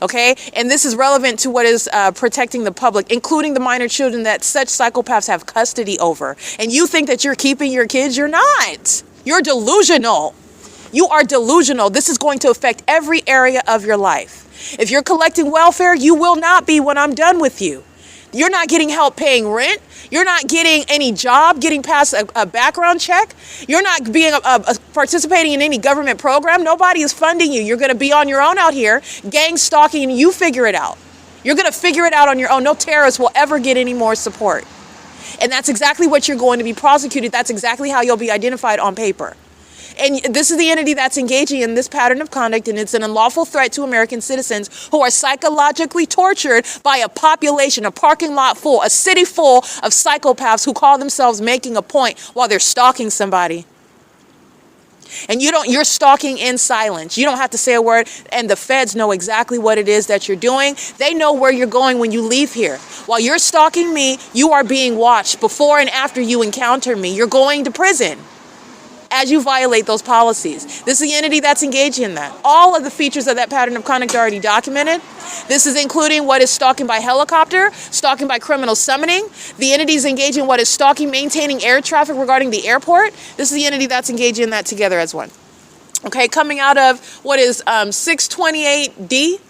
Okay, and this is relevant to what is protecting the public, including the minor children that such psychopaths have custody over. And you think that you're keeping your kids? You're not. You're delusional. You are delusional. This is going to affect every area of your life. If you're collecting welfare, you will not be when I'm done with you. You're not getting help paying rent. You're not getting any job, getting past a background check. You're not being participating in any government program. Nobody is funding you. You're going to be on your own out here, gang stalking, and you figure it out. You're going to figure it out on your own. No terrorist will ever get any more support. And that's exactly what you're going to be prosecuted. That's exactly how you'll be identified on paper. And this is the entity that's engaging in this pattern of conduct, and it's an unlawful threat to American citizens who are psychologically tortured by a population, a parking lot full, a city full of psychopaths who call themselves making a point while they're stalking somebody. And you're stalking in silence. You don't have to say a word, and the feds know exactly what it is that you're doing. They know where you're going when you leave here. While you're stalking me, you are being watched before and after you encounter me. You're going to prison as you violate those policies. This is the entity that's engaging in that. All of the features of that pattern of conduct are already documented. This is including what is stalking by helicopter, stalking by criminal summoning. The entity is engaging in what is stalking, maintaining air traffic regarding the airport. This is the entity that's engaging in that together as one. Okay, coming out of what is 628D,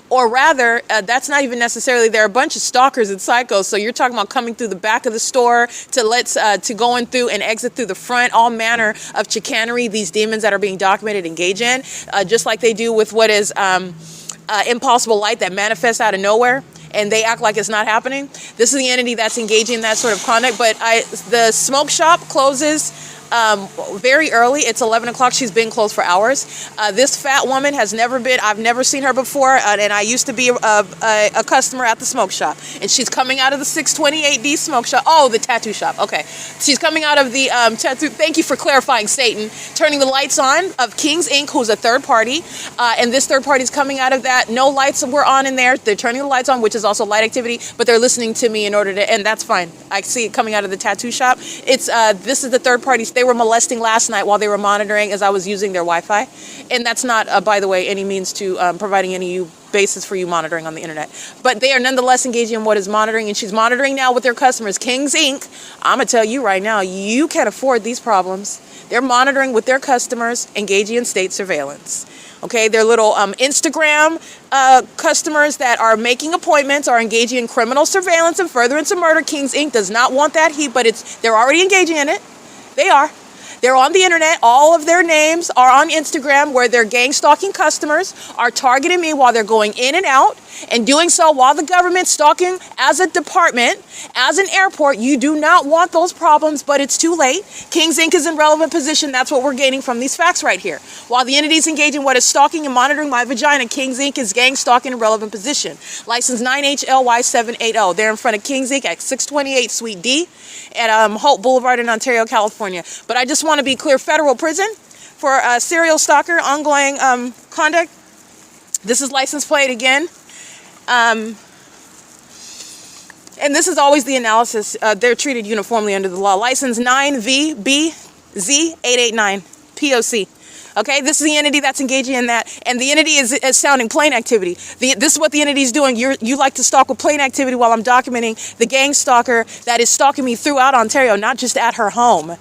or rather, that's not even necessarily, there are a bunch of stalkers and psychos, so you're talking about coming through the back of the store to going through and exit through the front, all manner of chicanery these demons that are being documented engage in, just like they do with what is impossible light that manifests out of nowhere, and they act like it's not happening. This is the entity that's engaging in that sort of conduct, but the smoke shop closes very early. It's 11 o'clock. She's been closed for hours. This fat woman has never been, I've never seen her before, and I used to be a customer at the smoke shop. And she's coming out of the 628D smoke shop. Oh, the tattoo shop. Okay. She's coming out of the tattoo. Thank you for clarifying, Satan. Turning the lights on of Kings Inc., who's a third party. And this third party is coming out of that. No lights were on in there. They're turning the lights on, which is also light activity, but they're listening to me in order to, and that's fine. I see it coming out of the tattoo shop. It's this is the third party. They were molesting last night while they were monitoring as I was using their Wi-Fi. And that's not, by the way, any means to providing any basis for you monitoring on the internet. But they are nonetheless engaging in what is monitoring, and she's monitoring now with their customers. Kings Inc., I'm going to tell you right now, you can't afford these problems. They're monitoring with their customers, engaging in state surveillance. Okay, their little Instagram customers that are making appointments are engaging in criminal surveillance and furtherance of murder. Kings Inc. does not want that heat, but they're already engaging in it. They are. They're on the internet. All of their names are on Instagram, where their gang stalking customers are targeting me while they're going in and out, and doing so while the government's stalking as a department, as an airport. You do not want those problems, but it's too late. Kings Inc. is in relevant position. That's what we're gaining from these facts right here. While the entities engage in what is stalking and monitoring my vagina, Kings Inc. is gang stalking in relevant position. License 9HLY780. They're in front of Kings Inc. at 628 Suite D at Holt Boulevard in Ontario, California. But I just want to be clear, federal prison for a serial stalker, ongoing conduct. This is license plate again. And this is always the analysis. They're treated uniformly under the law. License 9VBZ889, P.O.C. Okay, this is the entity that's engaging in that, and the entity is sounding plane activity. This is what the entity is doing. You like to stalk with plane activity while I'm documenting the gang stalker that is stalking me throughout Ontario, not just at her home.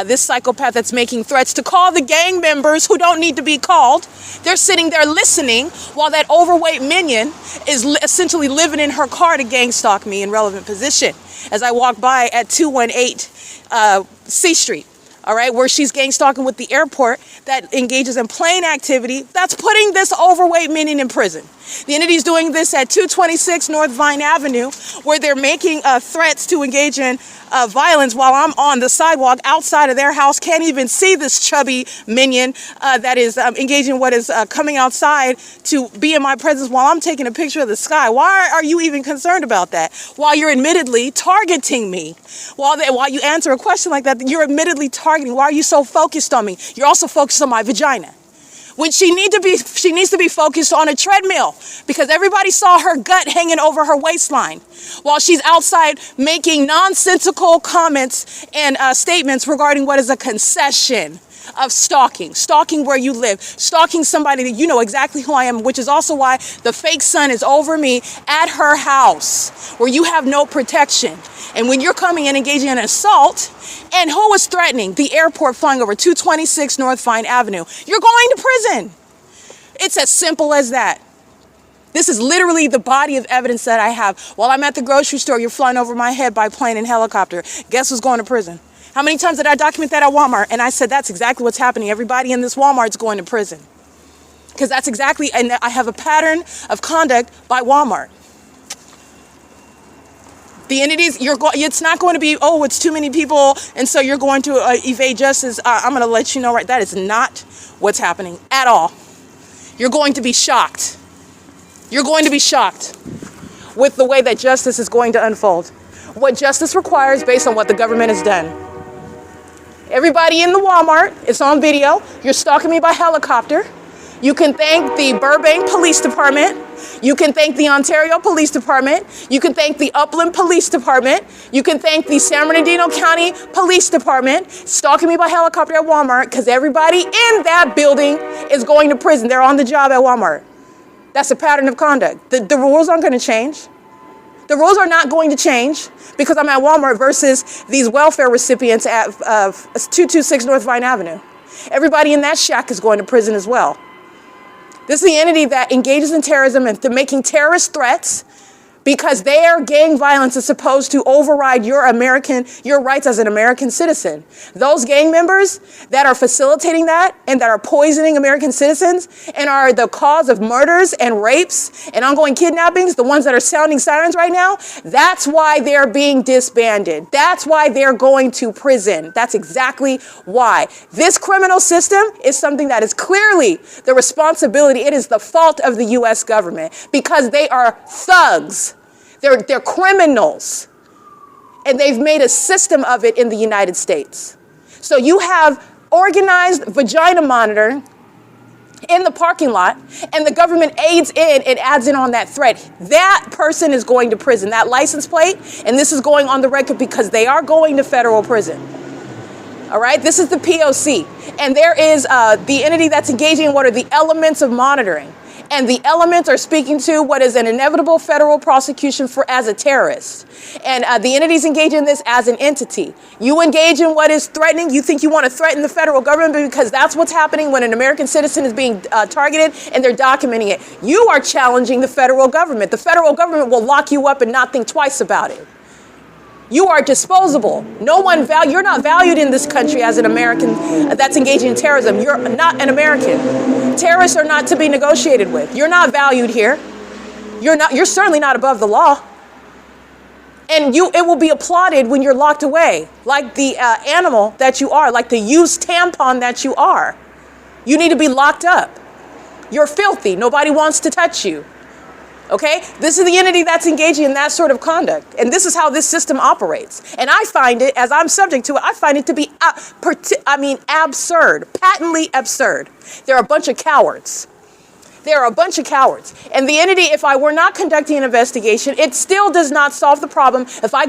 This psychopath that's making threats to call the gang members who don't need to be called. They're sitting there listening while that overweight minion is essentially living in her car to gang stalk me in relevant position as I walk by at 218 C Street. All right, where she's gang stalking with the airport that engages in plane activity that's putting this overweight minion in prison. The entity's doing this at 226 North Vine Avenue, where they're making threats to engage in violence while I'm on the sidewalk outside of their house. Can't even see this chubby minion that is engaging in what is coming outside to be in my presence while I'm taking a picture of the sky. Why are you even concerned about that? While you're admittedly targeting me, while you answer a question like that, you're admittedly targeting. Why are you so focused on me? You're also focused on my vagina. When she needs to be focused on a treadmill, because everybody saw her gut hanging over her waistline while she's outside making nonsensical comments and statements regarding what is a concession of stalking where you live, stalking somebody that you know exactly who I am, which is also why the fake sun is over me at her house where you have no protection. And when you're coming in engaging in an assault, and who is threatening? The airport flying over 226 North Vine Avenue. You're going to prison. It's as simple as that. This is literally the body of evidence that I have. While I'm at the grocery store, you're flying over my head by plane and helicopter. Guess who's going to prison? How many times did I document that at Walmart? And I said, that's exactly what's happening. Everybody in this Walmart's going to prison. Because that's exactly, and I have a pattern of conduct by Walmart. The entities, it's not going to be, oh, it's too many people, and so you're going to evade justice. I'm going to let you know, right, that is not what's happening at all. You're going to be shocked. You're going to be shocked with the way that justice is going to unfold. What justice requires based on what the government has done. Everybody in the Walmart, it's on video, you're stalking me by helicopter. You can thank the Burbank Police Department. You can thank the Ontario Police Department. You can thank the Upland Police Department. You can thank the San Bernardino County Police Department stalking me by helicopter at Walmart because everybody in that building is going to prison. They're on the job at Walmart. That's a pattern of conduct. The rules aren't going to change. The rules are not going to change because I'm at Walmart versus these welfare recipients at 226 North Vine Avenue. Everybody in that shack is going to prison as well. This is the entity that engages in terrorism and making terrorist threats because their gang violence is supposed to override your rights as an American citizen. Those gang members that are facilitating that and that are poisoning American citizens and are the cause of murders and rapes and ongoing kidnappings, the ones that are sounding sirens right now, that's why they're being disbanded. That's why they're going to prison. That's exactly why. This criminal system is something that is clearly the responsibility, it is the fault of the U.S. government because they are thugs. They're criminals, and they've made a system of it in the United States. So you have organized vagina monitoring in the parking lot, and the government aids in and adds in on that threat. That person is going to prison, that license plate, and this is going on the record because they are going to federal prison. All right, this is the P.O.C. And there is the entity that's engaging in what are the elements of monitoring. And the elements are speaking to what is an inevitable federal prosecution for as a terrorist. And the entities engage in this as an entity. You engage in what is threatening. You think you want to threaten the federal government because that's what's happening when an American citizen is being targeted and they're documenting it. You are challenging the federal government. The federal government will lock you up and not think twice about it. You are disposable. You're not valued in this country as an American that's engaging in terrorism. You're not an American. Terrorists are not to be negotiated with. You're not valued here. You're certainly not above the law. And it will be applauded when you're locked away, like the animal that you are, like the used tampon that you are. You need to be locked up. You're filthy. Nobody wants to touch you. Okay? This is the entity that's engaging in that sort of conduct. And this is how this system operates. And I find it, as I'm subject to it, I find it to be, absurd, patently absurd. They're a bunch of cowards. They're a bunch of cowards. And the entity, if I were not conducting an investigation, it still does not solve the problem if I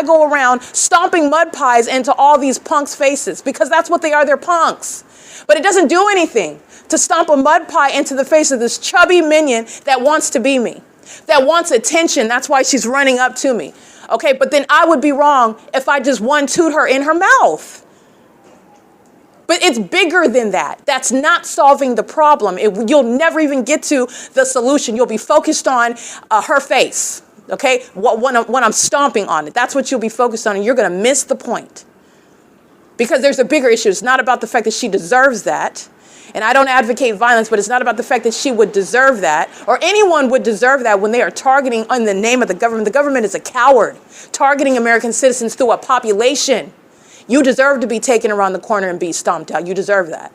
go around stomping mud pies into all these punks' faces, because that's what they are, they're punks. But it doesn't do anything to stomp a mud pie into the face of this chubby minion that wants to be me, that wants attention. That's why she's running up to me. Okay, but then I would be wrong if I just one-toot her in her mouth. But it's bigger than that. That's not solving the problem. You'll never even get to the solution. You'll be focused on her face, okay? When I'm stomping on it, that's what you'll be focused on, and you're gonna miss the point. Because there's a bigger issue. It's not about the fact that she deserves that. And I don't advocate violence, but it's not about the fact that she would deserve that, or anyone would deserve that when they are targeting in the name of the government. The government is a coward, targeting American citizens through a population. You deserve to be taken around the corner and be stomped out. You deserve that.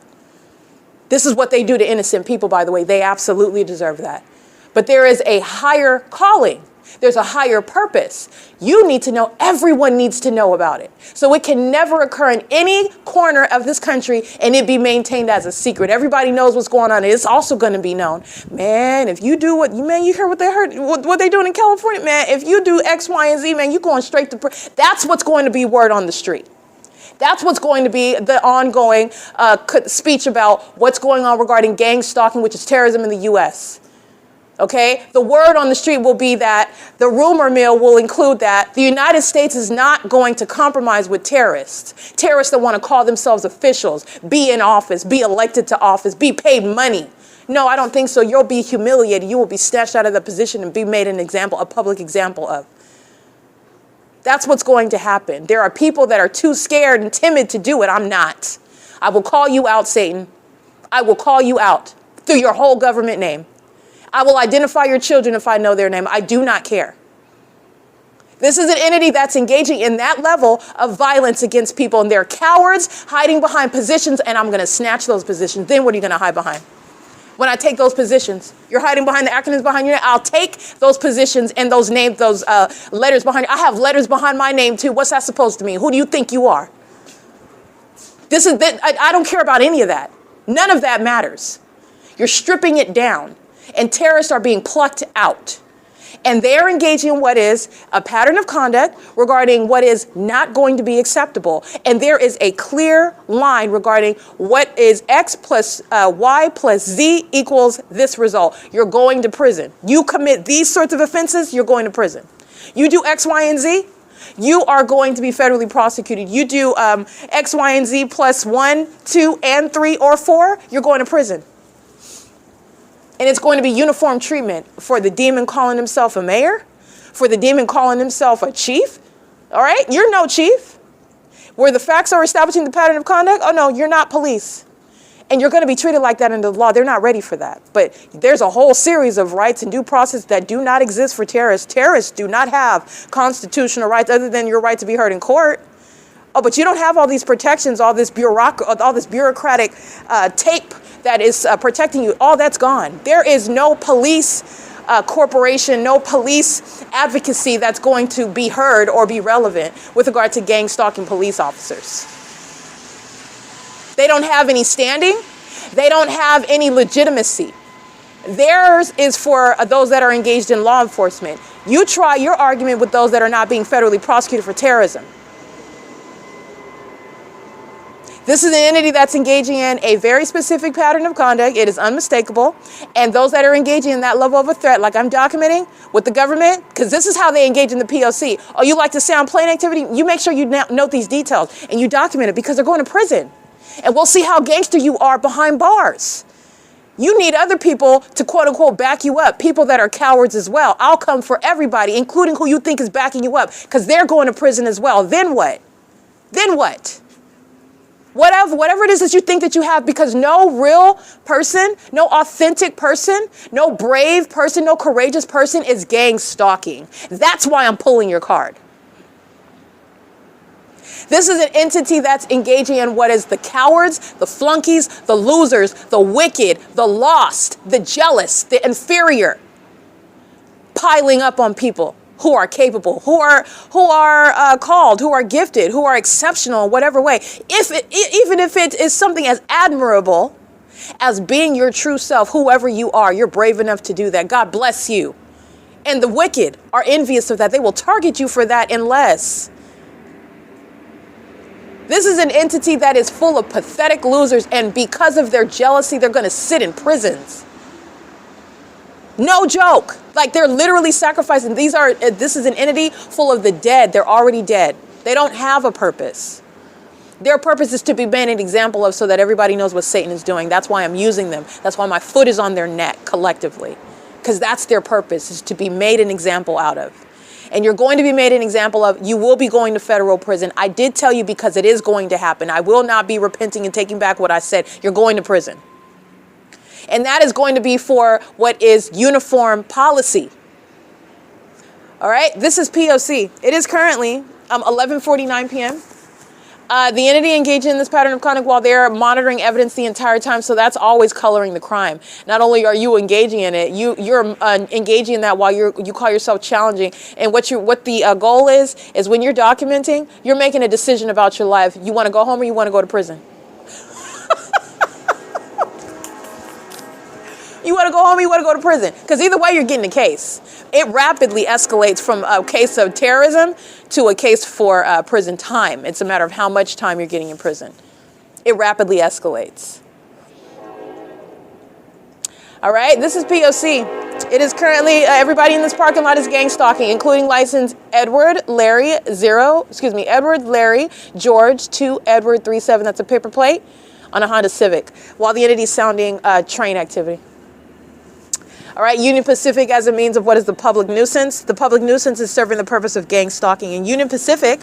This is what they do to innocent people, by the way. They absolutely deserve that. But there is a higher calling. There's a higher purpose. You need to know, everyone needs to know about it. So it can never occur in any corner of this country and it be maintained as a secret. Everybody knows what's going on. It's also going to be known. Man, if you do you hear what they heard, what they're doing in California, man, if you do X, Y, and Z, man, you're going straight to prison. That's what's going to be word on the street. That's what's going to be the ongoing speech about what's going on regarding gang stalking, which is terrorism in the U.S. Okay, the word on the street will be that the rumor mill will include that the United States is not going to compromise with terrorists that want to call themselves officials, be in office, be elected to office, be paid money. No, I don't think so. You'll be humiliated. You will be snatched out of the position and be made an example, a public example of. That's what's going to happen. There are people that are too scared and timid to do it. I'm not. I will call you out, Satan. I will call you out through your whole government name. I will identify your children if I know their name. I do not care. This is an entity that's engaging in that level of violence against people, and they're cowards hiding behind positions, and I'm going to snatch those positions. Then what are you going to hide behind? When I take those positions, you're hiding behind the acronyms behind your name. I'll take those positions and those names, those letters behind. I have letters behind my name too. What's that supposed to mean? Who do you think you are? I don't care about any of that. None of that matters. You're stripping it down, and terrorists are being plucked out. And they're engaging in what is a pattern of conduct regarding what is not going to be acceptable. And there is a clear line regarding what is X plus Y plus Z equals this result. You're going to prison. You commit these sorts of offenses, you're going to prison. You do X, Y, and Z, you are going to be federally prosecuted. You do X, Y, and Z plus 1, 2, and 3, or 4, you're going to prison. And it's going to be uniform treatment for the demon calling himself a mayor, for the demon calling himself a chief. All right? You're no chief. Where the facts are establishing the pattern of conduct, oh no, you're not police. And you're going to be treated like that under the law. They're not ready for that. But there's a whole series of rights and due process that do not exist for terrorists. Terrorists do not have constitutional rights other than your right to be heard in court. Oh, but you don't have all these protections, all this bureaucratic tape that is protecting you. All that's gone. There is no police corporation, no police advocacy that's going to be heard or be relevant with regard to gang stalking police officers. They don't have any standing. They don't have any legitimacy. Theirs is for those that are engaged in law enforcement. You try your argument with those that are not being federally prosecuted for terrorism. This is an entity that's engaging in a very specific pattern of conduct. It is unmistakable. And those that are engaging in that level of a threat, like I'm documenting with the government, because this is how they engage in the P.O.C. Oh, you like to sound plain activity? You make sure you note these details and you document it because they're going to prison. And we'll see how gangster you are behind bars. You need other people to quote unquote back you up, people that are cowards as well. I'll come for everybody, including who you think is backing you up, because they're going to prison as well. Then what? Then what? Whatever it is that you think that you have, because no real person, no authentic person, no brave person, no courageous person is gang stalking. That's why I'm pulling your card. This is an entity that's engaging in what is the cowards, the flunkies, the losers, the wicked, the lost, the jealous, the inferior, piling up on people who are capable, who are called, who are gifted, who are exceptional in whatever way. Even if it is something as admirable as being your true self, whoever you are, you're brave enough to do that. God bless you. And the wicked are envious of that. They will target you for that unless. This is an entity that is full of pathetic losers, and because of their jealousy, they're going to sit in prisons. No joke. Like, they're literally sacrificing. This is an entity full of the dead. They're already dead. They don't have a purpose. Their purpose is to be made an example of so that everybody knows what Satan is doing. That's why I'm using them. That's why my foot is on their neck collectively. Because that's their purpose, is to be made an example out of. And you're going to be made an example of. You will be going to federal prison. I did tell you because it is going to happen. I will not be repenting and taking back what I said. You're going to prison. And that is going to be for what is uniform policy. All right, this is P.O.C. It is currently 11:49 p.m. The entity engaging in this pattern of conduct while they're monitoring evidence the entire time, so that's always coloring the crime. Not only are you engaging in it, you're engaging in that while you call yourself challenging. And what the goal is when you're documenting, you're making a decision about your life. You want to go home or you want to go to prison? You want to go home or you want to go to prison? Because either way, you're getting a case. It rapidly escalates from a case of terrorism to a case for prison time. It's a matter of how much time you're getting in prison. It rapidly escalates. All right, this is P.O.C. It is currently, everybody in this parking lot is gang stalking, including license Edward Larry George 2 Edward 37. That's a paper plate on a Honda Civic, while the entity is sounding train activity. All right, Union Pacific as a means of what is the public nuisance. The public nuisance is serving the purpose of gang stalking, and Union Pacific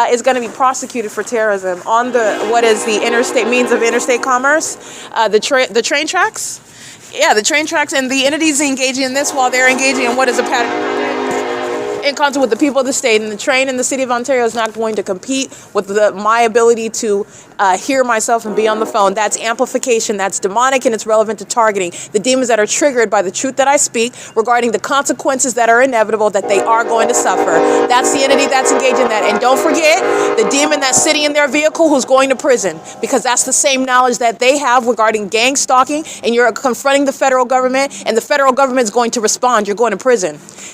is going to be prosecuted for terrorism on what is the interstate means of interstate commerce, the train tracks. Yeah, the train tracks, and the entities engaging in this while they're engaging in what is a pattern in concert with the people of the state. And the train in the city of Ontario is not going to compete with my ability to hear myself and be on the phone. That's amplification. That's demonic, and it's relevant to targeting the demons that are triggered by the truth that I speak regarding the consequences that are inevitable that they are going to suffer. That's the entity that's engaged in that. And don't forget the demon that's sitting in their vehicle who's going to prison, because that's the same knowledge that they have regarding gang stalking, and you're confronting the federal government, and the federal government is going to respond. You're going to prison.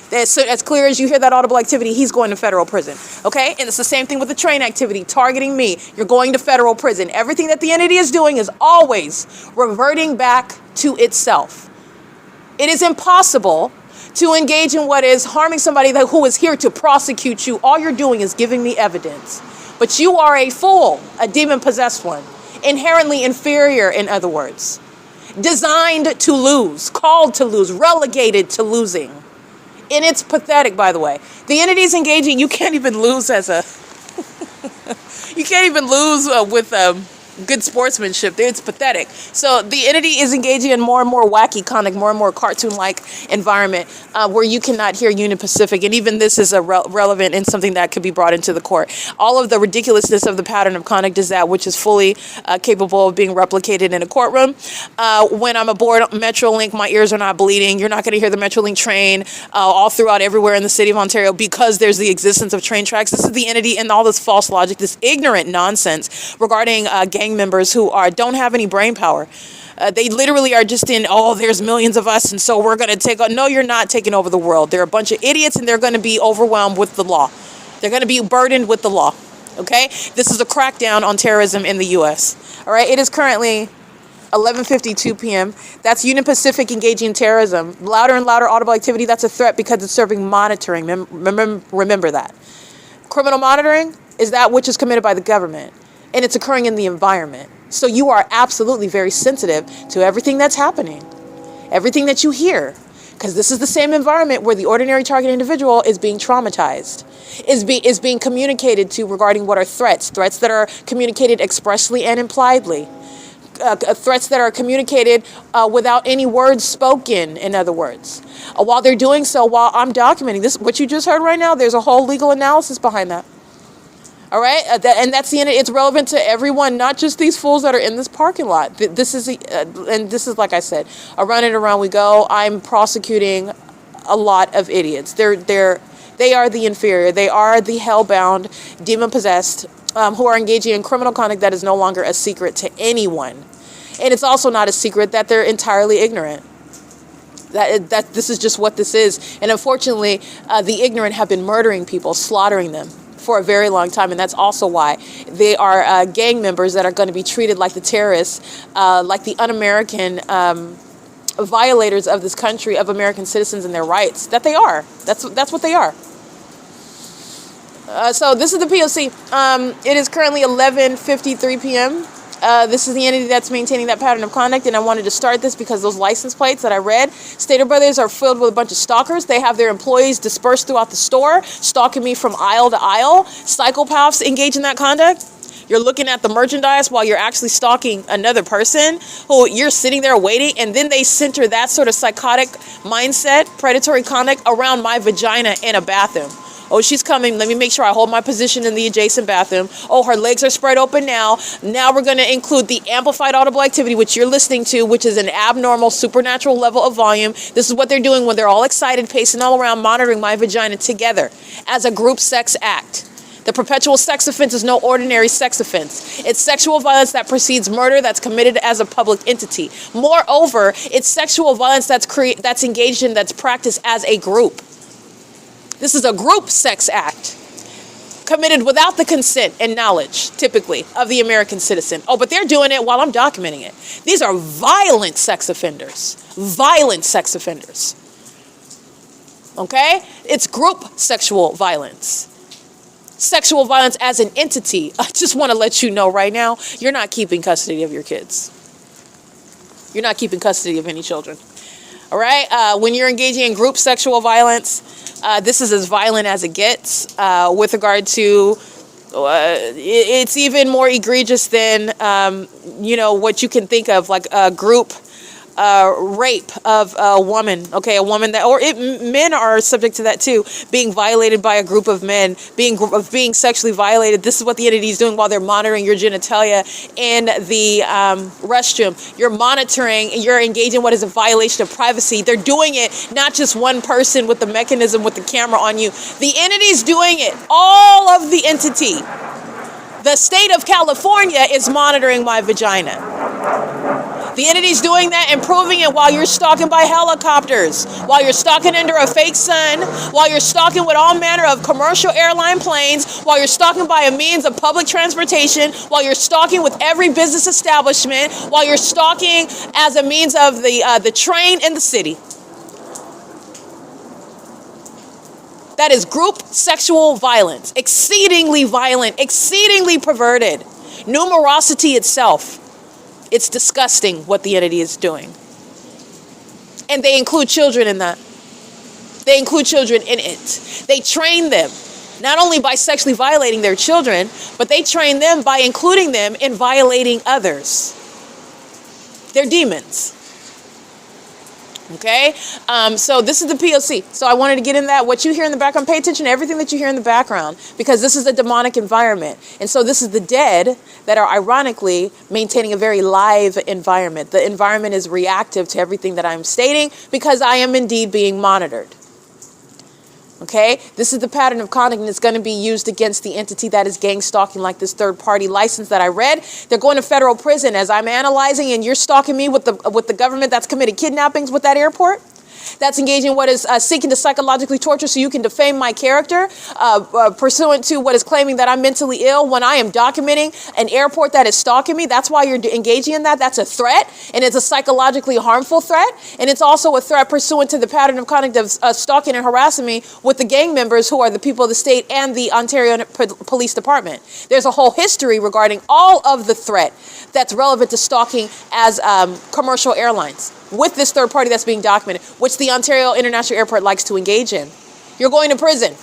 That's as clear as you hear that audible activity, he's going to federal prison. Okay? And it's the same thing with the train activity, targeting me. You're going to federal prison. Everything that the entity is doing is always reverting back to itself. It is impossible to engage in what is harming somebody who is here to prosecute you. All you're doing is giving me evidence. But you are a fool, a demon-possessed one, inherently inferior, in other words, designed to lose, called to lose, relegated to losing. And it's pathetic, by the way. The entities engaging, you can't even lose as a... you can't even lose with good sportsmanship. It's pathetic. So the entity is engaging in more and more wacky, comic, more and more cartoon-like environment where you cannot hear Union Pacific. And even this is relevant and something that could be brought into the court. All of the ridiculousness of the pattern of conduct is that which is fully capable of being replicated in a courtroom. When I'm aboard Metrolink, my ears are not bleeding. You're not going to hear the Metrolink train all throughout everywhere in the city of Ontario because there's the existence of train tracks. This is the entity and all this false logic, this ignorant nonsense regarding gang members who don't have any brain power. They literally are just there's millions of us, and so we're going to take on. No, you're not taking over the world. They're a bunch of idiots, and they're going to be overwhelmed with the law. They're going to be burdened with the law. Okay? This is a crackdown on terrorism in the U.S. All right? It is currently 11:52 p.m. That's Union Pacific engaging in terrorism. Louder and louder audible activity, that's a threat because it's serving monitoring. Remember that. Criminal monitoring is that which is committed by the government, and it's occurring in the environment. So you are absolutely very sensitive to everything that's happening, everything that you hear, because this is the same environment where the ordinary target individual is being traumatized, is being communicated to regarding what are threats that are communicated expressly and impliedly, threats that are communicated without any words spoken, in other words. While they're doing so, while I'm documenting this, what you just heard right now, there's a whole legal analysis behind that. All right, and that's the end. It's relevant to everyone, not just these fools that are in this parking lot. This is, like I said, around and around we go. I'm prosecuting a lot of idiots. They are the inferior. They are the hell-bound, demon-possessed, who are engaging in criminal conduct that is no longer a secret to anyone, and it's also not a secret that they're entirely ignorant. That this is just what this is, and unfortunately, the ignorant have been murdering people, slaughtering them for a very long time, and that's also why they are gang members that are going to be treated like the terrorists, like the un-American violators of this country, of American citizens and their rights. That they are. That's what they are. So this is the P.O.C. It is currently 11:53 p.m. This is the entity that's maintaining that pattern of conduct, and I wanted to start this because those license plates that I read, Stater Brothers, are filled with a bunch of stalkers. They have their employees dispersed throughout the store, stalking me from aisle to aisle. Psychopaths engage in that conduct. You're looking at the merchandise while you're actually stalking another person who you're sitting there waiting, and then they center that sort of psychotic mindset, predatory conduct around my vagina in a bathroom. Oh, she's coming. Let me make sure I hold my position in the adjacent bathroom. Oh, her legs are spread open now. Now we're going to include the amplified audible activity, which you're listening to, which is an abnormal, supernatural level of volume. This is what they're doing when they're all excited, pacing all around, monitoring my vagina together as a group sex act. The perpetual sex offense is no ordinary sex offense. It's sexual violence that precedes murder that's committed as a public entity. Moreover, it's sexual violence that's engaged in, that's practiced as a group. This is a group sex act committed without the consent and knowledge, typically, of the American citizen. Oh, but they're doing it while I'm documenting it. These are violent sex offenders. Violent sex offenders. Okay? It's group sexual violence. Sexual violence as an entity. I just want to let you know right now, you're not keeping custody of your kids. You're not keeping custody of any children. All right. When you're engaging in group sexual violence, this is as violent as it gets. With regard to, it's even more egregious than, what you can think of, like a group rape of a woman, okay, a woman that, men are subject to that too, being violated by a group of men, being sexually violated. This is what the entity is doing while they're monitoring your genitalia in the restroom. You're monitoring, and you're engaging in what is a violation of privacy. They're doing it, not just one person with the mechanism with the camera on you. The entity's doing it. All of the entity. The state of California is monitoring my vagina. The entity's doing that and proving it while you're stalking by helicopters, while you're stalking under a fake sun, while you're stalking with all manner of commercial airline planes, while you're stalking by a means of public transportation, while you're stalking with every business establishment, while you're stalking as a means of the train in the city. That is group sexual violence, exceedingly violent, exceedingly perverted. Numerosity itself. It's disgusting what the entity is doing. And they include children in that. They include children in it. They train them, not only by sexually violating their children, but they train them by including them in violating others. They're demons. Okay, so this is the P.O.C. So I wanted to get in that. What you hear in the background, pay attention to everything that you hear in the background, because this is a demonic environment. And so this is the dead that are ironically maintaining a very live environment. The environment is reactive to everything that I'm stating because I am indeed being monitored. Okay, this is the pattern of conduct, and it's going to be used against the entity that is gang stalking, like this third-party license that I read. They're going to federal prison as I'm analyzing, and you're stalking me with the government that's committed kidnappings with that airport. That's engaging what is seeking to psychologically torture so you can defame my character, pursuant to what is claiming that I'm mentally ill when I am documenting an airport that is stalking me. That's why you're engaging in that. That's a threat, and it's a psychologically harmful threat, and it's also a threat pursuant to the pattern of conduct of stalking and harassing me with the gang members who are the people of the state and the Ontario Police Department. There's a whole history regarding all of the threat that's relevant to stalking as commercial airlines with this third party that's being documented, which the Ontario International Airport likes to engage in. You're going to prison,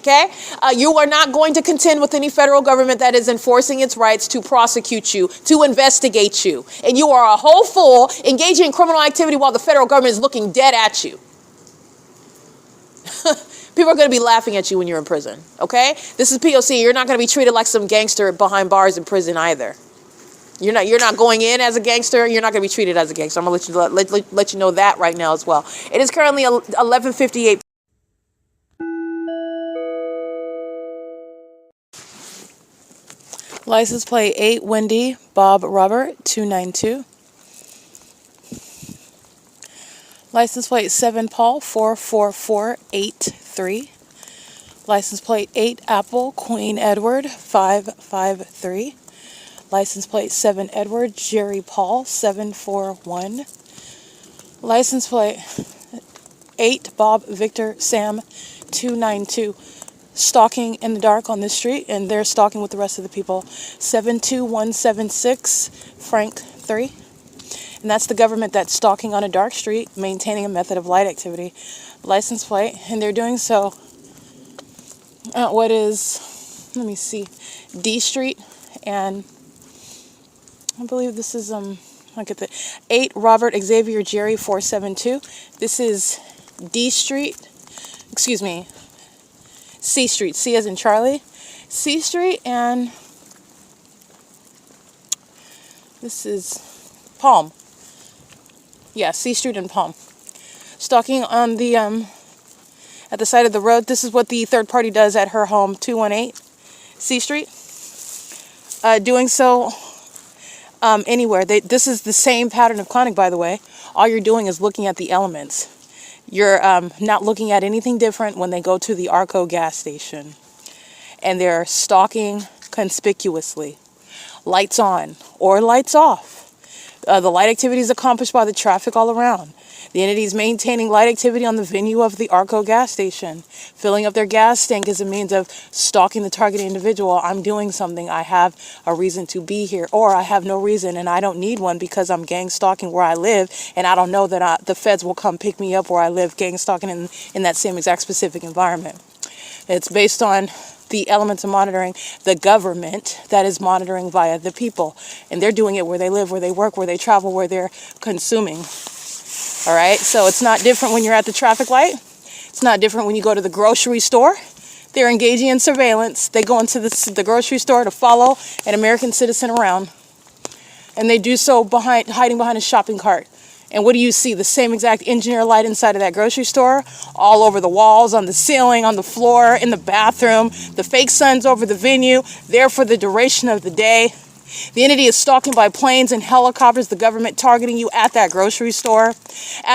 okay? You are not going to contend with any federal government that is enforcing its rights to prosecute you, to investigate you. And you are a whole fool engaging in criminal activity while the federal government is looking dead at you. People are going to be laughing at you when you're in prison, okay? This is P.O.C. You're not going to be treated like some gangster behind bars in prison either. You're not going in as a gangster. You're not going to be treated as a gangster. I'm going to let you know that right now as well. It is currently 11:58. License plate 8 Wendy Bob Robert 292. License plate 7 Paul 44483. License plate 8 Apple Queen Edward 553. License plate 7 Edward Jerry Paul 741. License plate 8 Bob Victor Sam 292. Stalking in the dark on this street, and they're stalking with the rest of the people. 72176 Frank 3. And that's the government that's stalking on a dark street, maintaining a method of light activity. License plate, and they're doing so what is, let me see, D Street, and I believe this is, look at the 8 Robert Xavier Jerry 472. This is D Street, excuse me, C Street, C as in Charlie, C Street, and this is Palm. Yeah, C Street and Palm. Stalking on the, at the side of the road. This is what the third party does at her home, 218 C Street. Doing so anywhere. This is the same pattern of conduct, by the way. All you're doing is looking at the elements. You're not looking at anything different when they go to the ARCO gas station. And they're stalking conspicuously. Lights on or lights off. The light activity is accomplished by the traffic all around. The entity is maintaining light activity on the venue of the ARCO gas station. Filling up their gas tank is a means of stalking the targeted individual. I'm doing something. I have a reason to be here, or I have no reason and I don't need one because I'm gang stalking where I live, and I don't know that the feds will come pick me up where I live, gang stalking in that same exact specific environment. It's based on the elements of monitoring the government that is monitoring via the people. And they're doing it where they live, where they work, where they travel, where they're consuming. All right, so it's not different when you're at the traffic light. It's not different when you go to the grocery store. They're engaging in surveillance. They go into the grocery store to follow an American citizen around. And they do so hiding behind a shopping cart. And what do you see? The same exact engineer light inside of that grocery store, all over the walls, on the ceiling, on the floor, in the bathroom, the fake suns over the venue, there for the duration of the day. The entity is stalking by planes and helicopters, the government targeting you at that grocery store,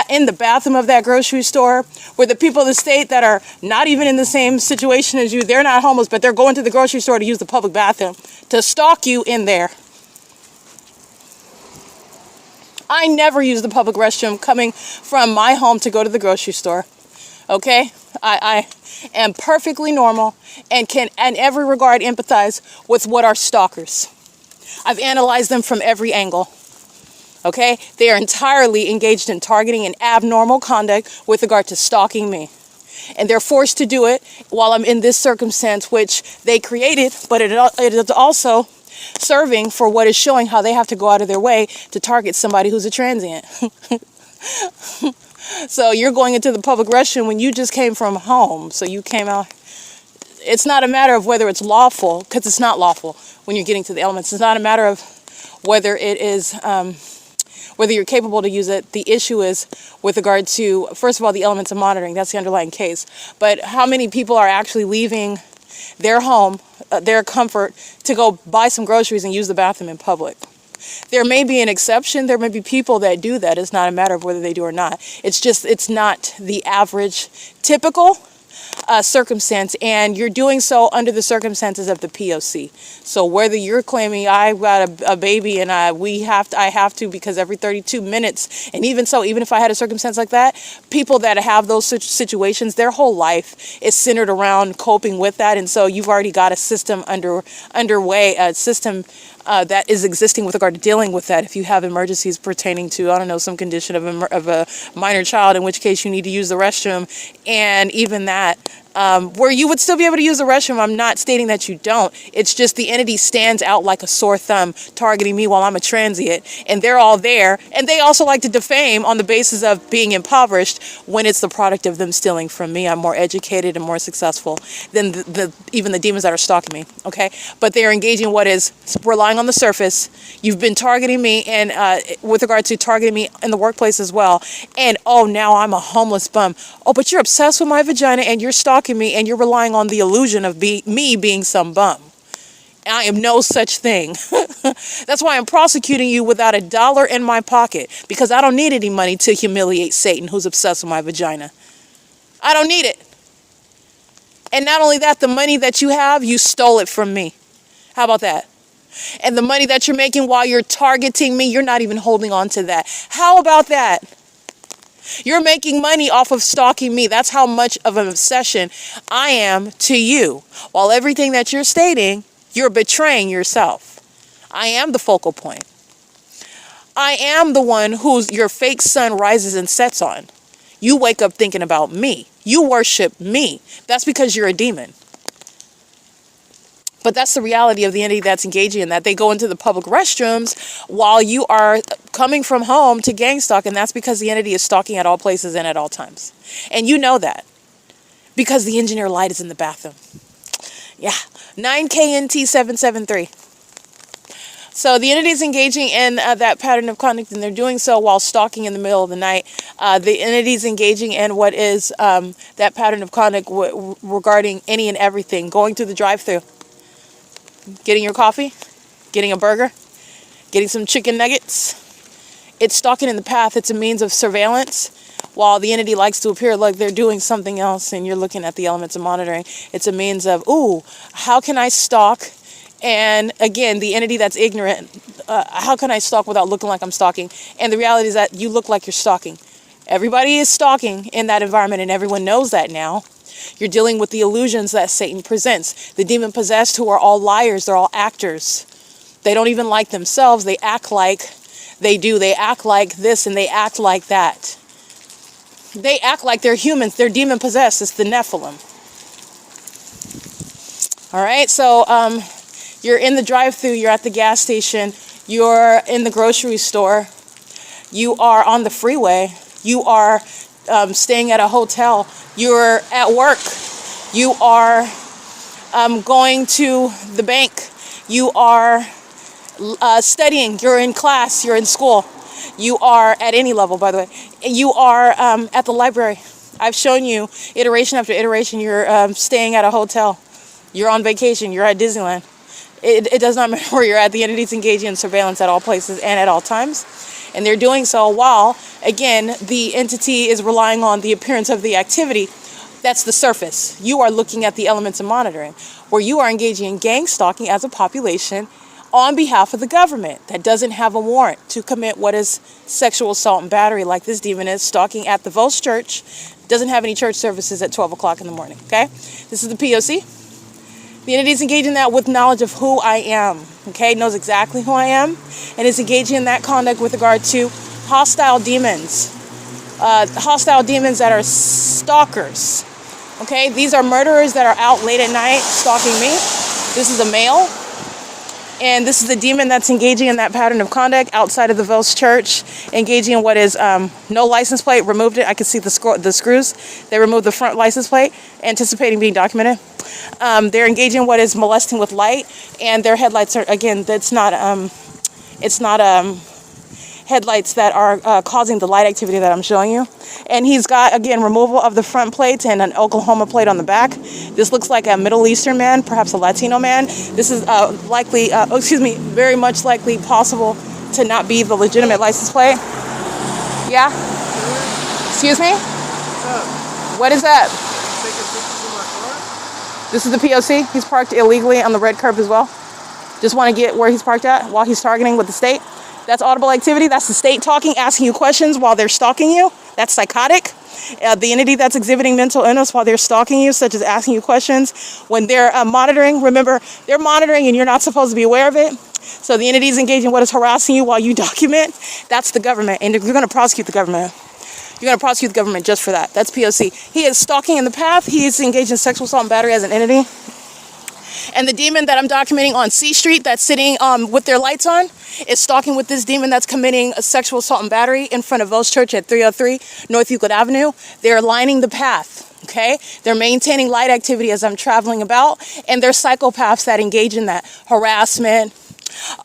in the bathroom of that grocery store, where the people of the state that are not even in the same situation as you, they're not homeless, but they're going to the grocery store to use the public bathroom, to stalk you in there. I never use the public restroom coming from my home to go to the grocery store. Okay? I am perfectly normal and can in every regard empathize with what are stalkers. I've analyzed them from every angle. Okay? They are entirely engaged in targeting and abnormal conduct with regard to stalking me. And they're forced to do it while I'm in this circumstance, which they created, but it is also serving for what is showing how they have to go out of their way to target somebody who's a transient. So you're going into the public restroom when you just came from home. So you came out. It's not a matter of whether it's lawful, because it's not lawful when you're getting to the elements. It's not a matter of whether it is, whether you're capable to use it. The issue is with regard to, first of all, the elements of monitoring. That's the underlying case. But how many people are actually leaving their home, their comfort, to go buy some groceries and use the bathroom in public? There may be an exception. There may be people that do that. It's not a matter of whether they do or not. It's just, it's not the average, typical circumstance, and you're doing so under the circumstances of the P.O.C. So whether you're claiming I've got a baby and I have to because every 32 minutes, and even so, even if I had a circumstance like that, people that have those situations, their whole life is centered around coping with that, and so you've already got a system underway, a system that is existing with regard to dealing with that. If you have emergencies pertaining to, I don't know, some condition of a minor child, in which case you need to use the restroom, and even that, where you would still be able to use the restroom. I'm not stating that you don't. It's just the entity stands out like a sore thumb, targeting me while I'm a transient, and they're all there. And they also like to defame on the basis of being impoverished when it's the product of them stealing from me. I'm more educated and more successful than even the demons that are stalking me. Okay, but they are engaging what is relying on the surface. You've been targeting me, and with regard to targeting me in the workplace as well. And oh, now I'm a homeless bum. Oh, but you're obsessed with my vagina and you're stalking me, and you're relying on the illusion of me being some bum. I am no such thing. That's why I'm prosecuting you without $1 in my pocket, because I don't need any money to humiliate Satan, who's obsessed with my vagina. I don't need it. And not only that, the money that you have, you stole it from me. How about that? And the money that you're making while you're targeting me, you're not even holding on to that. How about that? You're making money off of stalking me. That's how much of an obsession I am to you. While everything that you're stating, you're betraying yourself. I am the focal point. I am the one whose your fake sun rises and sets on. You wake up thinking about me. You worship me. That's because you're a demon. But that's the reality of the entity that's engaging in that. They go into the public restrooms while you are coming from home to gang stalk, and that's because the entity is stalking at all places and at all times. And you know that because the engineer light is in the bathroom. Yeah, 9KNT773. So the entity is engaging in that pattern of conduct, and they're doing so while stalking in the middle of the night. The entity is engaging in what is that pattern of conduct regarding any and everything. Going through the drive-thru, getting your coffee, getting a burger, getting some chicken nuggets. It's stalking in the path. It's a means of surveillance. While the entity likes to appear like they're doing something else and you're looking at the elements of monitoring, it's a means of, ooh, how can I stalk? And again, the entity that's ignorant, how can I stalk without looking like I'm stalking? And the reality is that you look like you're stalking. Everybody is stalking in that environment, and everyone knows that now. You're dealing with the illusions that Satan presents. The demon-possessed, who are all liars, they're all actors. They don't even like themselves. They act like they do. They act like this and they act like that. They act like they're humans. They're demon-possessed. It's the Nephilim. All right, so you're in the drive-thru. You're at the gas station. You're in the grocery store. You are on the freeway. You are staying at a hotel. You're at work. You are going to the bank. You are studying. You're in class. You're in school. You are at any level, by the way. You are at the library. I've shown you iteration after iteration. You're staying at a hotel. You're on vacation. You're at Disneyland. It does not matter where you're at. The entity's engaging in surveillance at all places and at all times. And they're doing so while, again, the entity is relying on the appearance of the activity. That's the surface. You are looking at the elements of monitoring, where you are engaging in gang stalking as a population on behalf of the government that doesn't have a warrant to commit what is sexual assault and battery, like this demon is stalking at the Vos Church. Doesn't have any church services at 12 o'clock in the morning, okay? This is the P.O.C. The entity is engaging in that with knowledge of who I am, okay? Knows exactly who I am, and is engaging in that conduct with regard to hostile demons. Hostile demons that are stalkers, okay? These are murderers that are out late at night stalking me. This is a male, and this is the demon that's engaging in that pattern of conduct outside of the Vos Church, engaging in what is no license plate, removed it. I can see the screws. They removed the front license plate, anticipating being documented. They're engaging in what is molesting with light, and their headlights are, again, it's not headlights that are causing the light activity that I'm showing you. And he's got, again, removal of the front plates and an Oklahoma plate on the back. This looks like a Middle Eastern man, perhaps a Latino man. This is very much likely possible to not be the legitimate license plate. Yeah? Excuse me? What is that? This is the P.O.C. He's parked illegally on the red curb as well. Just want to get where he's parked at while he's targeting with the state. That's audible activity. That's the state talking, asking you questions while they're stalking you. That's psychotic. The entity that's exhibiting mental illness while they're stalking you, such as asking you questions. When they're monitoring, remember, they're monitoring and you're not supposed to be aware of it. So the entity is engaging in what is harassing you while you document. That's the government. And you're going to prosecute the government. You're going to prosecute the government just for that. That's P.O.C. He is stalking in the path. He is engaged in sexual assault and battery as an entity. And the demon that I'm documenting on C Street that's sitting with their lights on is stalking with this demon that's committing a sexual assault and battery in front of Vos Church at 303 North Euclid Avenue. They're lining the path, okay? They're maintaining light activity as I'm traveling about, and they're psychopaths that engage in that harassment,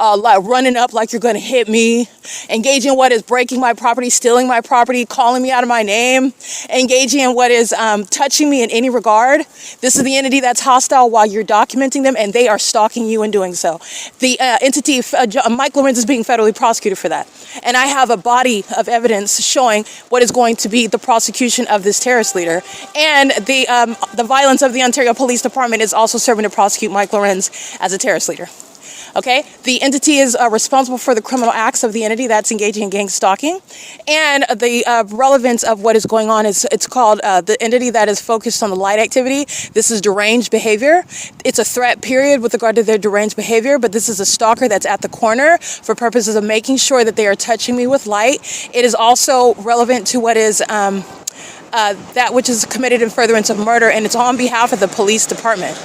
like running up like you're going to hit me, engaging in what is breaking my property, stealing my property, calling me out of my name, engaging in what is touching me in any regard. This is the entity that's hostile while you're documenting them, and they are stalking you in doing so. The entity, Mike LORENZ, is being federally prosecuted for that. And I have a body of evidence showing what is going to be the prosecution of this terrorist leader. And the violence of the Ontario Police Department is also serving to prosecute Mike LORENZ as a terrorist leader. Okay, the entity is responsible for the criminal acts of the entity that's engaging in gang stalking. And the relevance of what is going on is it's called the entity that is focused on the light activity. This is deranged behavior. It's a threat period with regard to their deranged behavior, but this is a stalker that's at the corner for purposes of making sure that they are touching me with light. It is also relevant to what is that which is committed in furtherance of murder, and it's on behalf of the police department.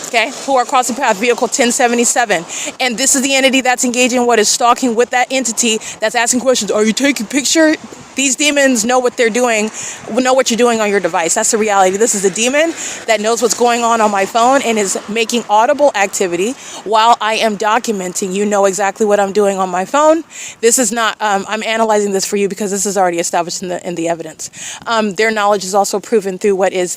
Okay, who are crossing path, vehicle 1077. And this is the entity that's engaging in what is stalking with that entity that's asking questions. Are you taking picture? These demons know what they're doing, know what you're doing on your device. That's the reality. This is a demon that knows what's going on my phone and is making audible activity while I am documenting. You know exactly what I'm doing on my phone. This is not, I'm analyzing this for you because this is already established in the evidence. Their knowledge is also proven through what is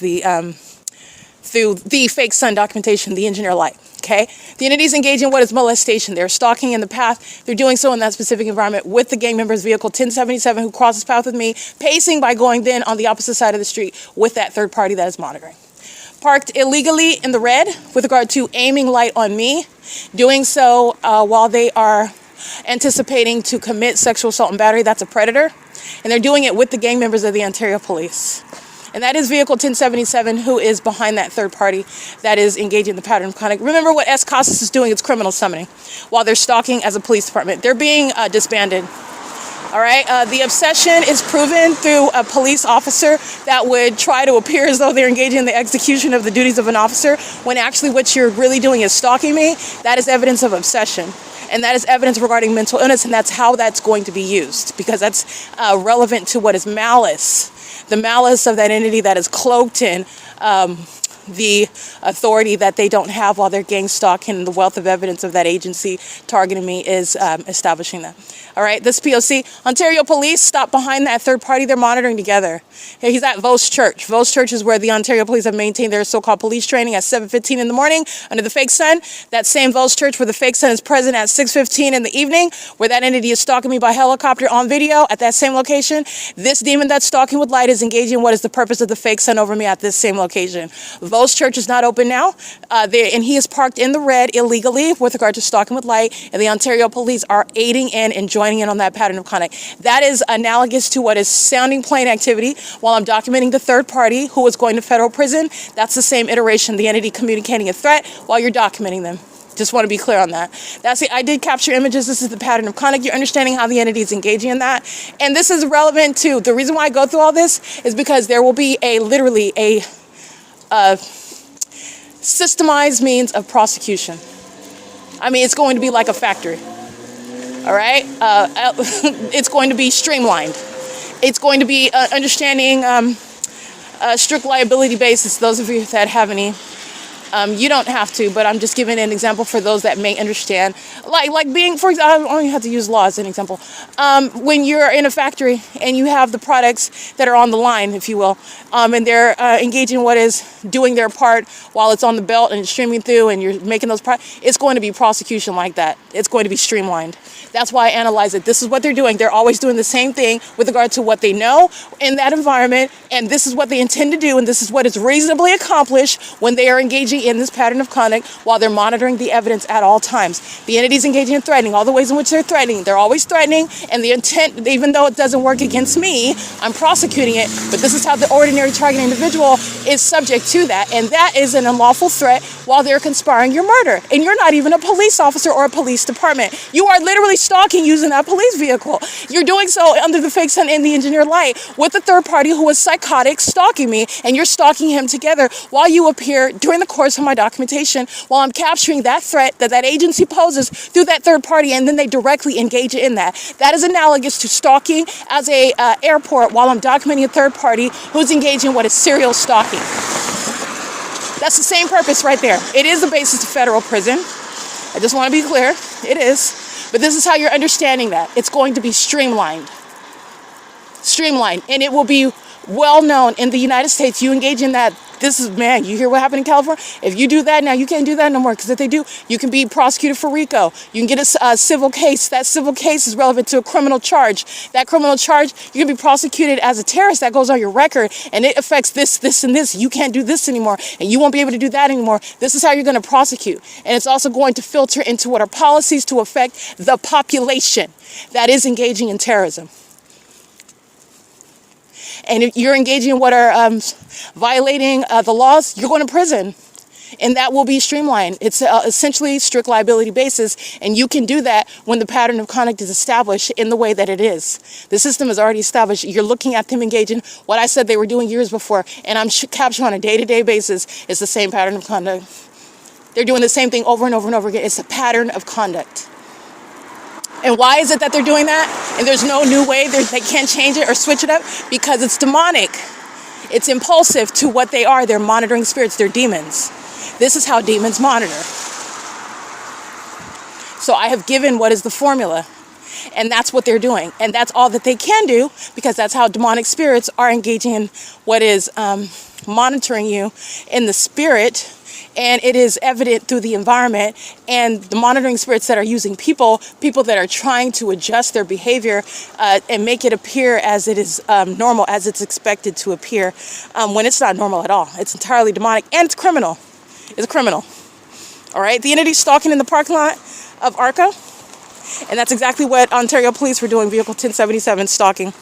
through the fake sun documentation, the engineer light, okay? The entities engage in what is molestation. They're stalking in the path. They're doing so in that specific environment with the gang member's vehicle 1077 who crosses path with me, pacing by going then on the opposite side of the street with that third party that is monitoring. Parked illegally in the red with regard to aiming light on me, doing so while they are anticipating to commit sexual assault and battery. That's a predator. And they're doing it with the gang members of the Ontario Police. And that is Vehicle 1077, who is behind that third party that is engaging in the pattern of conduct. Remember what CEASELESS is doing, it's criminal summoning while they're stalking as a police department. They're being disbanded. All right, the obsession is proven through a police officer that would try to appear as though they're engaging in the execution of the duties of an officer, when actually what you're really doing is stalking me. That is evidence of obsession. And that is evidence regarding mental illness, and that's how that's going to be used, because that's relevant to what is malice. The malice of that entity that is cloaked in the authority that they don't have while they're gang stalking. The wealth of evidence of that agency targeting me is establishing that. All right, this P.O.C. Ontario Police stopped behind that third party. They're monitoring together. He's at Vos Church. Vos Church is where the Ontario Police have maintained their so-called police training at 7:15 in the morning under the fake sun. That same Vos Church where the fake sun is present at 6:15 in the evening, where that entity is stalking me by helicopter on video at that same location. This demon that's stalking with light is engaging in what is the purpose of the fake sun over me at this same location. Vos Church is not open now, and he is parked in the red illegally with regard to stalking with light, and the Ontario Police are aiding in and joining in on that pattern of conduct. That is analogous to what is sounding plain activity while I'm documenting the third party who is going to federal prison. That's the same iteration, the entity communicating a threat while you're documenting them. Just want to be clear on that. That's it. I did capture images. This is the pattern of conduct. You're understanding how the entity is engaging in that. And this is relevant to the reason why I go through all this is because there will be literally a systemized means of prosecution. I mean, it's going to be like a factory. All right? It's going to be streamlined. It's going to be understanding strict liability basis. Those of you that have any, you don't have to, but I'm just giving an example for those that may understand. Like being, for example, I only have to use law as an example. When you're in a factory and you have the products that are on the line, if you will, and they're engaging in what is doing their part while it's on the belt and it's streaming through and you're making those products, it's going to be prosecution like that. It's going to be streamlined. That's why I analyze it. This is what they're doing. They're always doing the same thing with regard to what they know in that environment, and this is what they intend to do, and this is what is reasonably accomplished when they are engaging in this pattern of conduct while they're monitoring the evidence at all times. The entities engaging in threatening, all the ways in which they're always threatening, and the intent, even though it doesn't work against me, I'm prosecuting it, but this is how the ordinary target individual is subject to that, and that is an unlawful threat while they're conspiring your murder. And you're not even a police officer or a police department. You are literally stalking using that police vehicle. You're doing so under the fake sun in the engineered light with the third party who is psychotic stalking me, and you're stalking him together while you appear during the course of my documentation while I'm capturing that threat that that agency poses through that third party, and then they directly engage in that. That is analogous to stalking as a airport while I'm documenting a third party who's engaging in what is serial stalking. That's the same purpose right there. It is the basis of federal prison. I just want to be clear. It is. But this is how you're understanding that. It's going to be streamlined. Streamlined. And it will be well known in the United States. You engage in that. This is, man, you hear what happened in California? If you do that now, you can't do that no more, because if they do, you can be prosecuted for RICO. You can get a civil case. That civil case is relevant to a criminal charge. That criminal charge, you can be prosecuted as a terrorist. That goes on your record, and it affects this, this, and this. You can't do this anymore, and you won't be able to do that anymore. This is how you're going to prosecute. And it's also going to filter into what are policies to affect the population that is engaging in terrorism. And if you're engaging in what are violating the laws, you're going to prison. And that will be streamlined. It's essentially strict liability basis. And you can do that when the pattern of conduct is established in the way that it is. The system is already established. You're looking at them engaging what I said they were doing years before. And I'm capturing on a day-to-day basis. It's the same pattern of conduct. They're doing the same thing over and over and over again. It's a pattern of conduct. And why is it that they're doing that? And there's no new way, they can't change it or switch it up? Because it's demonic. It's impulsive to what they are. They're monitoring spirits. They're demons. This is how demons monitor. So I have given what is the formula. And that's what they're doing. And that's all that they can do, because that's how demonic spirits are engaging in what is monitoring you in the spirit. And it is evident through the environment and the monitoring spirits that are using people that are trying to adjust their behavior and make it appear as it is normal, as it's expected to appear, when it's not normal at all. It's entirely demonic, and it's criminal. It's criminal. All right, the entity stalking in the parking lot of ARCO And that's exactly what Ontario Police were doing, Vehicle 1077, stalking.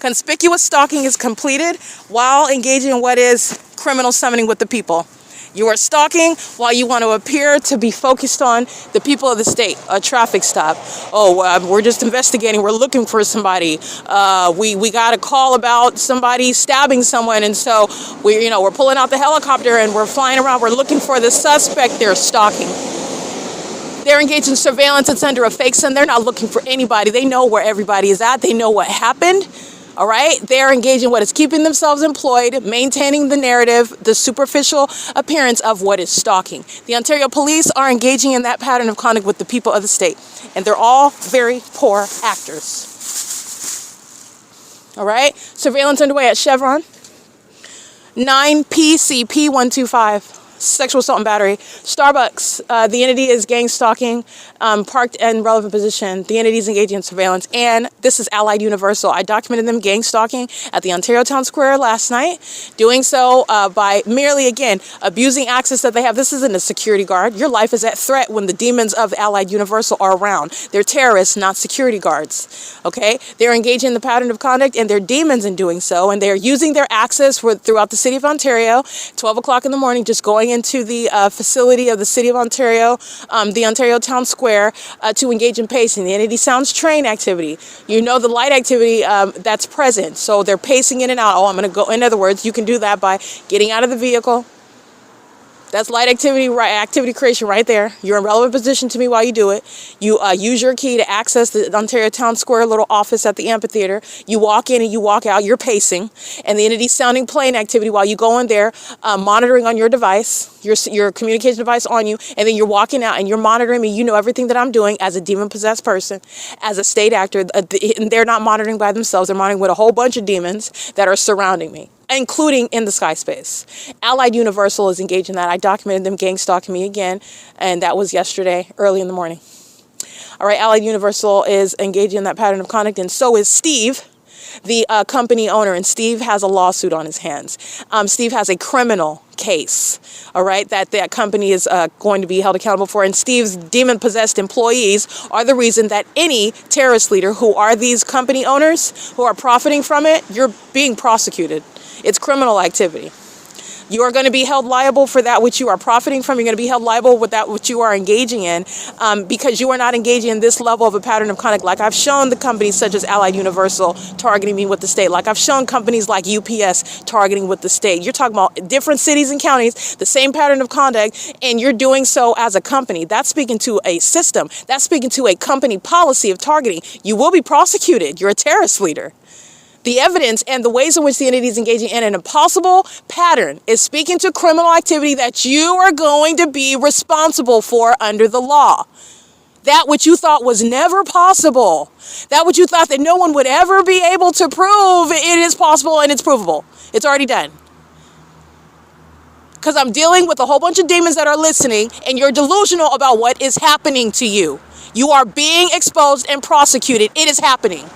Conspicuous stalking is completed while engaging in what is criminal summoning with the people. You are stalking while you want to appear to be focused on the people of the state. A traffic stop. Oh, we're just investigating. We're looking for somebody. We got a call about somebody stabbing someone, and so we're pulling out the helicopter and we're flying around. We're looking for the suspect. They're stalking. They're engaged in surveillance. It's under a fake sun. They're not looking for anybody. They know where everybody is at. They know what happened. All right, they're engaged in what is keeping themselves employed, maintaining the narrative, the superficial appearance of what is stalking. The Ontario Police are engaging in that pattern of conduct with the people of the state, and they're all very poor actors. All right, surveillance underway at Chevron. 9 PCP 125. Sexual assault and battery. Starbucks, the entity is gang stalking, parked in relevant position. The entity is engaging in surveillance. And this is Allied Universal. I documented them gang stalking at the Ontario Town Square last night, doing so by merely, again, abusing access that they have. This isn't a security guard. Your life is at threat when the demons of Allied Universal are around. They're terrorists, not security guards. Okay? They're engaging in the pattern of conduct, and they're demons in doing so. And they're using their access throughout the city of Ontario, 12 o'clock in the morning, just going into the facility of the City of Ontario, the Ontario Town Square, to engage in pacing. The entity sounds train activity. You know the light activity that's present. So they're pacing in and out. Oh, I'm going to go. In other words, you can do that by getting out of the vehicle. That's light activity, activity creation right there. You're in relevant position to me while you do it. You use your key to access the Ontario Town Square little office at the amphitheater. You walk in and you walk out. You're pacing. And the entity sounding plane activity while you go in there, monitoring on your device, your communication device on you. And then you're walking out and you're monitoring me. You know everything that I'm doing as a demon-possessed person, as a state actor. And they're not monitoring by themselves. They're monitoring with a whole bunch of demons that are surrounding me, including in the sky space. Allied Universal is engaged in that. I documented them gang stalking me again, and that was yesterday, early in the morning. All right, Allied Universal is engaging in that pattern of conduct, and so is Steve, the company owner, and Steve has a lawsuit on his hands. Steve has a criminal case, all right, that company is going to be held accountable for, and Steve's demon-possessed employees are the reason that any terrorist leader who are these company owners who are profiting from it, you're being prosecuted. It's criminal activity. You are going to be held liable for that which you are profiting from. You're going to be held liable with that which you are engaging in, because you are not engaging in this level of a pattern of conduct. Like I've shown the companies such as Allied Universal targeting me with the state. Like I've shown companies like U.S. targeting with the state. You're talking about different cities and counties, the same pattern of conduct, and you're doing so as a company. That's speaking to a system. That's speaking to a company policy of targeting. You will be prosecuted. You're a terrorist leader. The evidence and the ways in which the entity is engaging in an impossible pattern is speaking to criminal activity that you are going to be responsible for under the law. That which you thought was never possible, that which you thought that no one would ever be able to prove, it is possible and it's provable. It's already done. Because I'm dealing with a whole bunch of demons that are listening, and you're delusional about what is happening to you. You are being exposed and prosecuted. It is happening.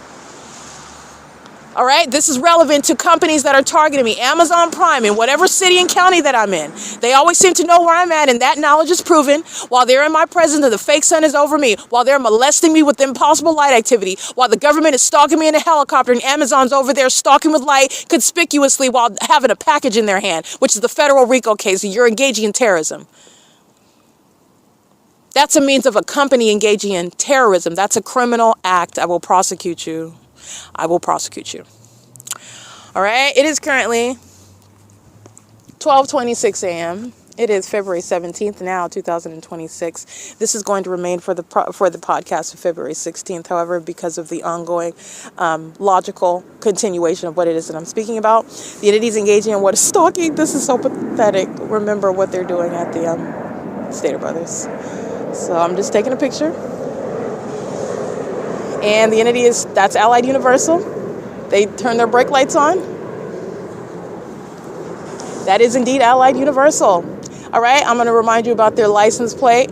All right, this is relevant to companies that are targeting me. Amazon Prime, in whatever city and county that I'm in. They always seem to know where I'm at, and that knowledge is proven. While they're in my presence and the fake sun is over me, while they're molesting me with impossible light activity, while the government is stalking me in a helicopter, and Amazon's over there stalking with light conspicuously while having a package in their hand, which is the federal RICO case, and you're engaging in terrorism. That's a means of a company engaging in terrorism. That's a criminal act. I will prosecute you. I will prosecute you. All right. It is currently 12:26 a.m. It is February 17th now, 2026. This is going to remain for the podcast of February 16th. However, because of the ongoing logical continuation of what it is that I'm speaking about, the entities engaging in what is stalking. This is so pathetic. Remember what they're doing at the Stater Brothers. So I'm just taking a picture. And the entity that's Allied Universal. They turn their brake lights on. That is indeed Allied Universal. All right, I'm going to remind you about their license plate.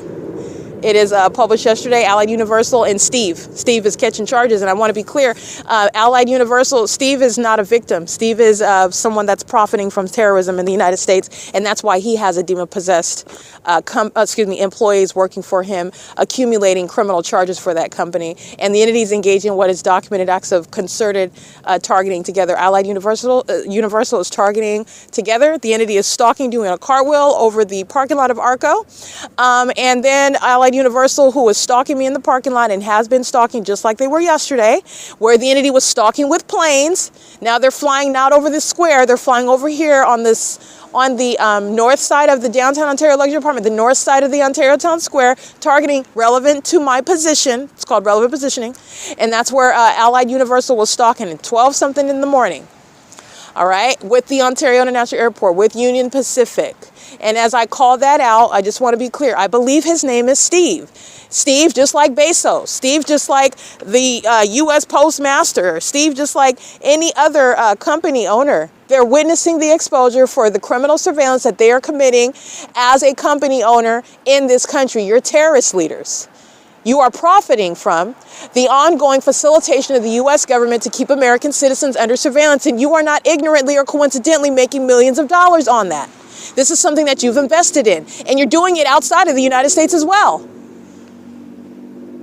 It is published yesterday, Allied Universal and Steve. Steve is catching charges, and I want to be clear, Allied Universal, Steve is not a victim. Steve is someone that's profiting from terrorism in the United States, and that's why he has a demon-possessed employees working for him, accumulating criminal charges for that company. And the entities engaging in what is documented acts of concerted targeting together. Allied Universal is targeting together. The entity is stalking, doing a cartwheel over the parking lot of ARCO. And then Allied Universal, who was stalking me in the parking lot and has been stalking just like they were yesterday, where the entity was stalking with planes. Now they're flying not over this square, they're flying over here on the north side of the downtown Ontario Luxury Apartment, the north side of the Ontario Town Square, targeting relevant to my position. It's called relevant positioning. And that's where Allied Universal was stalking at 12 something in the morning. All right, with the Ontario International Airport, with Union Pacific. And as I call that out, I just want to be clear. I believe his name is Steve. Steve, just like Bezos. Steve, just like the U.S. Postmaster. Steve, just like any other company owner. They're witnessing the exposure for the criminal surveillance that they are committing as a company owner in this country. You're terrorist leaders. You are profiting from the ongoing facilitation of the U.S. government to keep American citizens under surveillance, and you are not ignorantly or coincidentally making millions of dollars on that. This is something that you've invested in, and you're doing it outside of the United States as well.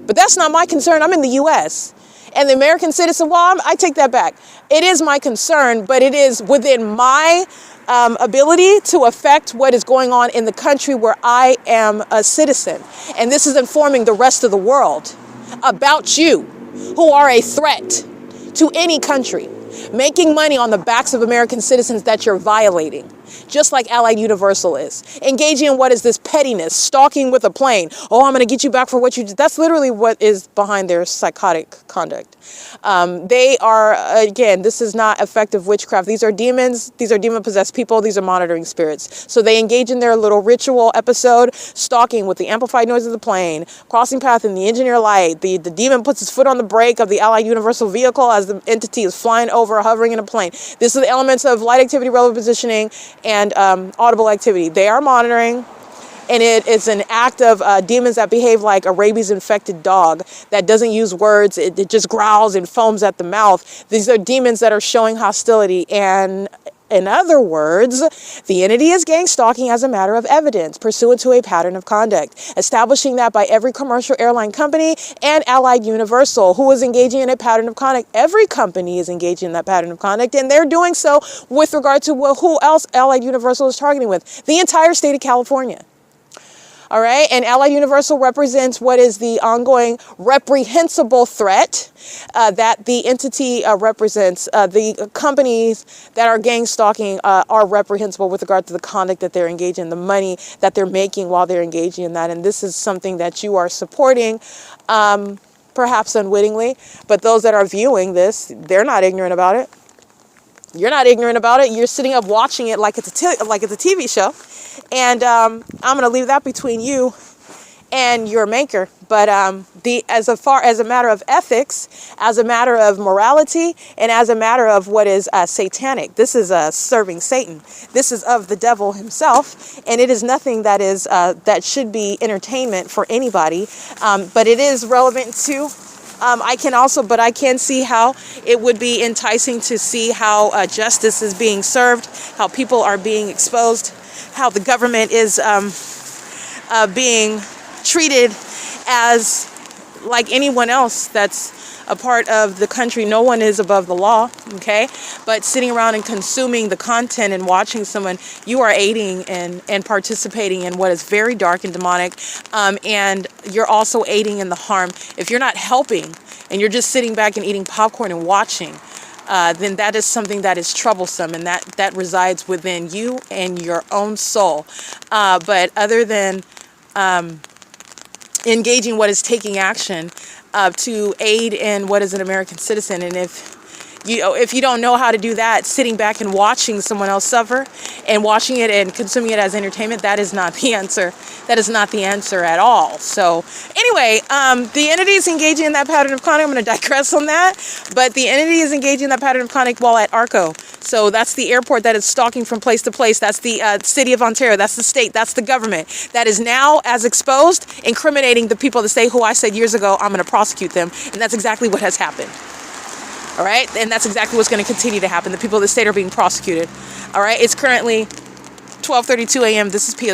But that's not my concern. I'm in the U.S. And the American citizen, well, I take that back. It is my concern, but it is within my ability to affect what is going on in the country where I am a citizen. And this is informing the rest of the world about you, who are a threat to any country, making money on the backs of American citizens that you're violating, just like Allied Universal is. Engaging in what is this pettiness, stalking with a plane. Oh, I'm going to get you back for what you did. That's literally what is behind their psychotic conduct. They are, again, this is not effective witchcraft. These are demons. These are demon-possessed people. These are monitoring spirits. So they engage in their little ritual episode, stalking with the amplified noise of the plane, crossing path in the engineer light. The demon puts his foot on the brake of the Allied Universal vehicle as the entity is flying over, hovering in a plane. This is the elements of light activity, relevant positioning, and audible activity. They are monitoring, and it is an act of demons that behave like a rabies-infected dog that doesn't use words. It just growls and foams at the mouth. These are demons that are showing hostility. And in other words, the entity is gang stalking as a matter of evidence, pursuant to a pattern of conduct, establishing that by every commercial airline company and Allied Universal, who is engaging in a pattern of conduct. Every company is engaging in that pattern of conduct, and they're doing so with regard to who else Allied Universal is targeting with. The entire state of California. All right, and Allied Universal represents what is the ongoing reprehensible threat that the entity represents. The companies that are gang stalking are reprehensible with regard to the conduct that they're engaging in, the money that they're making while they're engaging in that. And this is something that you are supporting, perhaps unwittingly, but those that are viewing this, they're not ignorant about it. You're not ignorant about it. You're sitting up watching it like it's a TV show. And I'm going to leave that between you and your maker. But as a matter of ethics, as a matter of morality, and as a matter of what is satanic, this is serving Satan. This is of the devil himself, and it is nothing that is that should be entertainment for anybody. But it is relevant to. I can see how it would be enticing to see how justice is being served, how people are being exposed, how the government is being treated as like anyone else that's a part of the country. No one is above the law, okay? But sitting around and consuming the content and watching someone, you are aiding and participating in what is very dark and demonic, and you're also aiding in the harm. If you're not helping and you're just sitting back and eating popcorn and watching, then that is something that is troublesome, and that resides within you and your own soul. But other than engaging what is taking action to aid in what is an American citizen, and if if you don't know how to do that, sitting back and watching someone else suffer and watching it and consuming it as entertainment, that is not the answer. That is not the answer at all. So anyway, the entity is engaging in that pattern of conduct. I'm going to digress on that. But the entity is engaging in that pattern of conduct while at ARCO. So that's the airport that is stalking from place to place. That's the city of Ontario. That's the state. That's the government. That is now, as exposed, incriminating the people of the state who I said years ago, I'm going to prosecute them. And that's exactly what has happened. All right, and that's exactly what's going to continue to happen. The people of the state are being prosecuted. All right, it's currently 12:32 a.m. This is P.O.C.